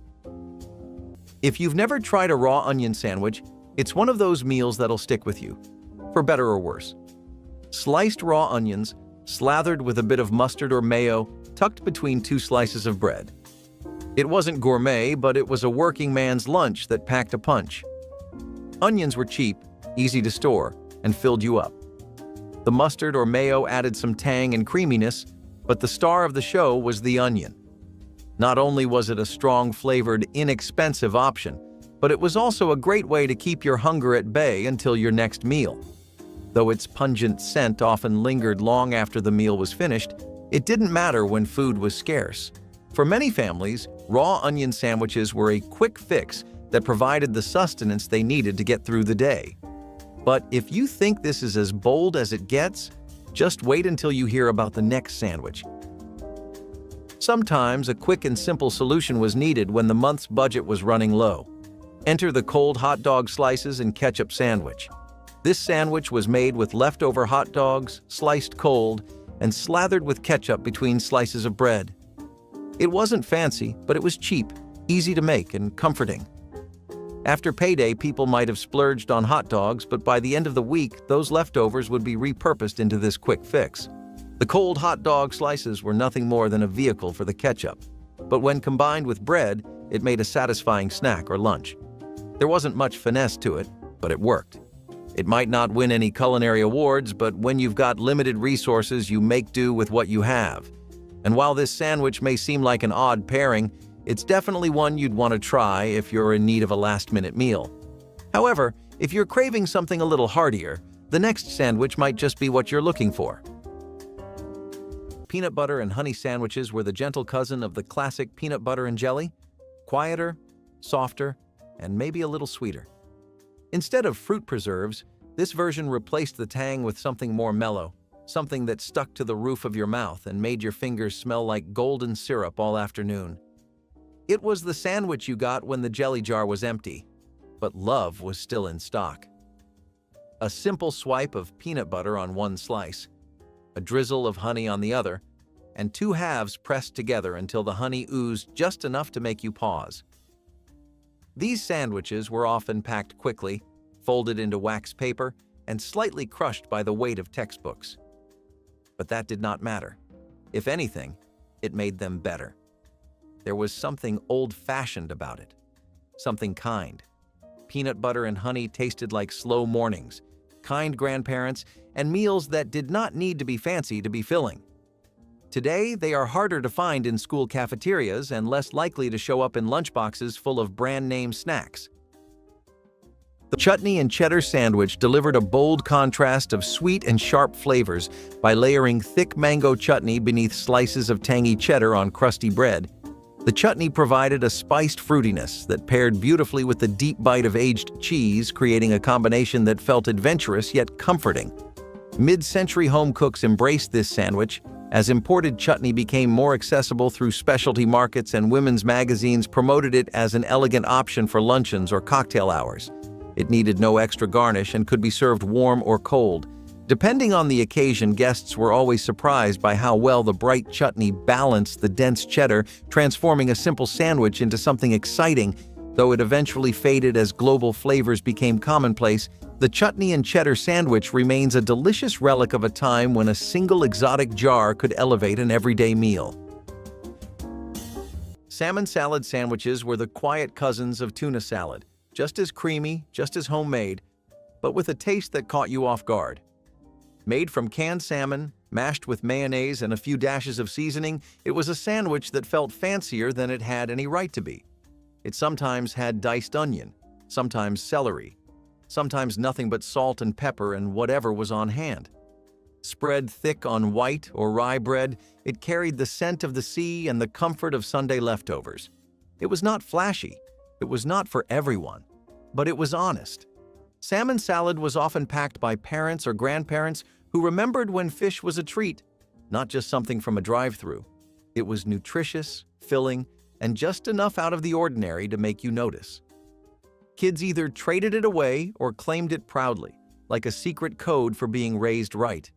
A: If you've never tried a raw onion sandwich, it's one of those meals that'll stick with you, for better or worse. Sliced raw onions, slathered with a bit of mustard or mayo, tucked between 2 slices of bread. It wasn't gourmet, but it was a working man's lunch that packed a punch. Onions were cheap, easy to store, and filled you up. The mustard or mayo added some tang and creaminess, but the star of the show was the onion. Not only was it a strong-flavored, inexpensive option, but it was also a great way to keep your hunger at bay until your next meal. Though its pungent scent often lingered long after the meal was finished, it didn't matter when food was scarce. For many families, raw onion sandwiches were a quick fix that provided the sustenance they needed to get through the day. But if you think this is as bold as it gets, just wait until you hear about the next sandwich. Sometimes a quick and simple solution was needed when the month's budget was running low. Enter the cold hot dog slices and ketchup sandwich. This sandwich was made with leftover hot dogs, sliced cold, and slathered with ketchup between slices of bread. It wasn't fancy, but it was cheap, easy to make, and comforting. After payday, people might have splurged on hot dogs, but by the end of the week, those leftovers would be repurposed into this quick fix. The cold hot dog slices were nothing more than a vehicle for the ketchup, but when combined with bread, it made a satisfying snack or lunch. There wasn't much finesse to it, but it worked. It might not win any culinary awards, but when you've got limited resources, you make do with what you have. And while this sandwich may seem like an odd pairing, it's definitely one you'd want to try if you're in need of a last-minute meal. However, if you're craving something a little heartier, the next sandwich might just be what you're looking for. Peanut butter and honey sandwiches were the gentle cousin of the classic peanut butter and jelly, quieter, softer, and maybe a little sweeter. Instead of fruit preserves, this version replaced the tang with something more mellow, something that stuck to the roof of your mouth and made your fingers smell like golden syrup all afternoon. It was the sandwich you got when the jelly jar was empty, but love was still in stock. A simple swipe of peanut butter on one slice, a drizzle of honey on the other, and two halves pressed together until the honey oozed just enough to make you pause. These sandwiches were often packed quickly, folded into wax paper, and slightly crushed by the weight of textbooks. But that did not matter. If anything, it made them better. There was something old-fashioned about it, something kind. Peanut butter and honey tasted like slow mornings, kind grandparents, and meals that did not need to be fancy to be filling. Today, they are harder to find in school cafeterias and less likely to show up in lunchboxes full of brand-name snacks. The chutney and cheddar sandwich delivered a bold contrast of sweet and sharp flavors by layering thick mango chutney beneath slices of tangy cheddar on crusty bread. The chutney provided a spiced fruitiness that paired beautifully with the deep bite of aged cheese, creating a combination that felt adventurous yet comforting. Mid-century home cooks embraced this sandwich, as imported chutney became more accessible through specialty markets and women's magazines promoted it as an elegant option for luncheons or cocktail hours. It needed no extra garnish and could be served warm or cold. Depending on the occasion, guests were always surprised by how well the bright chutney balanced the dense cheddar, transforming a simple sandwich into something exciting. Though it eventually faded as global flavors became commonplace, the chutney and cheddar sandwich remains a delicious relic of a time when a single exotic jar could elevate an everyday meal. Salmon salad sandwiches were the quiet cousins of tuna salad, just as creamy, just as homemade, but with a taste that caught you off guard. Made from canned salmon, mashed with mayonnaise and a few dashes of seasoning, it was a sandwich that felt fancier than it had any right to be. It sometimes had diced onion, sometimes celery, sometimes nothing but salt and pepper and whatever was on hand. Spread thick on white or rye bread, it carried the scent of the sea and the comfort of Sunday leftovers. It was not flashy, it was not for everyone, but it was honest. Salmon salad was often packed by parents or grandparents who remembered when fish was a treat, not just something from a drive-thru. It was nutritious, filling, and just enough out of the ordinary to make you notice. Kids either traded it away or claimed it proudly, like a secret code for being raised right.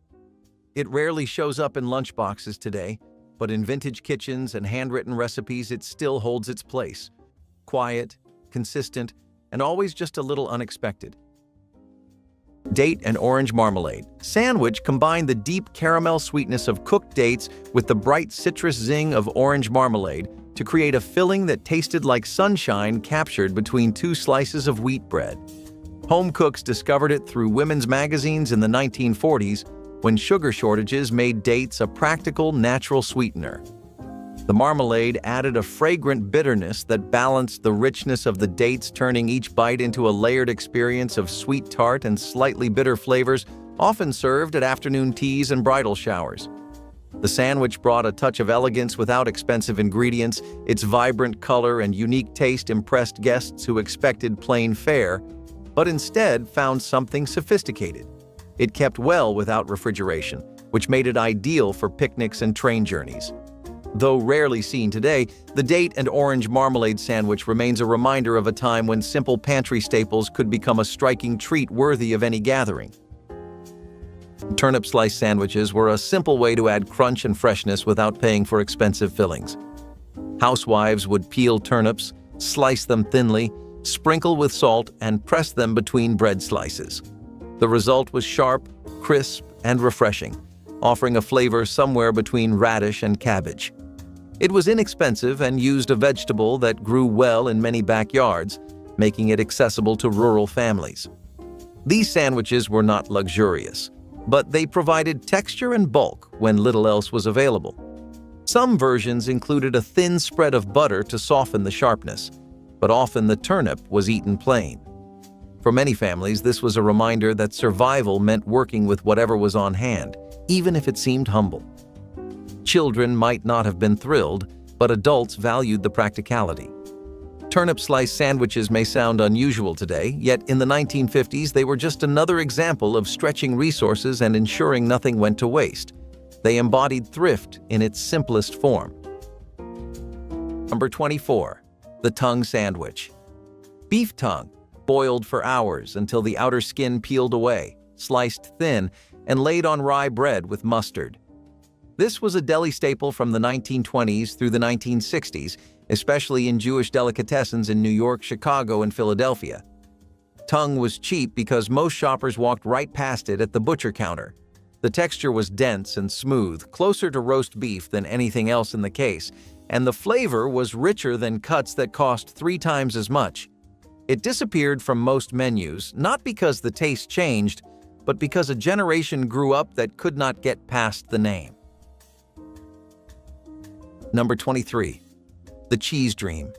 A: It rarely shows up in lunchboxes today, but in vintage kitchens and handwritten recipes it still holds its place. Quiet, consistent, and always just a little unexpected. Date and orange marmalade sandwich combined the deep caramel sweetness of cooked dates with the bright citrus zing of orange marmalade to create a filling that tasted like sunshine captured between two slices of wheat bread. Home cooks discovered it through women's magazines in the 1940s when sugar shortages made dates a practical, natural sweetener. The marmalade added a fragrant bitterness that balanced the richness of the dates, turning each bite into a layered experience of sweet tart and slightly bitter flavors, often served at afternoon teas and bridal showers. The sandwich brought a touch of elegance without expensive ingredients. Its vibrant color and unique taste impressed guests who expected plain fare, but instead found something sophisticated. It kept well without refrigeration, which made it ideal for picnics and train journeys. Though rarely seen today, the date and orange marmalade sandwich remains a reminder of a time when simple pantry staples could become a striking treat worthy of any gathering. Turnip slice sandwiches were a simple way to add crunch and freshness without paying for expensive fillings. Housewives would peel turnips, slice them thinly, sprinkle with salt, and press them between bread slices. The result was sharp, crisp, and refreshing, offering a flavor somewhere between radish and cabbage. It was inexpensive and used a vegetable that grew well in many backyards, making it accessible to rural families. These sandwiches were not luxurious, but they provided texture and bulk when little else was available. Some versions included a thin spread of butter to soften the sharpness, but often the turnip was eaten plain. For many families, this was a reminder that survival meant working with whatever was on hand, even if it seemed humble. Children might not have been thrilled, but adults valued the practicality. Turnip slice sandwiches may sound unusual today, yet in the 1950s they were just another example of stretching resources and ensuring nothing went to waste. They embodied thrift in its simplest form. Number 24. The tongue sandwich. Beef tongue, boiled for hours until the outer skin peeled away, sliced thin, and laid on rye bread with mustard. This was a deli staple from the 1920s through the 1960s, especially in Jewish delicatessens in New York, Chicago, and Philadelphia. Tongue was cheap because most shoppers walked right past it at the butcher counter. The texture was dense and smooth, closer to roast beef than anything else in the case, and the flavor was richer than cuts that cost 3 times as much. It disappeared from most menus, not because the taste changed, but because a generation grew up that could not get past the name. Number 23. The cheese dream.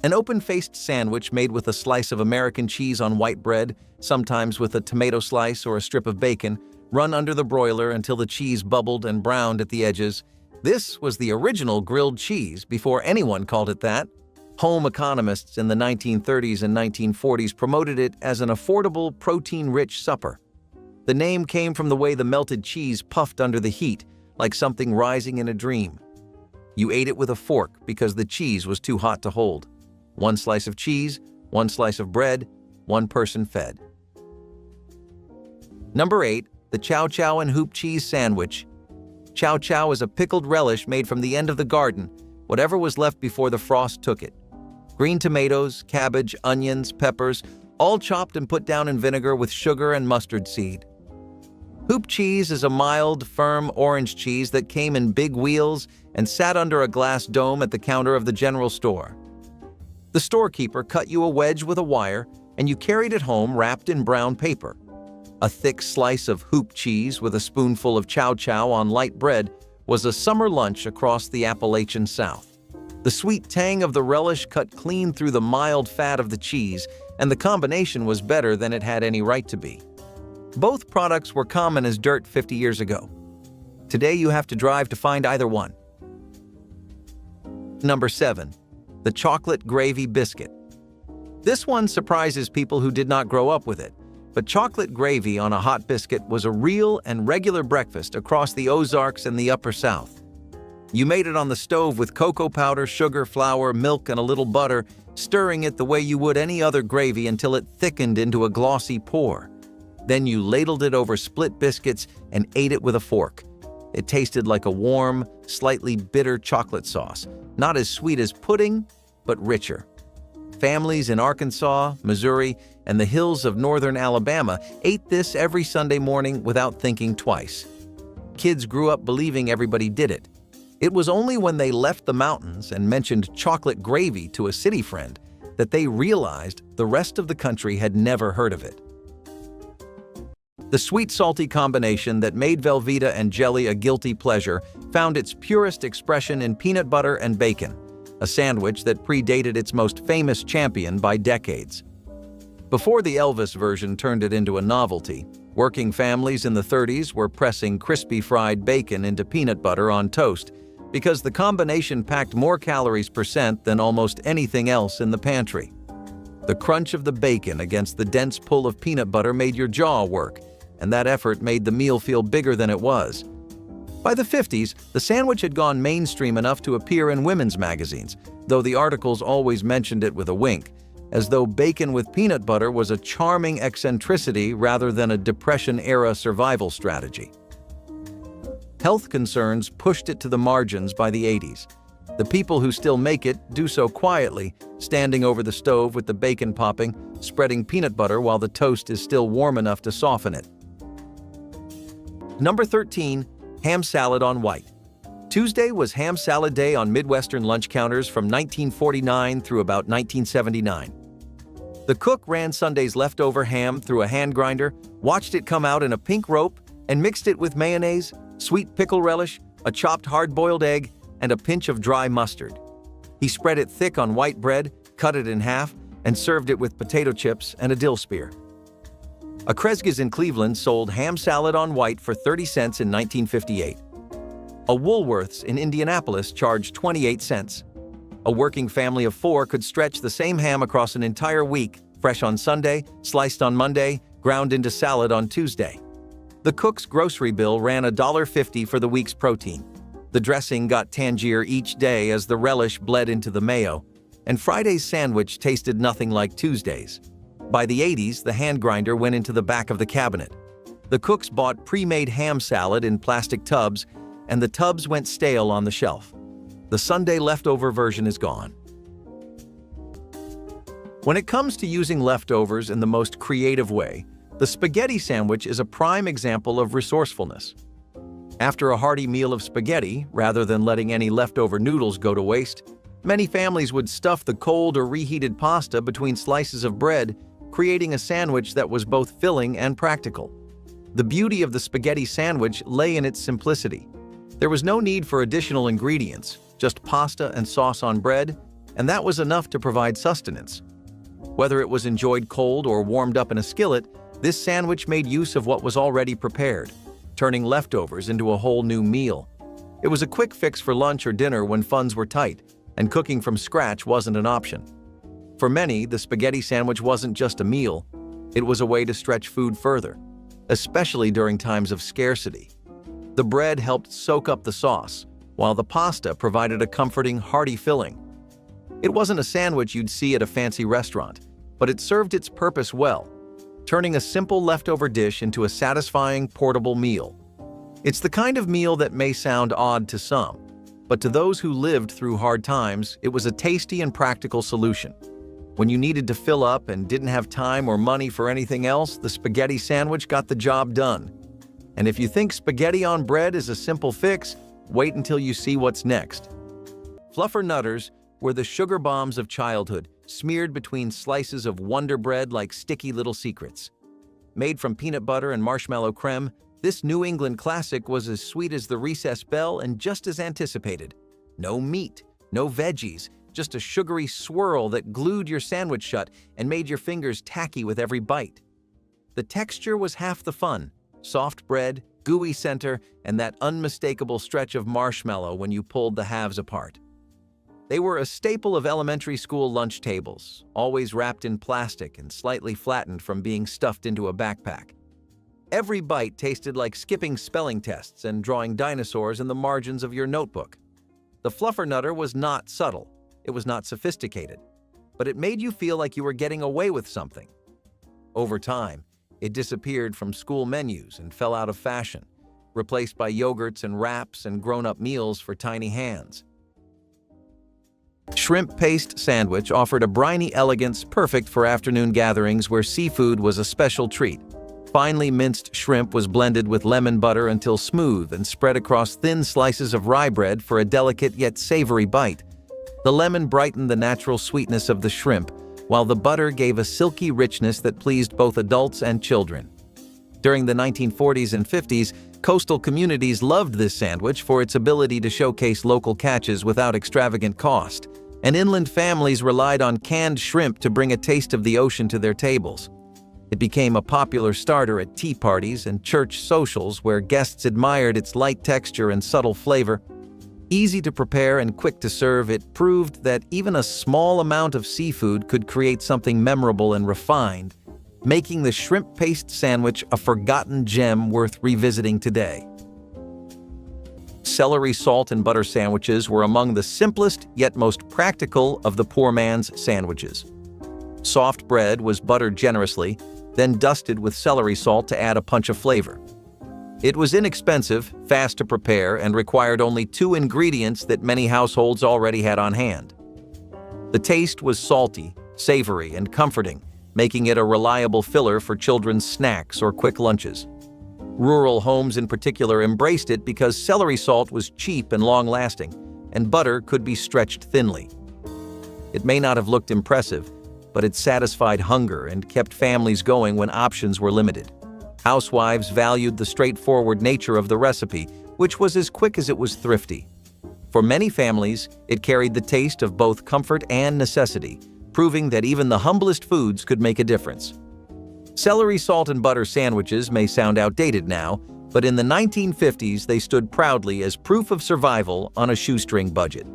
A: An open-faced sandwich made with a slice of American cheese on white bread, sometimes with a tomato slice or a strip of bacon, run under the broiler until the cheese bubbled and browned at the edges. This was the original grilled cheese before anyone called it that. Home economists in the 1930s and 1940s promoted it as an affordable, protein-rich supper. The name came from the way the melted cheese puffed under the heat, like something rising in a dream. You ate it with a fork because the cheese was too hot to hold. 1 slice of cheese, 1 slice of bread, 1 person fed. Number 8. The Chow Chow and Hoop Cheese Sandwich. Chow Chow is a pickled relish made from the end of the garden, whatever was left before the frost took it. Green tomatoes, cabbage, onions, peppers, all chopped and put down in vinegar with sugar and mustard seed. Hoop cheese is a mild, firm orange cheese that came in big wheels and sat under a glass dome at the counter of the general store. The storekeeper cut you a wedge with a wire, and you carried it home wrapped in brown paper. A thick slice of hoop cheese with a spoonful of chow chow on light bread was a summer lunch across the Appalachian South. The sweet tang of the relish cut clean through the mild fat of the cheese, and the combination was better than it had any right to be. Both products were common as dirt 50 years ago. Today you have to drive to find either one. Number 7. The chocolate gravy biscuit. This one surprises people who did not grow up with it, but chocolate gravy on a hot biscuit was a real and regular breakfast across the Ozarks and the Upper South. You made it on the stove with cocoa powder, sugar, flour, milk, and a little butter, stirring it the way you would any other gravy until it thickened into a glossy pour. Then you ladled it over split biscuits and ate it with a fork. It tasted like a warm, slightly bitter chocolate sauce, not as sweet as pudding, but richer. Families in Arkansas, Missouri, and the hills of northern Alabama ate this every Sunday morning without thinking twice. Kids grew up believing everybody did it. It was only when they left the mountains and mentioned chocolate gravy to a city friend that they realized the rest of the country had never heard of it. The sweet-salty combination that made Velveeta and jelly a guilty pleasure found its purest expression in peanut butter and bacon, a sandwich that predated its most famous champion by decades. Before the Elvis version turned it into a novelty, Working families in the 30s were pressing crispy fried bacon into peanut butter on toast because the combination packed more calories percent than almost anything else in the pantry. The crunch of the bacon against the dense pull of peanut butter made your jaw work, and that effort made the meal feel bigger than it was. By the 50s, the sandwich had gone mainstream enough to appear in women's magazines, though the articles always mentioned it with a wink, as though bacon with peanut butter was a charming eccentricity rather than a Depression-era survival strategy. Health concerns pushed it to the margins by the 80s. The people who still make it do so quietly, standing over the stove with the bacon popping, spreading peanut butter while the toast is still warm enough to soften it. Number 13. Ham salad on white. Tuesday was ham salad day on Midwestern lunch counters from 1949 through about 1979. The cook ran Sunday's leftover ham through a hand grinder, watched it come out in a pink rope, and mixed it with mayonnaise, sweet pickle relish, a chopped hard-boiled egg, and a pinch of dry mustard. He spread it thick on white bread, cut it in half, and served it with potato chips and a dill spear. A Kresge's in Cleveland sold ham salad on white for 30 cents in 1958. A Woolworth's in Indianapolis charged 28 cents. A working family of 4 could stretch the same ham across an entire week, fresh on Sunday, sliced on Monday, ground into salad on Tuesday. The cook's grocery bill ran $1.50 for the week's protein. The dressing got tangier each day as the relish bled into the mayo, and Friday's sandwich tasted nothing like Tuesday's. By the 80s, the hand grinder went into the back of the cabinet. The cooks bought pre-made ham salad in plastic tubs, and the tubs went stale on the shelf. The Sunday leftover version is gone. When it comes to using leftovers in the most creative way, the spaghetti sandwich is a prime example of resourcefulness. After a hearty meal of spaghetti, rather than letting any leftover noodles go to waste, many families would stuff the cold or reheated pasta between slices of bread, creating a sandwich that was both filling and practical. The beauty of the spaghetti sandwich lay in its simplicity. There was no need for additional ingredients, just pasta and sauce on bread, and that was enough to provide sustenance. Whether it was enjoyed cold or warmed up in a skillet, this sandwich made use of what was already prepared, turning leftovers into a whole new meal. It was a quick fix for lunch or dinner when funds were tight, and cooking from scratch wasn't an option. For many, the spaghetti sandwich wasn't just a meal, it was a way to stretch food further, especially during times of scarcity. The bread helped soak up the sauce, while the pasta provided a comforting, hearty filling. It wasn't a sandwich you'd see at a fancy restaurant, but it served its purpose well, turning a simple leftover dish into a satisfying, portable meal. It's the kind of meal that may sound odd to some, but to those who lived through hard times, it was a tasty and practical solution. When you needed to fill up and didn't have time or money for anything else, the spaghetti sandwich got the job done. And if you think spaghetti on bread is a simple fix, wait until you see what's next. Fluffernutters were the sugar bombs of childhood, smeared between slices of Wonder Bread like sticky little secrets. Made from peanut butter and marshmallow creme, this New England classic was as sweet as the recess bell and just as anticipated. No meat, no veggies, just a sugary swirl that glued your sandwich shut and made your fingers tacky with every bite. The texture was half the fun. Soft bread, gooey center, and that unmistakable stretch of marshmallow when you pulled the halves apart. They were a staple of elementary school lunch tables, always wrapped in plastic and slightly flattened from being stuffed into a backpack. Every bite tasted like skipping spelling tests and drawing dinosaurs in the margins of your notebook. The Fluffernutter was not subtle, it was not sophisticated, but it made you feel like you were getting away with something. Over time, it disappeared from school menus and fell out of fashion, replaced by yogurts and wraps and grown-up meals for tiny hands. Shrimp paste sandwich offered a briny elegance perfect for afternoon gatherings where seafood was a special treat. Finely minced shrimp was blended with lemon butter until smooth and spread across thin slices of rye bread for a delicate yet savory bite. The lemon brightened the natural sweetness of the shrimp, while the butter gave a silky richness that pleased both adults and children. During the 1940s and 50s, coastal communities loved this sandwich for its ability to showcase local catches without extravagant cost, and inland families relied on canned shrimp to bring a taste of the ocean to their tables. It became a popular starter at tea parties and church socials where guests admired its light texture and subtle flavor. Easy to prepare and quick to serve, it proved that even a small amount of seafood could create something memorable and refined, making the shrimp paste sandwich a forgotten gem worth revisiting today. Celery salt and butter sandwiches were among the simplest yet most practical of the poor man's sandwiches. Soft bread was buttered generously, then dusted with celery salt to add a punch of flavor. It was inexpensive, fast to prepare, and required only 2 ingredients that many households already had on hand. The taste was salty, savory, and comforting, making it a reliable filler for children's snacks or quick lunches. Rural homes in particular embraced it because celery salt was cheap and long-lasting, and butter could be stretched thinly. It may not have looked impressive, but it satisfied hunger and kept families going when options were limited. Housewives valued the straightforward nature of the recipe, which was as quick as it was thrifty. For many families, it carried the taste of both comfort and necessity, proving that even the humblest foods could make a difference. Celery salt and butter sandwiches may sound outdated now, but in the 1950s they stood proudly as proof of survival on a shoestring budget.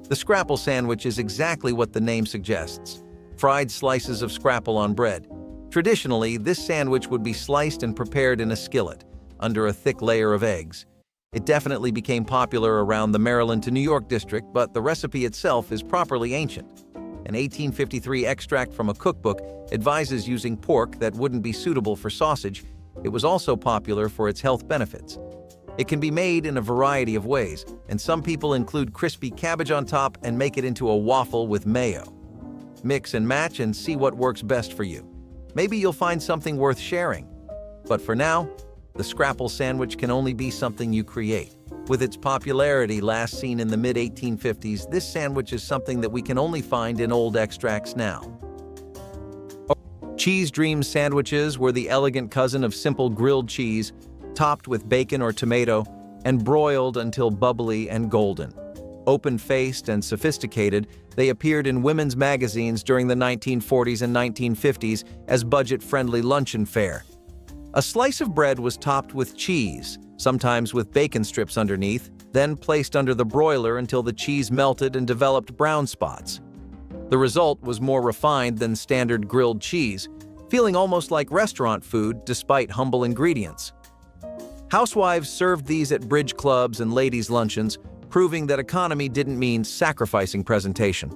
A: The scrapple sandwich is exactly what the name suggests: fried slices of scrapple on bread. Traditionally, this sandwich would be sliced and prepared in a skillet, under a thick layer of eggs. It definitely became popular around the Maryland to New York district, but the recipe itself is properly ancient. An 1853 extract from a cookbook advises using pork that wouldn't be suitable for sausage. It was also popular for its health benefits. It can be made in a variety of ways, and some people include crispy cabbage on top and make it into a waffle with mayo. Mix and match and see what works best for you. Maybe you'll find something worth sharing. But for now, the scrapple sandwich can only be something you create. With its popularity last seen in the mid-1850s, this sandwich is something that we can only find in old extracts now. Cheese Dream sandwiches were the elegant cousin of simple grilled cheese, topped with bacon or tomato, and broiled until bubbly and golden. Open-faced and sophisticated, they appeared in women's magazines during the 1940s and 1950s as budget-friendly luncheon fare. A slice of bread was topped with cheese, sometimes with bacon strips underneath, then placed under the broiler until the cheese melted and developed brown spots. The result was more refined than standard grilled cheese, feeling almost like restaurant food despite humble ingredients. Housewives served these at bridge clubs and ladies' luncheons, proving that economy didn't mean sacrificing presentation.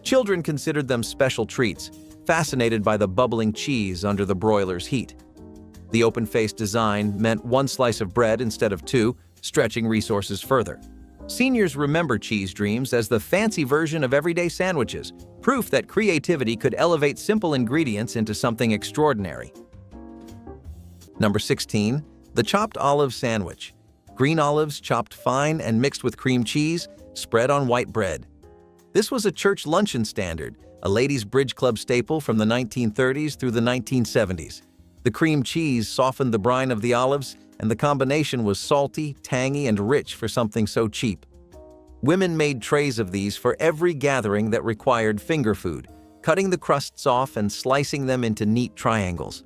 A: Children considered them special treats, fascinated by the bubbling cheese under the broiler's heat. The open-faced design meant 1 slice of bread instead of 2, stretching resources further. Seniors remember Cheese Dreams as the fancy version of everyday sandwiches, proof that creativity could elevate simple ingredients into something extraordinary. Number 16. The chopped olive sandwich. Green olives chopped fine and mixed with cream cheese, spread on white bread. This was a church luncheon standard, a ladies' bridge club staple from the 1930s through the 1970s. The cream cheese softened the brine of the olives, and the combination was salty, tangy, and rich for something so cheap. Women made trays of these for every gathering that required finger food, cutting the crusts off and slicing them into neat triangles.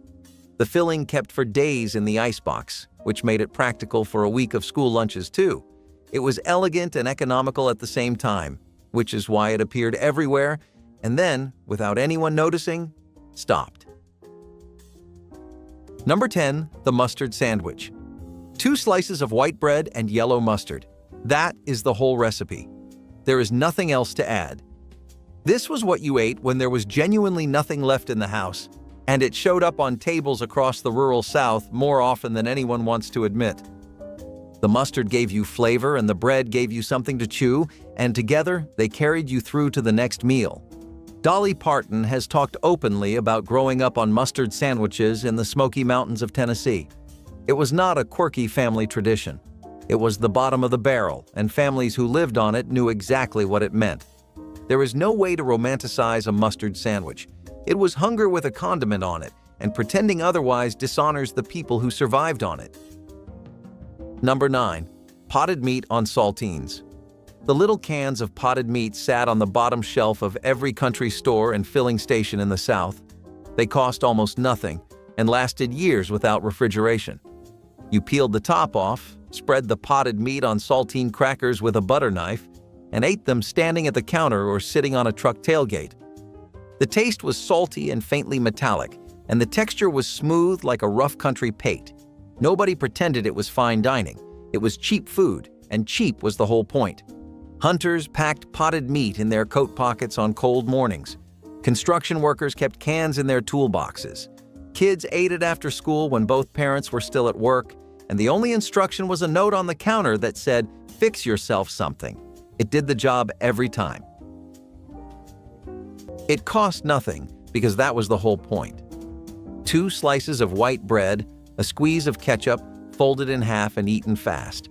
A: The filling kept for days in the icebox, which made it practical for a week of school lunches too. It was elegant and economical at the same time, which is why it appeared everywhere, and then, without anyone noticing, stopped. Number 10. The mustard sandwich. 2 slices of white bread and yellow mustard. That is the whole recipe. There is nothing else to add. This was what you ate when there was genuinely nothing left in the house, and it showed up on tables across the rural South more often than anyone wants to admit. The mustard gave you flavor and the bread gave you something to chew, and together they carried you through to the next meal. Dolly Parton has talked openly about growing up on mustard sandwiches in the Smoky Mountains of Tennessee. It was not a quirky family tradition. It was the bottom of the barrel, and families who lived on it knew exactly what it meant. There is no way to romanticize a mustard sandwich. It was hunger with a condiment on it, and pretending otherwise dishonors the people who survived on it. Number 9. Potted meat on saltines. The little cans of potted meat sat on the bottom shelf of every country store and filling station in the South. They cost almost nothing and lasted years without refrigeration. You peeled the top off, spread the potted meat on saltine crackers with a butter knife, and ate them standing at the counter or sitting on a truck tailgate. The taste was salty and faintly metallic, and the texture was smooth like a rough country pate. Nobody pretended it was fine dining. It was cheap food, and cheap was the whole point. Hunters packed potted meat in their coat pockets on cold mornings. Construction workers kept cans in their toolboxes. Kids ate it after school when both parents were still at work, and the only instruction was a note on the counter that said, "Fix yourself something." It did the job every time. It cost nothing because that was the whole point. 2 slices of white bread, a squeeze of ketchup, folded in half and eaten fast.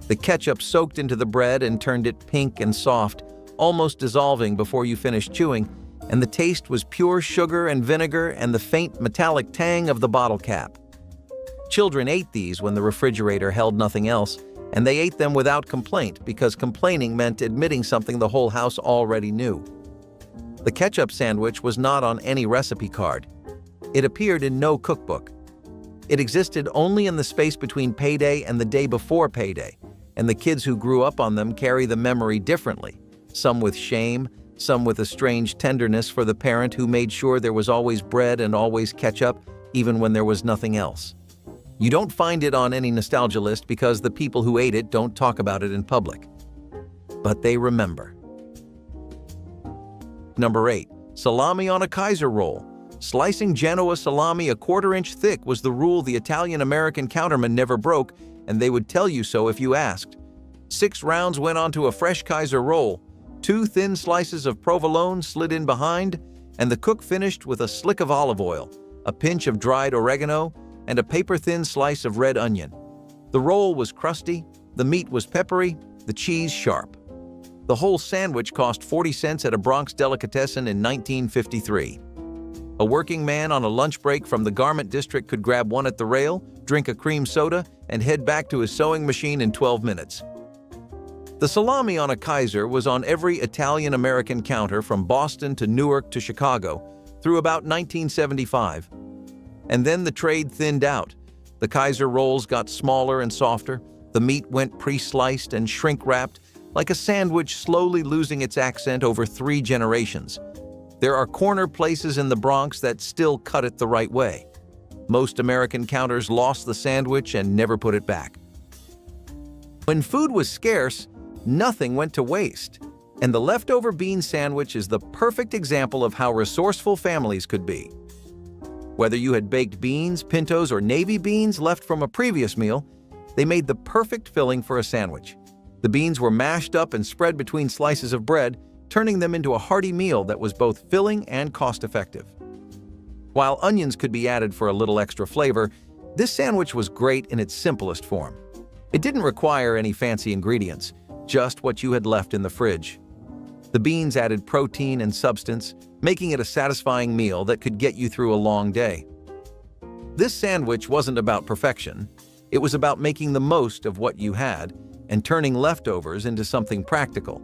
A: The ketchup soaked into the bread and turned it pink and soft, almost dissolving before you finished chewing, and the taste was pure sugar and vinegar and the faint metallic tang of the bottle cap. Children ate these when the refrigerator held nothing else, and they ate them without complaint because complaining meant admitting something the whole house already knew. The ketchup sandwich was not on any recipe card. It appeared in no cookbook. It existed only in the space between payday and the day before payday, and the kids who grew up on them carry the memory differently, some with shame, some with a strange tenderness for the parent who made sure there was always bread and always ketchup, even when there was nothing else. You don't find it on any nostalgia list because the people who ate it don't talk about it in public. But they remember. Number 8. Salami on a Kaiser roll. Slicing Genoa salami a 1/4 inch thick was the rule the Italian-American counterman never broke, and they would tell you so if you asked. 6 rounds went onto a fresh Kaiser roll, 2 thin slices of provolone slid in behind, and the cook finished with a slick of olive oil, a pinch of dried oregano, and a paper-thin slice of red onion. The roll was crusty, the meat was peppery, the cheese sharp. The whole sandwich cost 40 cents at a Bronx delicatessen in 1953. A working man on a lunch break from the garment district could grab one at the rail, drink a cream soda, and head back to his sewing machine in 12 minutes. The salami on a Kaiser was on every Italian-American counter from Boston to Newark to Chicago through about 1975. And then the trade thinned out. The Kaiser rolls got smaller and softer, the meat went pre-sliced and shrink-wrapped, like a sandwich slowly losing its accent over 3 generations. There are corner places in the Bronx that still cut it the right way. Most American counters lost the sandwich and never put it back. When food was scarce, nothing went to waste, and the leftover bean sandwich is the perfect example of how resourceful families could be. Whether you had baked beans, pintos, or navy beans left from a previous meal, they made the perfect filling for a sandwich. The beans were mashed up and spread between slices of bread, turning them into a hearty meal that was both filling and cost-effective. While onions could be added for a little extra flavor, this sandwich was great in its simplest form. It didn't require any fancy ingredients, just what you had left in the fridge. The beans added protein and substance, making it a satisfying meal that could get you through a long day. This sandwich wasn't about perfection. It was about making the most of what you had and turning leftovers into something practical.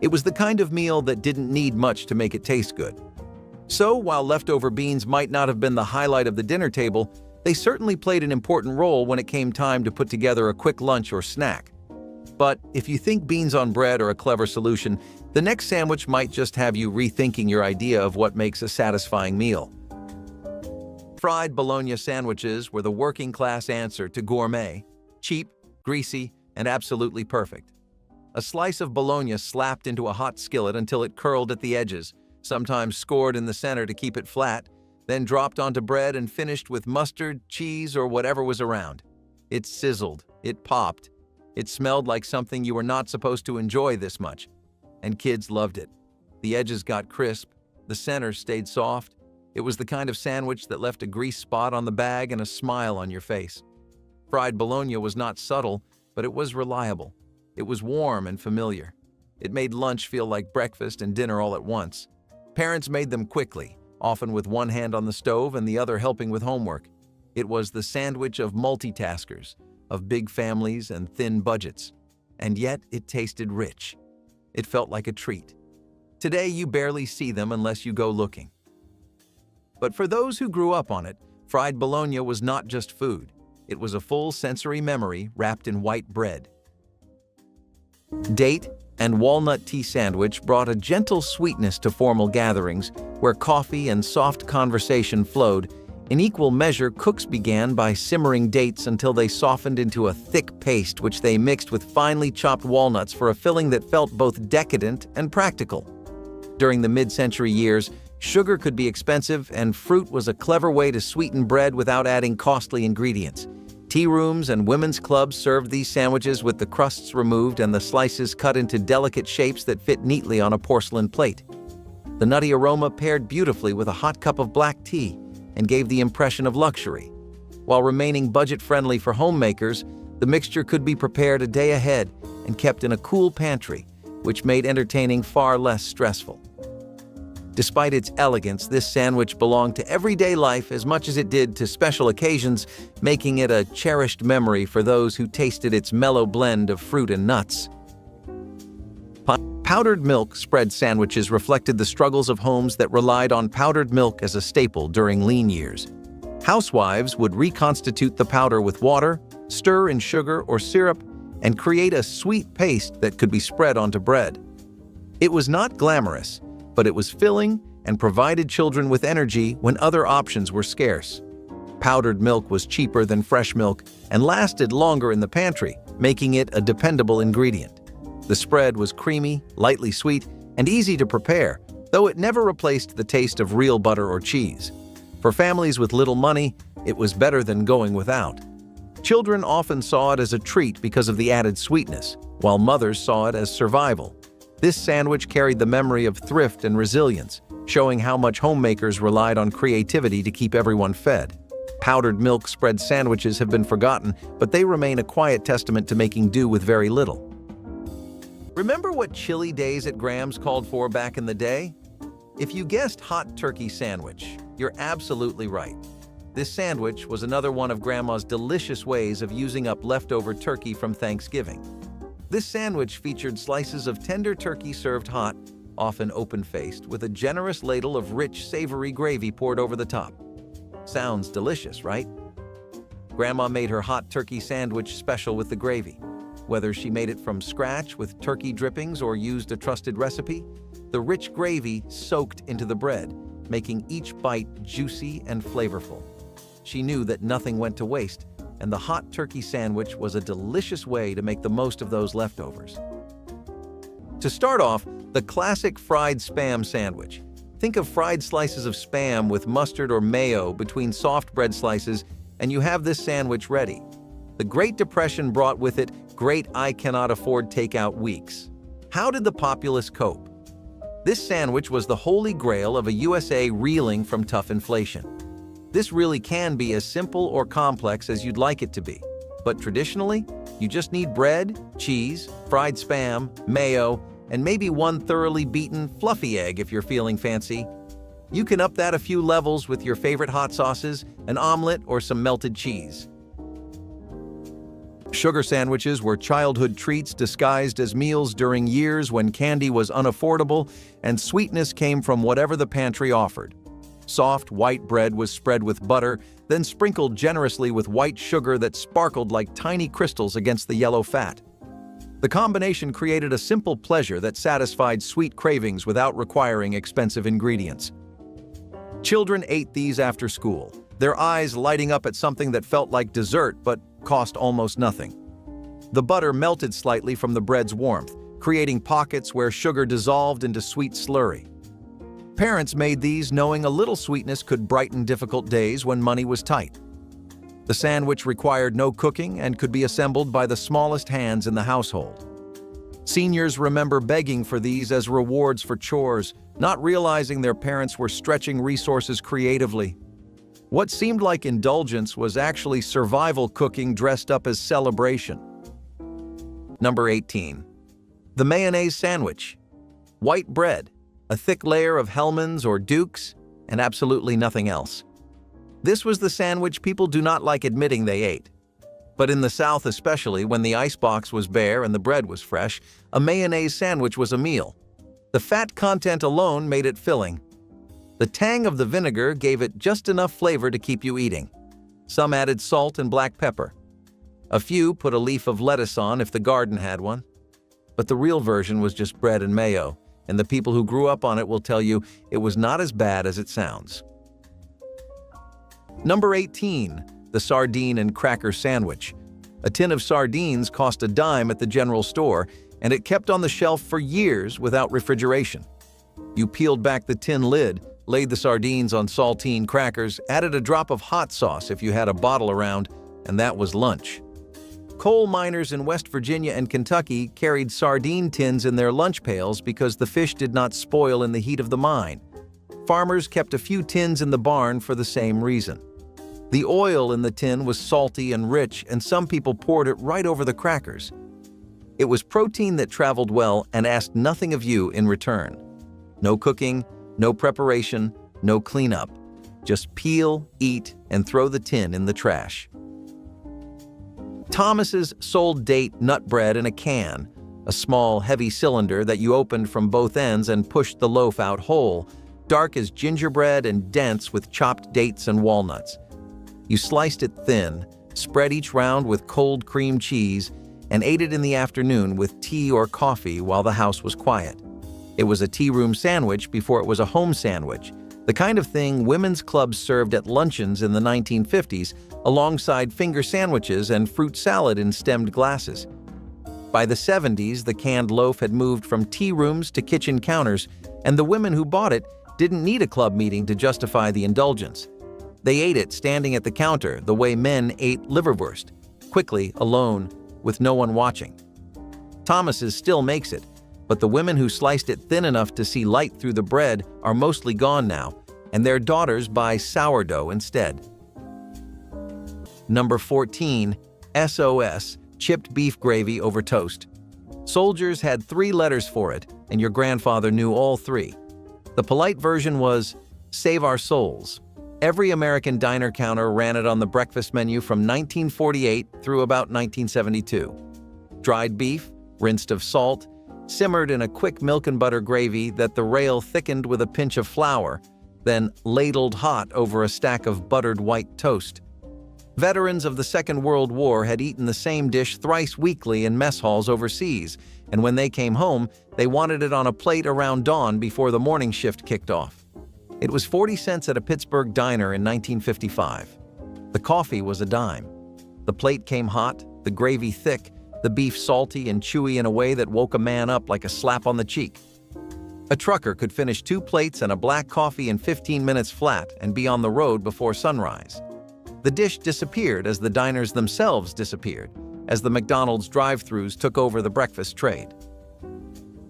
A: It was the kind of meal that didn't need much to make it taste good. So, while leftover beans might not have been the highlight of the dinner table, they certainly played an important role when it came time to put together a quick lunch or snack. But if you think beans on bread are a clever solution, the next sandwich might just have you rethinking your idea of what makes a satisfying meal. Fried bologna sandwiches were the working-class answer to gourmet, cheap, greasy, and absolutely perfect. A slice of bologna slapped into a hot skillet until it curled at the edges, sometimes scored in the center to keep it flat, then dropped onto bread and finished with mustard, cheese, or whatever was around. It sizzled, it popped. It smelled like something you were not supposed to enjoy this much, and kids loved it. The edges got crisp, the center stayed soft. It was the kind of sandwich that left a grease spot on the bag and a smile on your face. Fried bologna was not subtle, but it was reliable. It was warm and familiar. It made lunch feel like breakfast and dinner all at once. Parents made them quickly, often with one hand on the stove and the other helping with homework. It was the sandwich of multitaskers, of big families and thin budgets. And yet it tasted rich. It felt like a treat. Today you barely see them unless you go looking. But for those who grew up on it, fried bologna was not just food. It was a full sensory memory wrapped in white bread. Date and walnut tea sandwich brought a gentle sweetness to formal gatherings where coffee and soft conversation flowed. In equal measure, cooks began by simmering dates until they softened into a thick paste which they mixed with finely chopped walnuts for a filling that felt both decadent and practical. During the mid-century years, sugar could be expensive and fruit was a clever way to sweeten bread without adding costly ingredients. Tea rooms and women's clubs served these sandwiches with the crusts removed and the slices cut into delicate shapes that fit neatly on a porcelain plate. The nutty aroma paired beautifully with a hot cup of black tea and gave the impression of luxury. While remaining budget-friendly for homemakers, the mixture could be prepared a day ahead and kept in a cool pantry, which made entertaining far less stressful. Despite its elegance, this sandwich belonged to everyday life as much as it did to special occasions, making it a cherished memory for those who tasted its mellow blend of fruit and nuts. Powdered milk spread sandwiches reflected the struggles of homes that relied on powdered milk as a staple during lean years. Housewives would reconstitute the powder with water, stir in sugar or syrup, and create a sweet paste that could be spread onto bread. It was not glamorous, but it was filling and provided children with energy when other options were scarce. Powdered milk was cheaper than fresh milk and lasted longer in the pantry, making it a dependable ingredient. The spread was creamy, lightly sweet, and easy to prepare, though it never replaced the taste of real butter or cheese. For families with little money, it was better than going without. Children often saw it as a treat because of the added sweetness, while mothers saw it as survival. This sandwich carried the memory of thrift and resilience, showing how much homemakers relied on creativity to keep everyone fed. Powdered milk spread sandwiches have been forgotten, but they remain a quiet testament to making do with very little. Remember what chilly days at Graham's called for back in the day? If you guessed hot turkey sandwich, you're absolutely right. This sandwich was another one of Grandma's delicious ways of using up leftover turkey from Thanksgiving. This sandwich featured slices of tender turkey served hot, often open-faced, with a generous ladle of rich, savory gravy poured over the top. Sounds delicious, right? Grandma made her hot turkey sandwich special with the gravy. Whether she made it from scratch with turkey drippings or used a trusted recipe, the rich gravy soaked into the bread, making each bite juicy and flavorful. She knew that nothing went to waste, and the hot turkey sandwich was a delicious way to make the most of those leftovers. To start off, the classic fried Spam sandwich. Think of fried slices of Spam with mustard or mayo between soft bread slices, and you have this sandwich ready. The Great Depression brought with it great I-cannot-afford takeout weeks. How did the populace cope? This sandwich was the holy grail of a USA reeling from tough inflation. This really can be as simple or complex as you'd like it to be. But traditionally, you just need bread, cheese, fried Spam, mayo, and maybe one thoroughly beaten, fluffy egg if you're feeling fancy. You can up that a few levels with your favorite hot sauces, an omelet, or some melted cheese. Sugar sandwiches were childhood treats disguised as meals during years when candy was unaffordable and sweetness came from whatever the pantry offered. Soft, white bread was spread with butter, then sprinkled generously with white sugar that sparkled like tiny crystals against the yellow fat. The combination created a simple pleasure that satisfied sweet cravings without requiring expensive ingredients. Children ate these after school, their eyes lighting up at something that felt like dessert but cost almost nothing. The butter melted slightly from the bread's warmth, creating pockets where sugar dissolved into sweet slurry. Parents made these knowing a little sweetness could brighten difficult days when money was tight. The sandwich required no cooking and could be assembled by the smallest hands in the household. Seniors remember begging for these as rewards for chores, not realizing their parents were stretching resources creatively. What seemed like indulgence was actually survival cooking dressed up as celebration. Number 18. The mayonnaise sandwich. White bread, a thick layer of Hellmann's or Duke's, and absolutely nothing else. This was the sandwich people do not like admitting they ate. But in the South especially, when the icebox was bare and the bread was fresh, a mayonnaise sandwich was a meal. The fat content alone made it filling. The tang of the vinegar gave it just enough flavor to keep you eating. Some added salt and black pepper. A few put a leaf of lettuce on if the garden had one. But the real version was just bread and mayo, and the people who grew up on it will tell you it was not as bad as it sounds. Number 18, the sardine and cracker sandwich. A tin of sardines cost a dime at the general store, and it kept on the shelf for years without refrigeration. You peeled back the tin lid, laid the sardines on saltine crackers, added a drop of hot sauce if you had a bottle around, and that was lunch. Coal miners in West Virginia and Kentucky carried sardine tins in their lunch pails because the fish did not spoil in the heat of the mine. Farmers kept a few tins in the barn for the same reason. The oil in the tin was salty and rich, and some people poured it right over the crackers. It was protein that traveled well and asked nothing of you in return. No cooking, no preparation, no cleanup. Just peel, eat, and throw the tin in the trash. Thomas's sold date nut bread in a can, a small, heavy cylinder that you opened from both ends and pushed the loaf out whole, dark as gingerbread and dense with chopped dates and walnuts. You sliced it thin, spread each round with cold cream cheese, and ate it in the afternoon with tea or coffee while the house was quiet. It was a tea room sandwich before it was a home sandwich, the kind of thing women's clubs served at luncheons in the 1950s alongside finger sandwiches and fruit salad in stemmed glasses. By the 70s, the canned loaf had moved from tea rooms to kitchen counters, and the women who bought it didn't need a club meeting to justify the indulgence. They ate it standing at the counter the way men ate liverwurst, quickly, alone, with no one watching. Thomas's still makes it, but the women who sliced it thin enough to see light through the bread are mostly gone now, and their daughters buy sourdough instead. Number 14, SOS, chipped beef gravy over toast. Soldiers had 3 letters for it, and your grandfather knew all 3. The polite version was, "Save our souls." Every American diner counter ran it on the breakfast menu from 1948 through about 1972. Dried beef, rinsed of salt, simmered in a quick milk and butter gravy that the rail thickened with a pinch of flour, then ladled hot over a stack of buttered white toast. Veterans of the Second World War had eaten the same dish thrice weekly in mess halls overseas, and when they came home, they wanted it on a plate around dawn before the morning shift kicked off. It was 40 cents at a Pittsburgh diner in 1955. The coffee was a dime. The plate came hot, the gravy thick, the beef salty and chewy in a way that woke a man up like a slap on the cheek. A trucker could finish 2 plates and a black coffee in 15 minutes flat and be on the road before sunrise. The dish disappeared as the diners themselves disappeared, as the McDonald's drive-thrus took over the breakfast trade.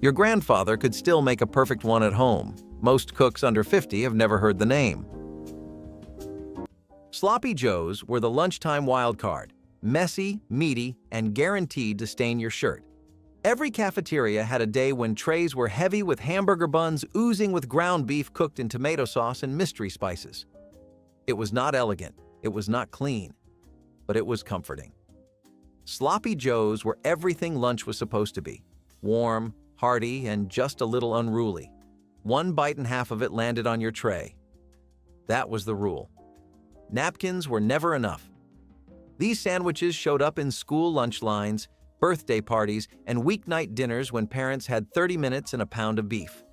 A: Your grandfather could still make a perfect one at home. Most cooks under 50 have never heard the name. Sloppy Joes were the lunchtime wild card, messy, meaty, and guaranteed to stain your shirt. Every cafeteria had a day when trays were heavy with hamburger buns oozing with ground beef cooked in tomato sauce and mystery spices. It was not elegant, it was not clean, but it was comforting. Sloppy Joes were everything lunch was supposed to be: warm, hearty, and just a little unruly. 1 bite and half of it landed on your tray. That was the rule. Napkins were never enough. These sandwiches showed up in school lunch lines, birthday parties, and weeknight dinners when parents had 30 minutes and a pound of beef.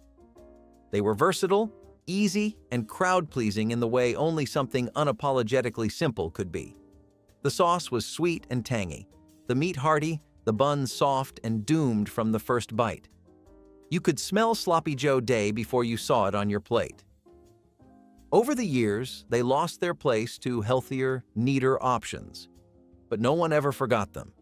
A: They were versatile, easy, and crowd-pleasing in the way only something unapologetically simple could be. The sauce was sweet and tangy, the meat hearty, the buns soft and doomed from the first bite. You could smell Sloppy Joe day before you saw it on your plate. Over the years, they lost their place to healthier, neater options, but no one ever forgot them.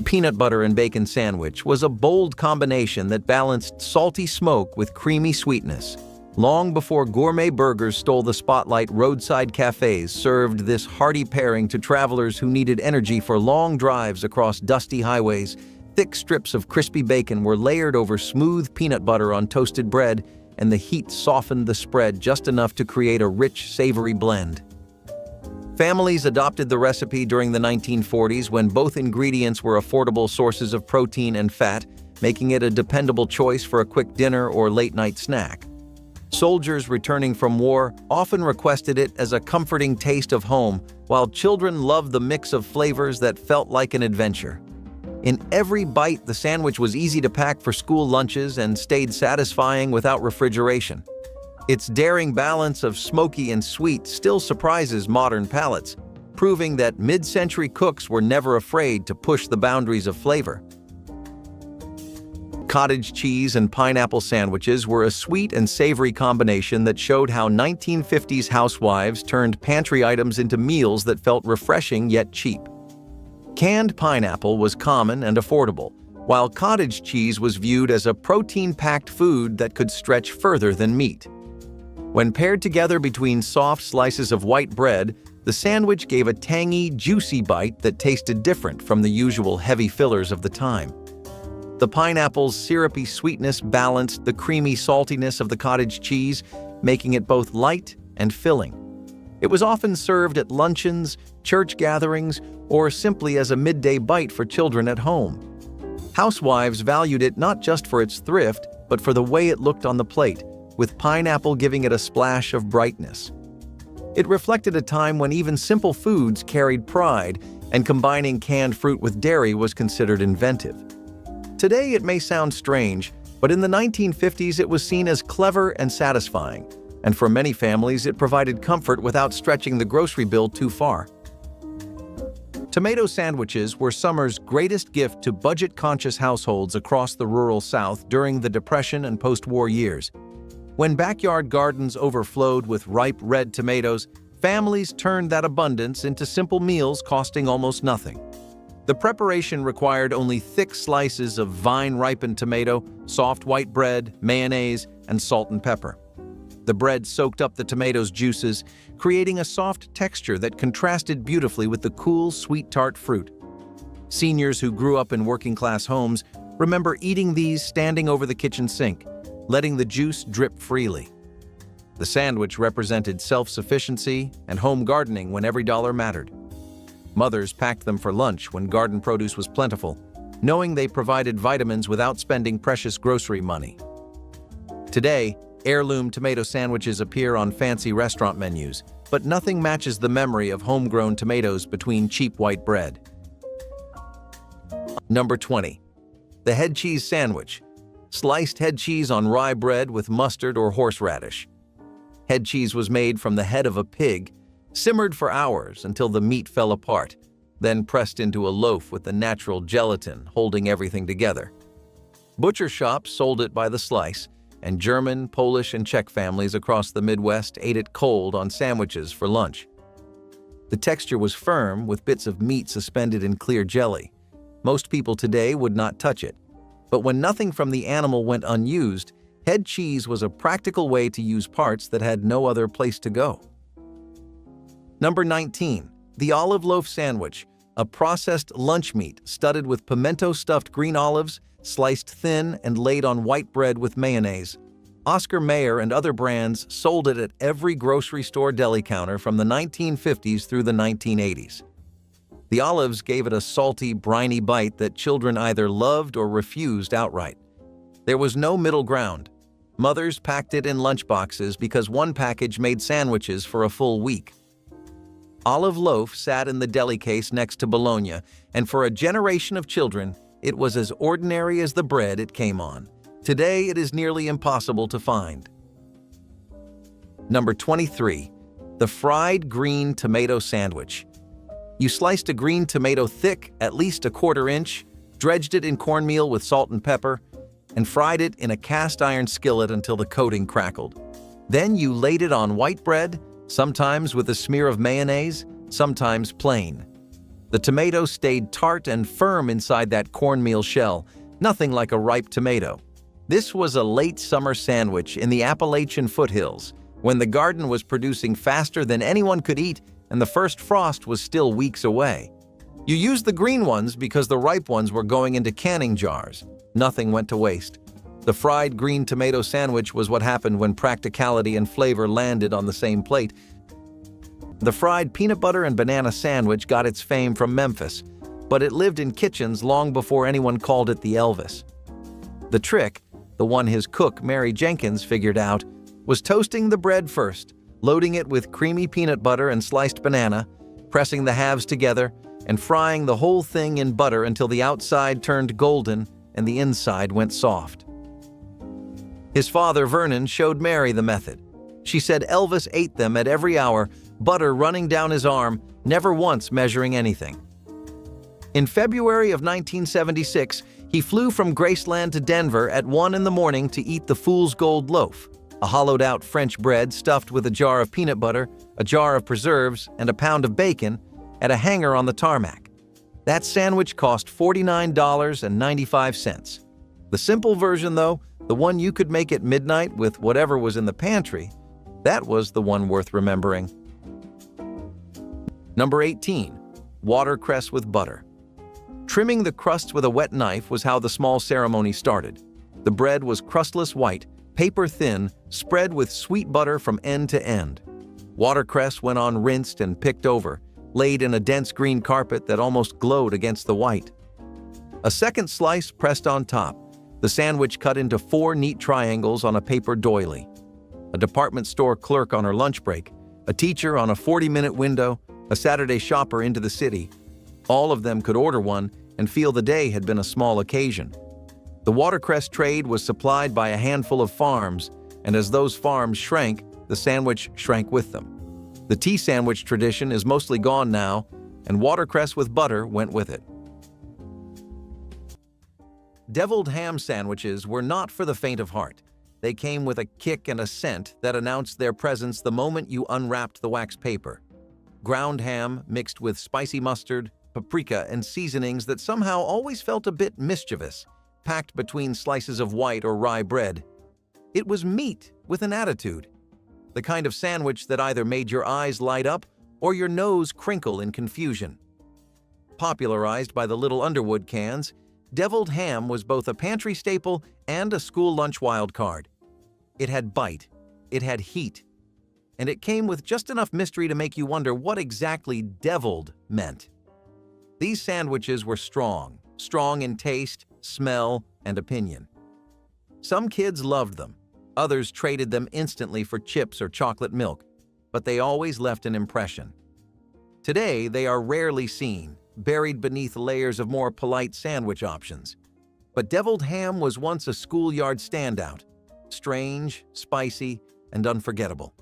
A: Peanut butter and bacon sandwich was a bold combination that balanced salty smoke with creamy sweetness. Long before gourmet burgers stole the spotlight, roadside cafes served this hearty pairing to travelers who needed energy for long drives across dusty highways. Thick strips of crispy bacon were layered over smooth peanut butter on toasted bread, and the heat softened the spread just enough to create a rich, savory blend. Families adopted the recipe during the 1940s when both ingredients were affordable sources of protein and fat, making it a dependable choice for a quick dinner or late-night snack. Soldiers returning from war often requested it as a comforting taste of home, while children loved the mix of flavors that felt like an adventure. In every bite, the sandwich was easy to pack for school lunches and stayed satisfying without refrigeration. Its daring balance of smoky and sweet still surprises modern palates, proving that mid-century cooks were never afraid to push the boundaries of flavor. Cottage cheese and pineapple sandwiches were a sweet and savory combination that showed how 1950s housewives turned pantry items into meals that felt refreshing yet cheap. Canned pineapple was common and affordable, while cottage cheese was viewed as a protein-packed food that could stretch further than meat. When paired together between soft slices of white bread, the sandwich gave a tangy, juicy bite that tasted different from the usual heavy fillers of the time. The pineapple's syrupy sweetness balanced the creamy saltiness of the cottage cheese, making it both light and filling. It was often served at luncheons, church gatherings, or simply as a midday bite for children at home. Housewives valued it not just for its thrift, but for the way it looked on the plate, with pineapple giving it a splash of brightness. It reflected a time when even simple foods carried pride, and combining canned fruit with dairy was considered inventive. Today it may sound strange, but in the 1950s it was seen as clever and satisfying, and for many families it provided comfort without stretching the grocery bill too far. Tomato sandwiches were summer's greatest gift to budget-conscious households across the rural South during the Depression and post-war years. When backyard gardens overflowed with ripe red tomatoes, families turned that abundance into simple meals costing almost nothing. The preparation required only thick slices of vine-ripened tomato, soft white bread, mayonnaise, and salt and pepper. The bread soaked up the tomatoes' juices, creating a soft texture that contrasted beautifully with the cool, sweet tart fruit. Seniors who grew up in working-class homes remember eating these standing over the kitchen sink, letting the juice drip freely. The sandwich represented self-sufficiency and home gardening when every dollar mattered. Mothers packed them for lunch when garden produce was plentiful, knowing they provided vitamins without spending precious grocery money. Today, heirloom tomato sandwiches appear on fancy restaurant menus, but nothing matches the memory of homegrown tomatoes between cheap white bread. Number 20. The head cheese sandwich. Sliced head cheese on rye bread with mustard or horseradish. Head cheese was made from the head of a pig, simmered for hours until the meat fell apart, then pressed into a loaf with the natural gelatin holding everything together. Butcher shops sold it by the slice, and German, Polish, and Czech families across the Midwest ate it cold on sandwiches for lunch. The texture was firm, with bits of meat suspended in clear jelly. Most people today would not touch it. But when nothing from the animal went unused, head cheese was a practical way to use parts that had no other place to go. Number 19. The olive loaf sandwich, a processed lunch meat studded with pimento-stuffed green olives, sliced thin and laid on white bread with mayonnaise. Oscar Mayer and other brands sold it at every grocery store deli counter from the 1950s through the 1980s. The olives gave it a salty, briny bite that children either loved or refused outright. There was no middle ground. Mothers packed it in lunchboxes because one package made sandwiches for a full week. Olive loaf sat in the deli case next to bologna, and for a generation of children, it was as ordinary as the bread it came on. Today, it is nearly impossible to find. Number 23. The fried green tomato sandwich. You sliced a green tomato thick, at least a quarter inch, dredged it in cornmeal with salt and pepper, and fried it in a cast iron skillet until the coating crackled. Then you laid it on white bread, sometimes with a smear of mayonnaise, sometimes plain. The tomato stayed tart and firm inside that cornmeal shell, nothing like a ripe tomato. This was a late summer sandwich in the Appalachian foothills, when the garden was producing faster than anyone could eat and the first frost was still weeks away. You used the green ones because the ripe ones were going into canning jars. Nothing went to waste. The fried green tomato sandwich was what happened when practicality and flavor landed on the same plate. The fried peanut butter and banana sandwich got its fame from Memphis, but it lived in kitchens long before anyone called it the Elvis. The trick, the one his cook Mary Jenkins figured out, was toasting the bread first, loading it with creamy peanut butter and sliced banana, pressing the halves together, and frying the whole thing in butter until the outside turned golden and the inside went soft. His father, Vernon, showed Mary the method. She said Elvis ate them at every hour, butter running down his arm, never once measuring anything. In February of 1976, he flew from Graceland to Denver at 1 in the morning to eat the Fool's Gold Loaf, a hollowed-out French bread stuffed with a jar of peanut butter, a jar of preserves, and a pound of bacon, at a hangar on the tarmac. That sandwich cost $49.95. The simple version, though, the one you could make at midnight with whatever was in the pantry, that was the one worth remembering. Number 18. Watercress with butter. Trimming the crusts with a wet knife was how the small ceremony started. The bread was crustless white, paper thin, spread with sweet butter from end to end. Watercress went on rinsed and picked over, laid in a dense green carpet that almost glowed against the white. A second slice pressed on top, the sandwich cut into 4 neat triangles on a paper doily. A department store clerk on her lunch break, a teacher on a 40-minute window, a Saturday shopper into the city. All of them could order one and feel the day had been a small occasion. The watercress trade was supplied by a handful of farms, and as those farms shrank, the sandwich shrank with them. The tea sandwich tradition is mostly gone now, and watercress with butter went with it. Deviled ham sandwiches were not for the faint of heart. They came with a kick and a scent that announced their presence the moment you unwrapped the wax paper. Ground ham mixed with spicy mustard, paprika, and seasonings that somehow always felt a bit mischievous, packed between slices of white or rye bread. It was meat with an attitude. The kind of sandwich that either made your eyes light up or your nose crinkle in confusion. Popularized by the little Underwood cans, deviled ham was both a pantry staple and a school lunch wild card. It had bite, it had heat, and it came with just enough mystery to make you wonder what exactly deviled meant. These sandwiches were strong in taste, smell, and opinion. Some kids loved them. Others traded them instantly for chips or chocolate milk, but they always left an impression. Today, they are rarely seen, buried beneath layers of more polite sandwich options. But deviled ham was once a schoolyard standout, strange, spicy, and unforgettable.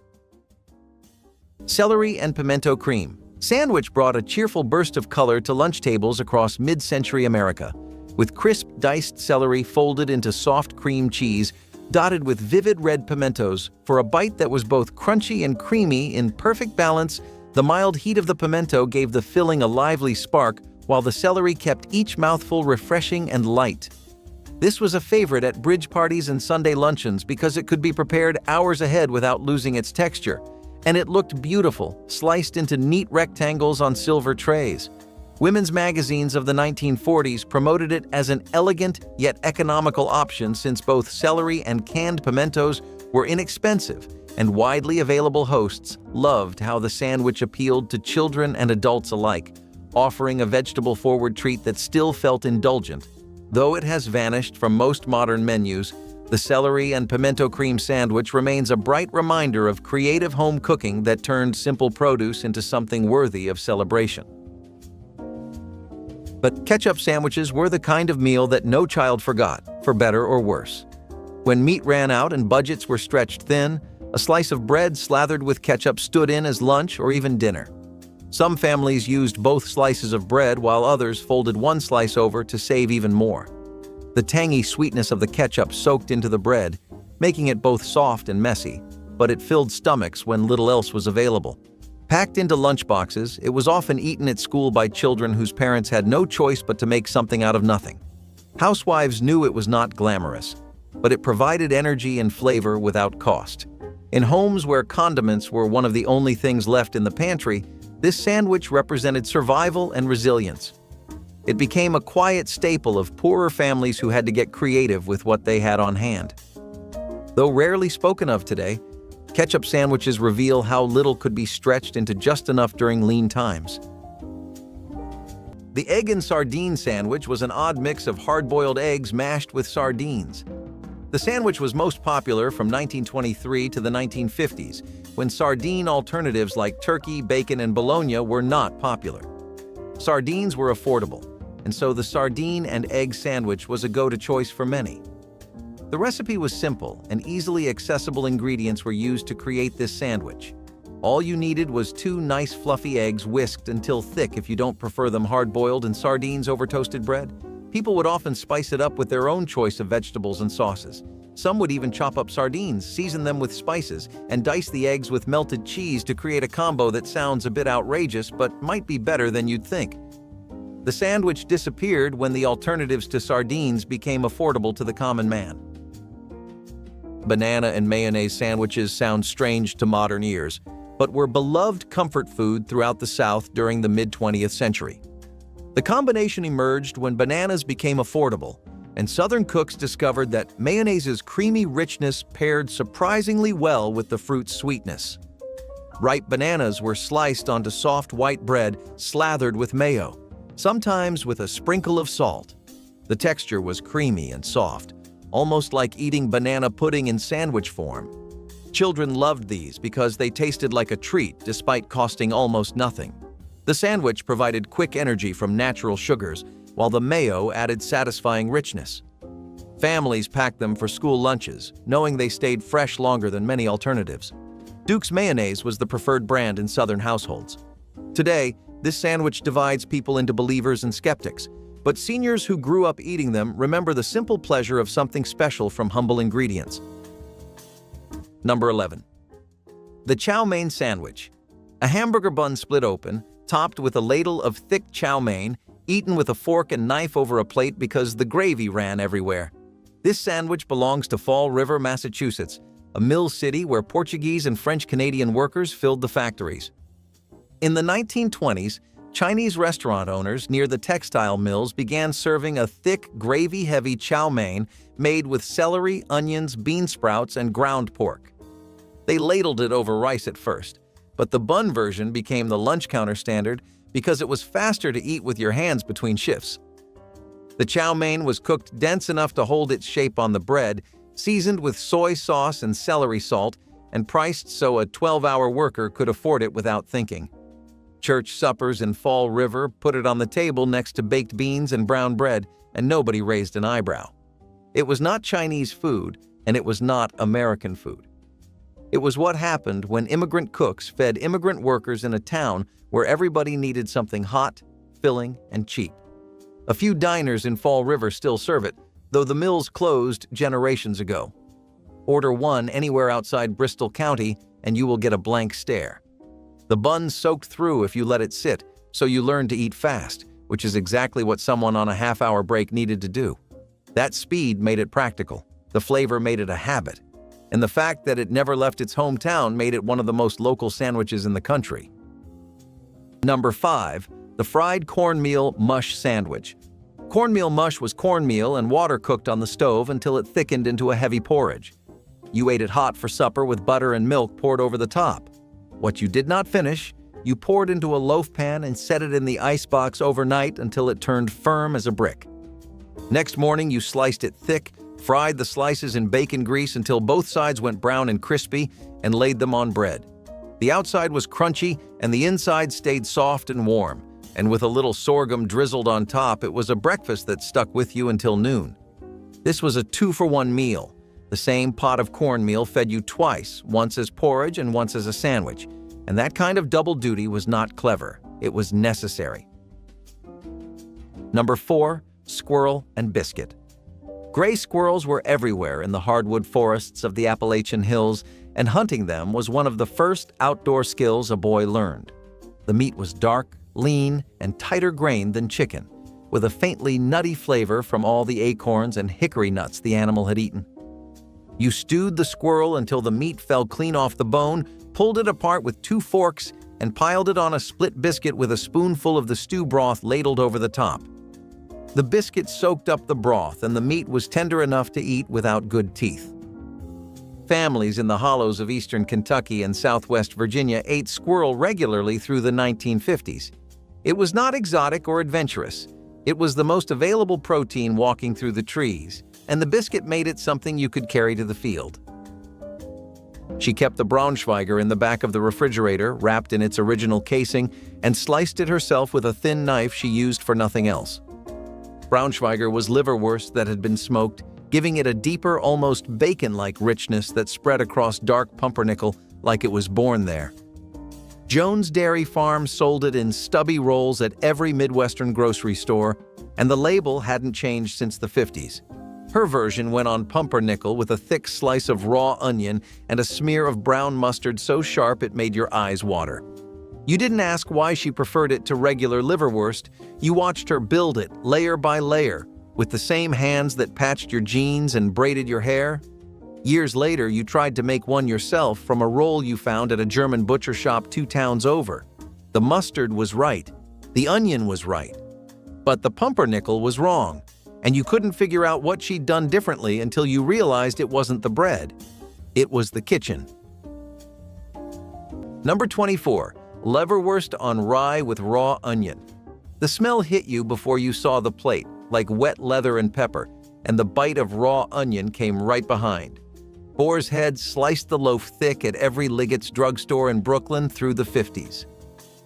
A: Celery and pimento cream. Sandwich brought a cheerful burst of color to lunch tables across mid-century America, with crisp diced celery folded into soft cream cheese, dotted with vivid red pimentos. For a bite that was both crunchy and creamy in perfect balance, the mild heat of the pimento gave the filling a lively spark, while the celery kept each mouthful refreshing and light. This was a favorite at bridge parties and Sunday luncheons because it could be prepared hours ahead without losing its texture, and it looked beautiful, sliced into neat rectangles on silver trays. Women's magazines of the 1940s promoted it as an elegant yet economical option since both celery and canned pimentos were inexpensive, and widely available hosts loved how the sandwich appealed to children and adults alike, offering a vegetable-forward treat that still felt indulgent. Though it has vanished from most modern menus, the celery and pimento cream sandwich remains a bright reminder of creative home cooking that turned simple produce into something worthy of celebration. But ketchup sandwiches were the kind of meal that no child forgot, for better or worse. When meat ran out and budgets were stretched thin, a slice of bread slathered with ketchup stood in as lunch or even dinner. Some families used both slices of bread while others folded one slice over to save even more. The tangy sweetness of the ketchup soaked into the bread, making it both soft and messy, but it filled stomachs when little else was available. Packed into lunchboxes, it was often eaten at school by children whose parents had no choice but to make something out of nothing. Housewives knew it was not glamorous, but it provided energy and flavor without cost. In homes where condiments were one of the only things left in the pantry, this sandwich represented survival and resilience. It became a quiet staple of poorer families who had to get creative with what they had on hand. Though rarely spoken of today, ketchup sandwiches reveal how little could be stretched into just enough during lean times. The egg and sardine sandwich was an odd mix of hard-boiled eggs mashed with sardines. The sandwich was most popular from 1923 to the 1950s, when sardine alternatives like turkey, bacon, and bologna were not popular. Sardines were affordable, and so the sardine and egg sandwich was a go-to choice for many. The recipe was simple, and easily accessible ingredients were used to create this sandwich. All you needed was 2 nice fluffy eggs whisked until thick if you don't prefer them hard-boiled, and sardines over toasted bread. People would often spice it up with their own choice of vegetables and sauces. Some would even chop up sardines, season them with spices, and dice the eggs with melted cheese to create a combo that sounds a bit outrageous but might be better than you'd think. The sandwich disappeared when the alternatives to sardines became affordable to the common man. Banana and mayonnaise sandwiches sound strange to modern ears, but were beloved comfort food throughout the South during the mid-20th century. The combination emerged when bananas became affordable, and Southern cooks discovered that mayonnaise's creamy richness paired surprisingly well with the fruit's sweetness. Ripe bananas were sliced onto soft white bread slathered with mayo, sometimes with a sprinkle of salt. The texture was creamy and soft, almost like eating banana pudding in sandwich form. Children loved these because they tasted like a treat despite costing almost nothing. The sandwich provided quick energy from natural sugars, while the mayo added satisfying richness. Families packed them for school lunches, knowing they stayed fresh longer than many alternatives. Duke's mayonnaise was the preferred brand in Southern households. Today, this sandwich divides people into believers and skeptics, but seniors who grew up eating them remember the simple pleasure of something special from humble ingredients. Number 11. The chow mein sandwich. A hamburger bun split open, topped with a ladle of thick chow mein, eaten with a fork and knife over a plate because the gravy ran everywhere. This sandwich belongs to Fall River, Massachusetts, a mill city where Portuguese and French-Canadian workers filled the factories. In the 1920s, Chinese restaurant owners near the textile mills began serving a thick, gravy-heavy chow mein made with celery, onions, bean sprouts, and ground pork. They ladled it over rice at first, but the bun version became the lunch counter standard because it was faster to eat with your hands between shifts. The chow mein was cooked dense enough to hold its shape on the bread, seasoned with soy sauce and celery salt, and priced so a 12-hour worker could afford it without thinking. Church suppers in Fall River put it on the table next to baked beans and brown bread, and nobody raised an eyebrow. It was not Chinese food, and it was not American food. It was what happened when immigrant cooks fed immigrant workers in a town where everybody needed something hot, filling, and cheap. A few diners in Fall River still serve it, though the mills closed generations ago. Order one anywhere outside Bristol County, and you will get a blank stare. The bun's soaked through if you let it sit, so you learn to eat fast, which is exactly what someone on a half-hour break needed to do. That speed made it practical, the flavor made it a habit, and the fact that it never left its hometown made it one of the most local sandwiches in the country. Number 5. The fried cornmeal mush sandwich. Cornmeal mush was cornmeal and water cooked on the stove until it thickened into a heavy porridge. You ate it hot for supper with butter and milk poured over the top. What you did not finish, you poured into a loaf pan and set it in the icebox overnight until it turned firm as a brick. Next morning, you sliced it thick, fried the slices in bacon grease until both sides went brown and crispy, and laid them on bread. The outside was crunchy and the inside stayed soft and warm, and with a little sorghum drizzled on top, it was a breakfast that stuck with you until noon. This was a 2-for-1 meal. The same pot of cornmeal fed you twice, once as porridge and once as a sandwich, and that kind of double duty was not clever. It was necessary. Number 4. Squirrel and biscuit. Gray squirrels were everywhere in the hardwood forests of the Appalachian Hills, and hunting them was one of the first outdoor skills a boy learned. The meat was dark, lean, and tighter grained than chicken, with a faintly nutty flavor from all the acorns and hickory nuts the animal had eaten. You stewed the squirrel until the meat fell clean off the bone, pulled it apart with 2 forks, and piled it on a split biscuit with a spoonful of the stew broth ladled over the top. The biscuit soaked up the broth, and the meat was tender enough to eat without good teeth. Families in the hollows of eastern Kentucky and southwest Virginia ate squirrel regularly through the 1950s. It was not exotic or adventurous. It was the most available protein walking through the trees, and the biscuit made it something you could carry to the field. She kept the Braunschweiger in the back of the refrigerator, wrapped in its original casing, and sliced it herself with a thin knife she used for nothing else. Braunschweiger was liverwurst that had been smoked, giving it a deeper, almost bacon-like richness that spread across dark pumpernickel like it was born there. Jones Dairy Farm sold it in stubby rolls at every Midwestern grocery store, and the label hadn't changed since the 50s. Her version went on pumpernickel with a thick slice of raw onion and a smear of brown mustard so sharp it made your eyes water. You didn't ask why she preferred it to regular liverwurst. You watched her build it layer by layer, with the same hands that patched your jeans and braided your hair. Years later, you tried to make one yourself from a roll you found at a German butcher shop 2 towns over. The mustard was right. The onion was right. But the pumpernickel was wrong, and you couldn't figure out what she'd done differently until you realized it wasn't the bread. It was the kitchen. Number 24. Leverwurst on rye with raw onion. The smell hit you before you saw the plate, like wet leather and pepper, and the bite of raw onion came right behind. Boar's Head sliced the loaf thick at every Liggett's drugstore in Brooklyn through the 50s.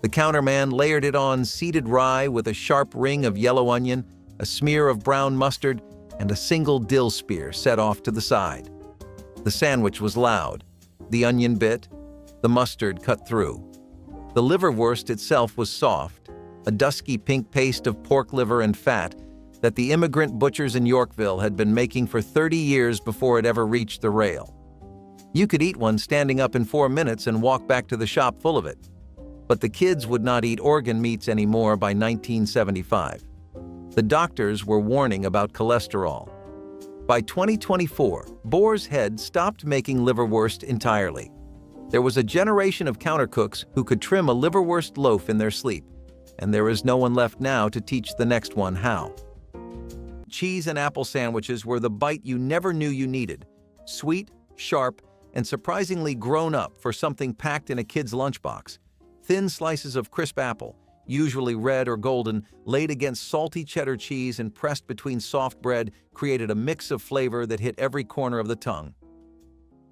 A: The counterman layered it on seeded rye with a sharp ring of yellow onion, a smear of brown mustard, and a single dill spear set off to the side. The sandwich was loud. The onion bit. The mustard cut through. The liverwurst itself was soft, a dusky pink paste of pork liver and fat that the immigrant butchers in Yorkville had been making for 30 years before it ever reached the rail. You could eat one standing up in 4 minutes and walk back to the shop full of it. But the kids would not eat organ meats anymore by 1975. The doctors were warning about cholesterol. By 2024, Boar's Head stopped making liverwurst entirely. There was a generation of countercooks who could trim a liverwurst loaf in their sleep, and there is no one left now to teach the next one how. Cheese and apple sandwiches were the bite you never knew you needed. Sweet, sharp, and surprisingly grown up for something packed in a kid's lunchbox. Thin slices of crisp apple, usually red or golden, laid against salty cheddar cheese and pressed between soft bread, created a mix of flavor that hit every corner of the tongue.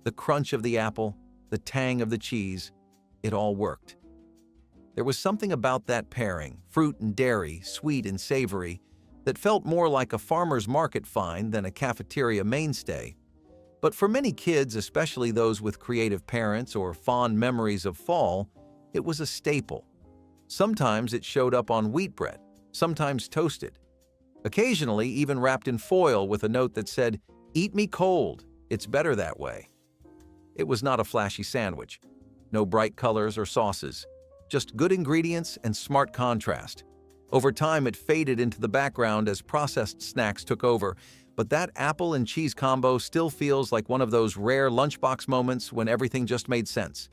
A: The crunch of the apple, the tang of the cheese, it all worked. There was something about that pairing, fruit and dairy, sweet and savory, that felt more like a farmer's market find than a cafeteria mainstay. But for many kids, especially those with creative parents or fond memories of fall, it was a staple. Sometimes it showed up on wheat bread, sometimes toasted. Occasionally even wrapped in foil with a note that said, "Eat me cold, it's better that way." It was not a flashy sandwich. No bright colors or sauces. Just good ingredients and smart contrast. Over time, it faded into the background as processed snacks took over, but that apple and cheese combo still feels like one of those rare lunchbox moments when everything just made sense.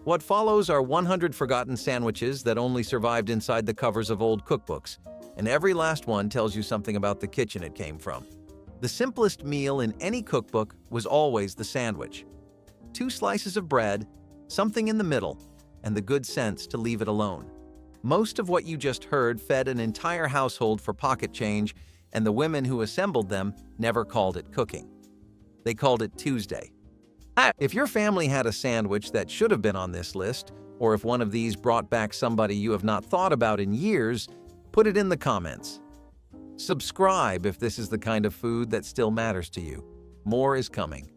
A: What follows are 100 forgotten sandwiches that only survived inside the covers of old cookbooks, and every last one tells you something about the kitchen it came from. The simplest meal in any cookbook was always the sandwich. 2 slices of bread, something in the middle, and the good sense to leave it alone. Most of what you just heard fed an entire household for pocket change, and the women who assembled them never called it cooking. They called it Tuesday. If your family had a sandwich that should have been on this list, or if one of these brought back somebody you have not thought about in years, put it in the comments. Subscribe if this is the kind of food that still matters to you. More is coming.